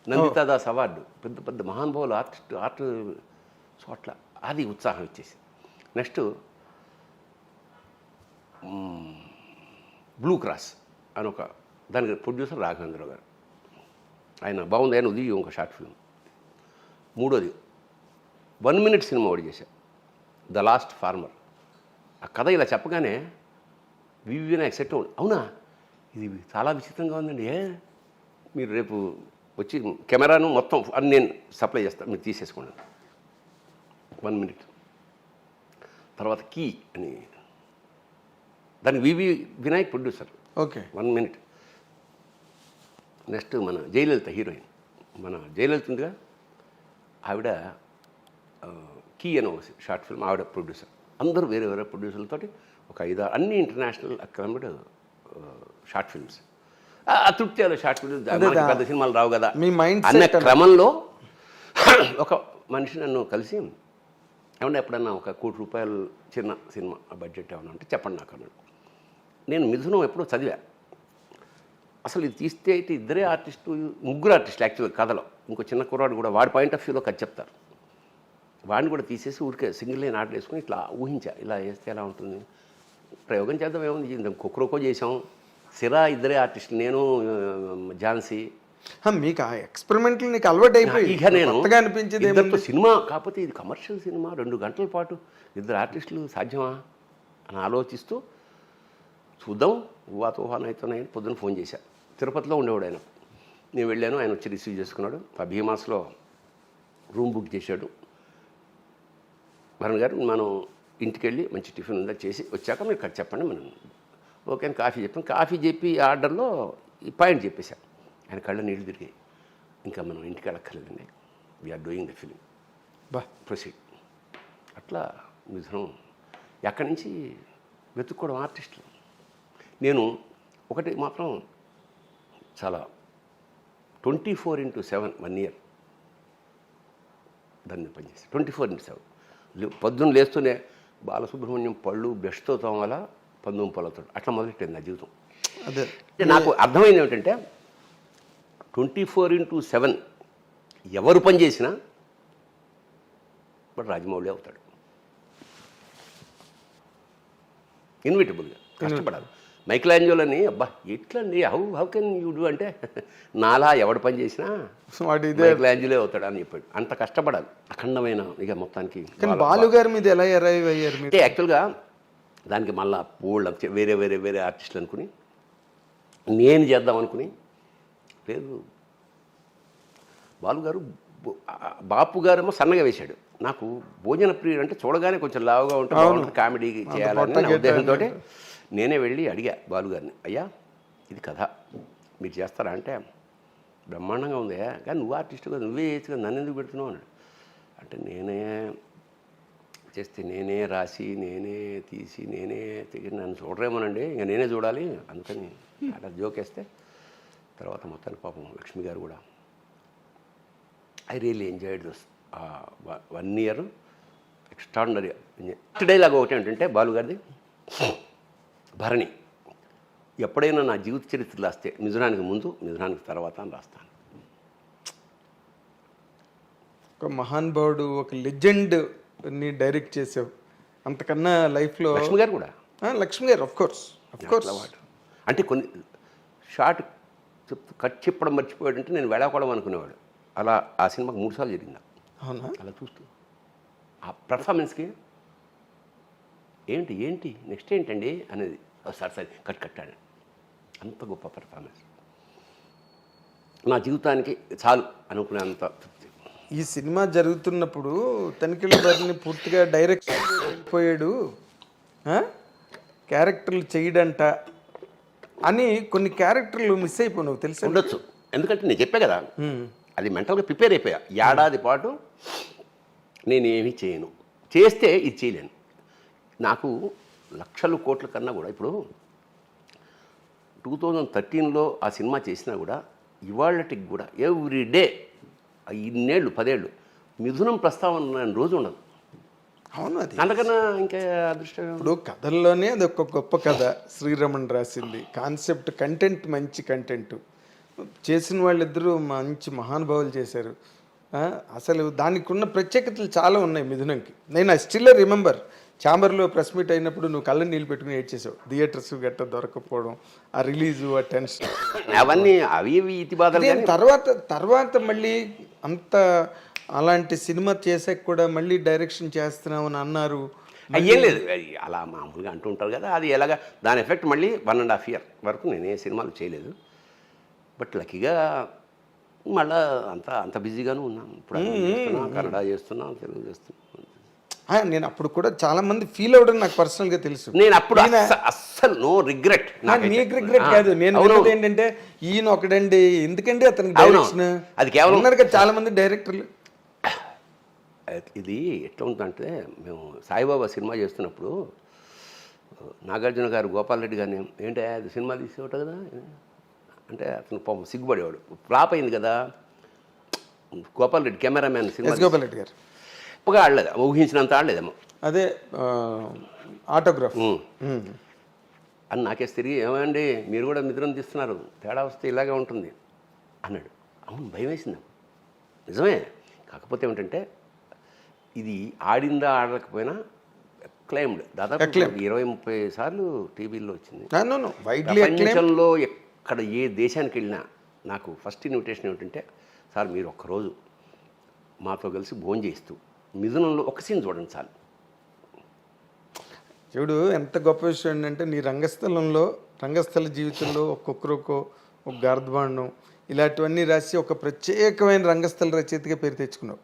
S3: Nandita Das award, పెద్ద పెద్ద మహానుభావులు ఆర్ట్ చోట్ల. అది ఉత్సాహం ఇచ్చేసి నెక్స్ట్ బ్లూ క్రాస్ అని ఒక దానికి ప్రొడ్యూసర్ రాఘవేంద్రరావు గారు, ఆయన బాగుంది, ఆయన ఉదయం ఒక షార్ట్ ఫిల్మ్. మూడోది 1 మినిట్ సినిమా ఒకటి చేశా, ద లాస్ట్ ఫార్మర్. ఆ కథ ఇలా చెప్పగానే వివినాయక్ సెట్ అవునా ఇది చాలా విచిత్రంగా ఉందండి, మీరు రేపు వచ్చి కెమెరాను మొత్తం అని నేను సప్లై చేస్తాను, మీరు తీసేసుకోండి. 1 మినిట్ తర్వాత కీ అని, దానికి Vinayak producer.
S2: Okay,
S3: 1 minute. Next మన జయలలిత హీరోయిన్, మన జయలలిత ఉందిగా, ఆవిడ కీ అని ఒక షార్ట్ ఫిల్మ్, ఆవిడ ప్రొడ్యూసర్. అందరూ వేరే వేరే ప్రొడ్యూసర్లతోటి ఒక 5-6 అన్ని ఇంటర్నేషనల్ అక్లైమ్డ్ షార్ట్ ఫిల్మ్స్. తృప్తి అలా షార్ట్ ఫిల్మ్స్ పెద్ద సినిమాలు రావు కదా
S2: మీ మైండ్
S3: అన్న క్రమంలో ఒక మనిషి నన్ను కలిసి, ఏమన్నా ఎప్పుడన్నా ఒక ₹1 కోటి చిన్న సినిమా బడ్జెట్ ఏమన్నా అంటే చెప్పండి నాకు అన్నాడు. నేను మిథునం ఎప్పుడో చదివా. అసలు ఇది తీస్తే అయితే ఇద్దరే ఆర్టిస్టు, ముగ్గురు ఆర్టిస్టులు యాక్చువల్గా కథలో, ఇంకో చిన్న కుర్రాడు కూడా వాడి పాయింట్ ఆఫ్ వ్యూలో కథ చెప్తారు. వాడిని కూడా తీసేసి ఊరికే సింగిల్ లైన్ ఆర్డర్ వేసుకుని ఇట్లా ఊహించా, ఇలా వేస్తే ఎలా ఉంటుంది, ప్రయోగం చేద్దాం, ఏముంది, కుక్రోకో చేసాం, సిరా ఇద్దరే ఆర్టిస్టులు, నేను ఝాన్సీ.
S2: మీకు ఆ ఎక్స్పెరిమెంట్లు నీకు అలవాటు అయిపోయి
S3: ఇక నేను
S2: అనిపించింది
S3: ఇద్దరితో సినిమా, కాకపోతే ఇది కమర్షియల్ సినిమా, 2 గంటల పాటు ఇద్దరు ఆర్టిస్టులు సాధ్యమా అని ఆలోచిస్తూ చూద్దాం ఊహాతోహానైతోనని పొద్దున్న ఫోన్ చేశా. తిరుపతిలో ఉండేవాడు ఆయన. నేను వెళ్ళాను, ఆయన వచ్చి రిసీవ్ చేసుకున్నాడు. ఆ భీమాస్లో రూమ్ బుక్ చేశాడు. భరణ్ గారు మనం ఇంటికి వెళ్ళి మంచి టిఫిన్ ఉందా చేసి వచ్చాక మీరు కట్ చెప్పండి, మనం ఓకే అని కాఫీ చెప్పాను. కాఫీ చెప్పి ఆర్డర్లో ఈ పాయింట్ చెప్పేశాను. ఆయన కళ్ళ నీళ్ళు తిరిగాయి. ఇంకా మనం ఇంటికి వెళ్ళక్కర్లేదండి, we're doing the film, proceed. అట్లా మిథునం ఎక్కడి నుంచి వెతుక్కోవడం ఆర్టిస్టులు. నేను ఒకటి మాత్రం చాలా 24/7 1 year దాన్ని పనిచేసి 24/7 పొద్దున్న లేస్తూనే బాలసుబ్రహ్మణ్యం పళ్ళు బ్రష్తో తోమాల 19 పొలతో అట్లా మొదలెట్టింది నా జీవితం.
S2: అదే
S3: నాకు అర్థమైంది ఏమిటంటే 24/7 ఎవరు పని చేసినా బట్ రాజమౌళి అవుతాడు. ఇన్విటబుల్గా కష్టపడాలి. మైకిల్ ఏంజెలోని అబ్బా ఎట్లండి హౌ కెన్ యూ డూ అంటే నాలా ఎవడు పని చేసినా మైకిల్ ఏంజెలో అవుతాడు అని చెప్పాడు. అంత కష్టపడాలి అఖండమైన ఇక మొత్తానికి.
S2: బాలుగారి మీద ఎలా అరైవ్ అయ్యారు
S3: అంటే యాక్చువల్గా దానికి మళ్ళా పూళ్ళు వేరే వేరే వేరే ఆర్టిస్టులు అనుకుని నేను చేద్దాం అనుకుని, లేదు బాలుగారు బాపు గారేమో సన్నగా వేశాడు. నాకు భోజన ప్రియుడు అంటే చూడగానే కొంచెం లావుగా ఉంటుంది, కామెడీ చేయాలని ఉద్దేశంతో నేనే వెళ్ళి అడిగా బాలుగారిని, అయ్యా ఇది కథ మీరు చేస్తారా అంటే, బ్రహ్మాండంగా ఉంది కానీ నువ్వు ఆర్టిస్టుగా నువ్వే వేయచ్చు కదా, నన్ను ఎందుకు పెడుతున్నావు అన్నాడు. అంటే నేనే చేస్తే నేనే రాసి నేనే తీసి నేనే నన్ను చూడరేమోనండి, ఇంకా నేనే చూడాలి అందుకని అలా జోకేస్తే తర్వాత మొత్తానికి పాపం లక్ష్మి గారు కూడా I really enjoyed this 1 year extraordinary. Dialogue ఒకటి ఏంటంటే బాలుగారిది, భరణి ఎప్పుడైనా నా జీవిత చరిత్రలు రాస్తే మిథునానికి ముందు మిథునానికి తర్వాత అని రాస్తాను.
S2: ఒక మహానుభావుడు, ఒక లెజెండ్ని డైరెక్ట్ చేసావు. అంతకన్నా లైఫ్లో
S3: లక్ష్మి గారు కూడా,
S2: లక్ష్మి గారు ఆఫ్ కోర్స్
S3: అంటే కొన్ని షార్ట్ కట్ చెప్పడం మర్చిపోయాడంటే నేను వెళ్ళకూడదు అనుకునేవాడు. అలా ఆ సినిమాకి 3 సార్లు జరిగింది.
S2: అవునా?
S3: అలా చూస్తూ ఆ పర్ఫార్మెన్స్కి ఏంటి ఏంటి నెక్స్ట్ ఏంటండి అనేది సరే కట్టాడు. అంత గొప్ప పర్ఫార్మెన్స్ నా జీవితానికి చాలు అనుకునేంత తృప్తి.
S2: ఈ సినిమా జరుగుతున్నప్పుడు తనిఖీల భరణి పూర్తిగా డైరెక్షన్ వెళ్ళిపోయాడు, క్యారెక్టర్లు చేయడంట అని కొన్ని క్యారెక్టర్లు మిస్ అయిపోయినావు తెలుసు.
S3: ఉండొచ్చు, ఎందుకంటే నేను చెప్పా కదా అది మెంటల్గా ప్రిపేర్ అయిపోయా. ఏడాది పాటు నేనేమీ చేయను, చేస్తే ఇది చేయలేను. నాకు లక్షల కోట్ల కన్నా కూడా ఇప్పుడు 2013లో ఆ సినిమా చేసినా కూడా ఇవాళటికి కూడా ఎవ్రీడే 10 ఏళ్ళు మిథునం ప్రస్తావన రోజు ఉండదు.
S2: అవును, అది
S3: అందుకన్నా ఇంకా అదృష్టం.
S2: ఇప్పుడు కథల్లోనే అది ఒక గొప్ప కథ శ్రీరమణ్ రాసింది. కాన్సెప్ట్ కంటెంట్ మంచి కంటెంట్ చేసిన వాళ్ళిద్దరూ మంచి మహానుభావులు చేశారు. అసలు దానికి ఉన్న ప్రత్యేకతలు చాలా ఉన్నాయి మిథునంకి. నేను స్టిల్ రిమెంబర్ ఛాంబర్లో ప్రెస్ మీట్ అయినప్పుడు నువ్వు కళ్ళ నీళ్ళు పెట్టుకుని ఏడ్చేసావు. థియేటర్స్ గట్ట దొరకపోవడం, ఆ రిలీజు, ఆ టెన్షన్,
S3: అవన్నీ అవి ఇతి బాధలు.
S2: తర్వాత మళ్ళీ అంత అలాంటి సినిమా చేసాక కూడా మళ్ళీ డైరెక్షన్ చేస్తున్నామని అన్నారు.
S3: అయ్యేం లేదు, అలా మామూలుగా అంటుంటారు కదా. అది ఎలాగా దాని ఎఫెక్ట్ మళ్ళీ 1.5 year వరకు నేను ఏ సినిమాలు చేయలేదు. బట్ లక్కీగా మళ్ళీ అంత బిజీగాను ఉన్నాను. ఇప్పుడు కన్నడ చేస్తున్నాం, తెలుగు చేస్తున్నాం.
S2: నేను అప్పుడు కూడా చాలా మంది ఫీల్ అవ్వడం నాకు పర్సనల్గా తెలుసు.
S3: నేను అప్పుడు అస్సలు నో రిగ్రెట్.
S2: నీకు రిగ్రెట్ కాదు, నేను విన్నది ఏంటంటే ఈయన ఒకడండి ఎందుకంటే అతనికి డైరెక్షన్
S3: అది కేవలం
S2: ఉన్నారు కదా చాలా మంది డైరెక్టర్లు.
S3: ఇది ఎట్లా ఉంటుందంటే మేము సాయిబాబా సినిమా చేస్తున్నప్పుడు నాగార్జున గారు గోపాల్ రెడ్డి గారిని ఏంటి అది సినిమా తీసేవాట కదా అంటే అతను పాపం సిగ్గుపడేవాడు. ఫ్లాప్ అయింది కదా గోపాల్ రెడ్డి కెమెరామ్యాన్ సినిమా.
S2: గోపాల్ రెడ్డి గారు
S3: గొప్పగా ఆడలేదు, ఊహించినంత ఆడలేదేమో.
S2: అదే ఆటోగ్రాఫ్
S3: అని నాకేసి తిరిగి ఏమండి మీరు కూడా మిత్రం తీస్తున్నారు, తేడా వస్తే ఇలాగే ఉంటుంది అన్నాడు. అవును భయం వేసింది, నిజమే. కాకపోతే ఏమిటంటే ఇది ఆడిందా ఆడకపోయినా క్లైమ్డ్ దాదాపు 20-30 సార్లు టీవీల్లో వచ్చింది. ప్రపంచంలో ఎక్కడ ఏ దేశానికి వెళ్ళినా నాకు ఫస్ట్ ఇన్విటేషన్ ఏమిటంటే సార్ మీరు ఒక్కరోజు మాతో కలిసి భోజనం చేస్తూ మిథునంలో ఒక సీన్ చూడండి చాలు.
S2: చూడు ఎంత గొప్ప విషయం ఏంటంటే నీ రంగస్థల జీవితంలో ఒక్కొక్కరికో ఒక గార్ధబాండం ఇలాంటివన్నీ రాసి ఒక ప్రత్యేకమైన రంగస్థల రచయితగా పేరు తెచ్చుకున్నావు.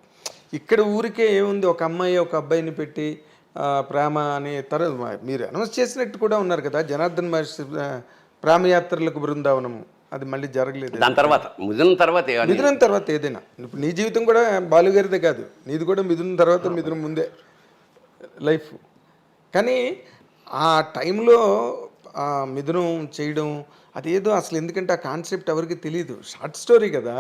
S2: ఇక్కడ ఊరికే ఏముంది, ఒక అమ్మాయి ఒక అబ్బాయిని పెట్టి ప్రేమ అనే తర్వాత మీరు అనౌన్స్ చేసినట్టు కూడా ఉన్నారు కదా జనార్దన్ మహర్షి ప్రేమయాత్రలకు బృందావనము, అది మళ్ళీ జరగలేదు.
S3: దాని తర్వాత మిథునం
S2: తర్వాత ఏదైనా ఇప్పుడు నీ జీవితం కూడా బాలుగారిదే కాదు, నీది కూడా మిథునం తర్వాత మిథునం ముందే లైఫ్. కానీ ఆ టైంలో మిథునం చేయడం అదేదో అసలు ఎందుకంటే ఆ కాన్సెప్ట్ ఎవరికి తెలియదు, షార్ట్ స్టోరీ కదా.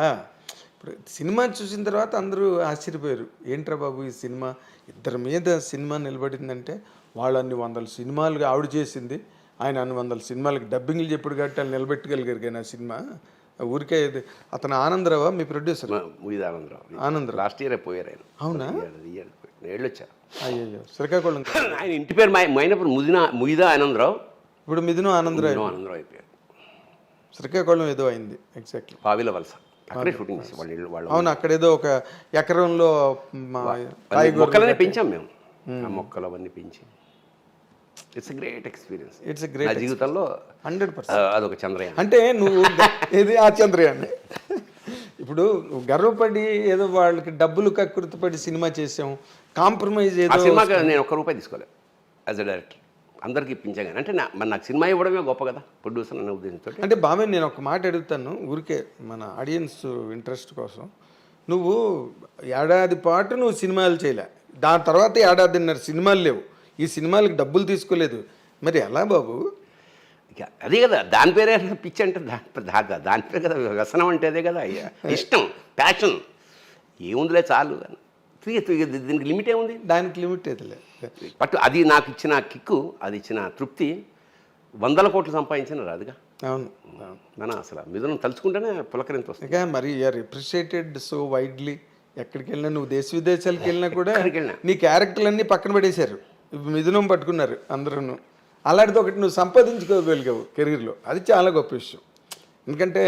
S2: ఇప్పుడు సినిమా చూసిన తర్వాత అందరూ ఆశ్చర్యపోయారు, ఏంట్రా బాబు ఈ సినిమా ఇద్దరి మీద సినిమా నిలబడిందంటే వాళ్ళు అన్ని 100 సినిమాలుగా ఆవిడ చేసింది, ఆయన అన్ని 100 సినిమాలకి డబ్బింగ్లు చెప్పుడు కాబట్టి వాళ్ళు నిలబెట్టగలిగారు. కానీ ఆ సినిమా ఊరికే అతను ఆనందరావా మీ ప్రొడ్యూసర్? ఆనందరావు
S3: లాస్ట్ ఇయర్ పోయారు ఆయన.
S2: అవునా?
S3: ఏళ్ళు వచ్చా.
S2: అయ్యో శ్రీకాకుళం.
S3: ఆయన ఇంటి పేరు మైనప్పుడు ముయిదా ఆనందరావు,
S2: ఇప్పుడు మిథునం ఆనందరావు
S3: అయిపోయారు.
S2: శ్రీకాకుళం ఏదో అయింది ఎగ్జాక్ట్లీ,
S3: పావిల వలస అక్కడే షూటింగ్ చేసి వాళ్ళు.
S2: అవును, అక్కడేదో ఒక ఎకరంలో
S3: మొక్కలనే పెంచాం మేము, ఆ మొక్కలు అవన్నీ పెంచి. It's a great experience.
S2: It's a great
S3: జీవితంలో
S2: 100%.
S3: అదొక చంద్రయాన్.
S2: అంటే నువ్వు ఏది ఆ చంద్రయాన్ ఇప్పుడు గర్వపడి ఏదో వాళ్ళకి డబ్బులు కక్కుర్తిపడి సినిమా చేసాం, కాంప్రమైజ్ ఏదో.
S3: సినిమాకి నేను ₹1 తీసుకోలేదు యాజ్ అ డైరెక్టర్, అందరికి ఇప్పించాను. అంటే నాకు సినిమా ఇవ్వడమే గొప్ప కదా ప్రొడ్యూసర్ అనే ఉద్దేశంతో.
S2: అంటే బాగా నేను ఒక మాట అడుగుతాను ఊరికే మన ఆడియన్స్ ఇంట్రెస్ట్ కోసం, నువ్వు ఏడాది పాటు నువ్వు సినిమాలు చేయలే, దాని తర్వాత 1.5 సినిమాలు లేవు, ఈ సినిమాలకు డబ్బులు తీసుకోలేదు, మరి ఎలా బాబు?
S3: అదే కదా దాని పేరే పిచ్చి అంటే, దాని పేరు కదా వ్యసనం అంటే అదే కదా, ఇష్టం ప్యాషన్. ఏముందిలే చాలు, దీనికి లిమిట్ ఏముంది?
S2: దానికి లిమిట్ ఏదిలే.
S3: బట్ అది నాకు ఇచ్చిన కిక్కు, అది ఇచ్చిన తృప్తి 100 కోట్లు సంపాదించిన రాదుగా.
S2: అవును,
S3: మన అసలు మిథునం తలుచుకుంటేనే పులకరింత వస్తుంది.
S2: ఇక మరి యూఆర్ అప్రిషియేటెడ్ సో వైడ్లీ. ఎక్కడికి వెళ్ళినా నువ్వు దేశ విదేశాలకు వెళ్ళినా కూడా నీ క్యారెక్టర్లన్నీ పక్కన పడేశారు, మిథునం పట్టుకున్నారు అందరూ. అలాంటిది ఒకటి నువ్వు సంపాదించుకోగలిగావు కెరీర్లో, అది చాలా గొప్ప విషయం. ఎందుకంటే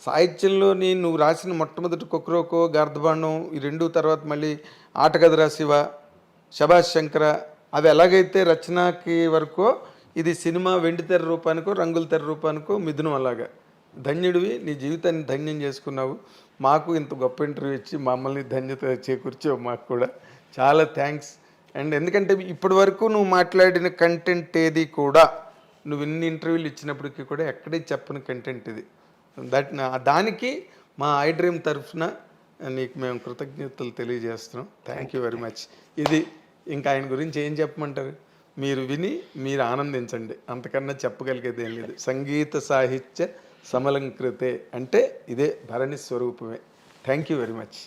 S2: సాహిత్యంలో నువ్వు రాసిన మొట్టమొదటి కొక్రోకో గార్ధబాండం ఈ 2 తర్వాత మళ్ళీ ఆటగదరా శివ, శభాష్ శంకర, అవి ఎలాగైతే రచనకి వరకు ఇది సినిమా వెండి తెర రూపానికో రంగుల తెర రూపానికో మిథునం అలాగా. ధన్యుడివి, నీ జీవితాన్ని ధన్యం చేసుకున్నావు. మాకు ఇంత గొప్ప ఇంటర్వ్యూ ఇచ్చి మమ్మల్ని ధన్యత చేకూర్చావు, మాకు కూడా చాలా థ్యాంక్స్. అండ్ ఎందుకంటే ఇప్పటి వరకు నువ్వు మాట్లాడిన కంటెంట్ ఏది కూడా నువ్వు ఇన్ని ఇంటర్వ్యూలు ఇచ్చినప్పటికీ కూడా ఎక్కడే చెప్పని కంటెంట్ ఇది. దానికి మా ఐ డ్రీమ్ తరఫున నీకు మేము కృతజ్ఞతలు తెలియజేస్తున్నాం. Thank you very much. ఇది ఇంకా ఆయన గురించి ఏం చెప్పమంటారు? మీరు విని మీరు ఆనందించండి, అంతకన్నా చెప్పగలిగేది ఏం లేదు. సంగీత సాహిత్య సమలంకృతే అంటే ఇదే భరణి స్వరూపమే. Thank you very much.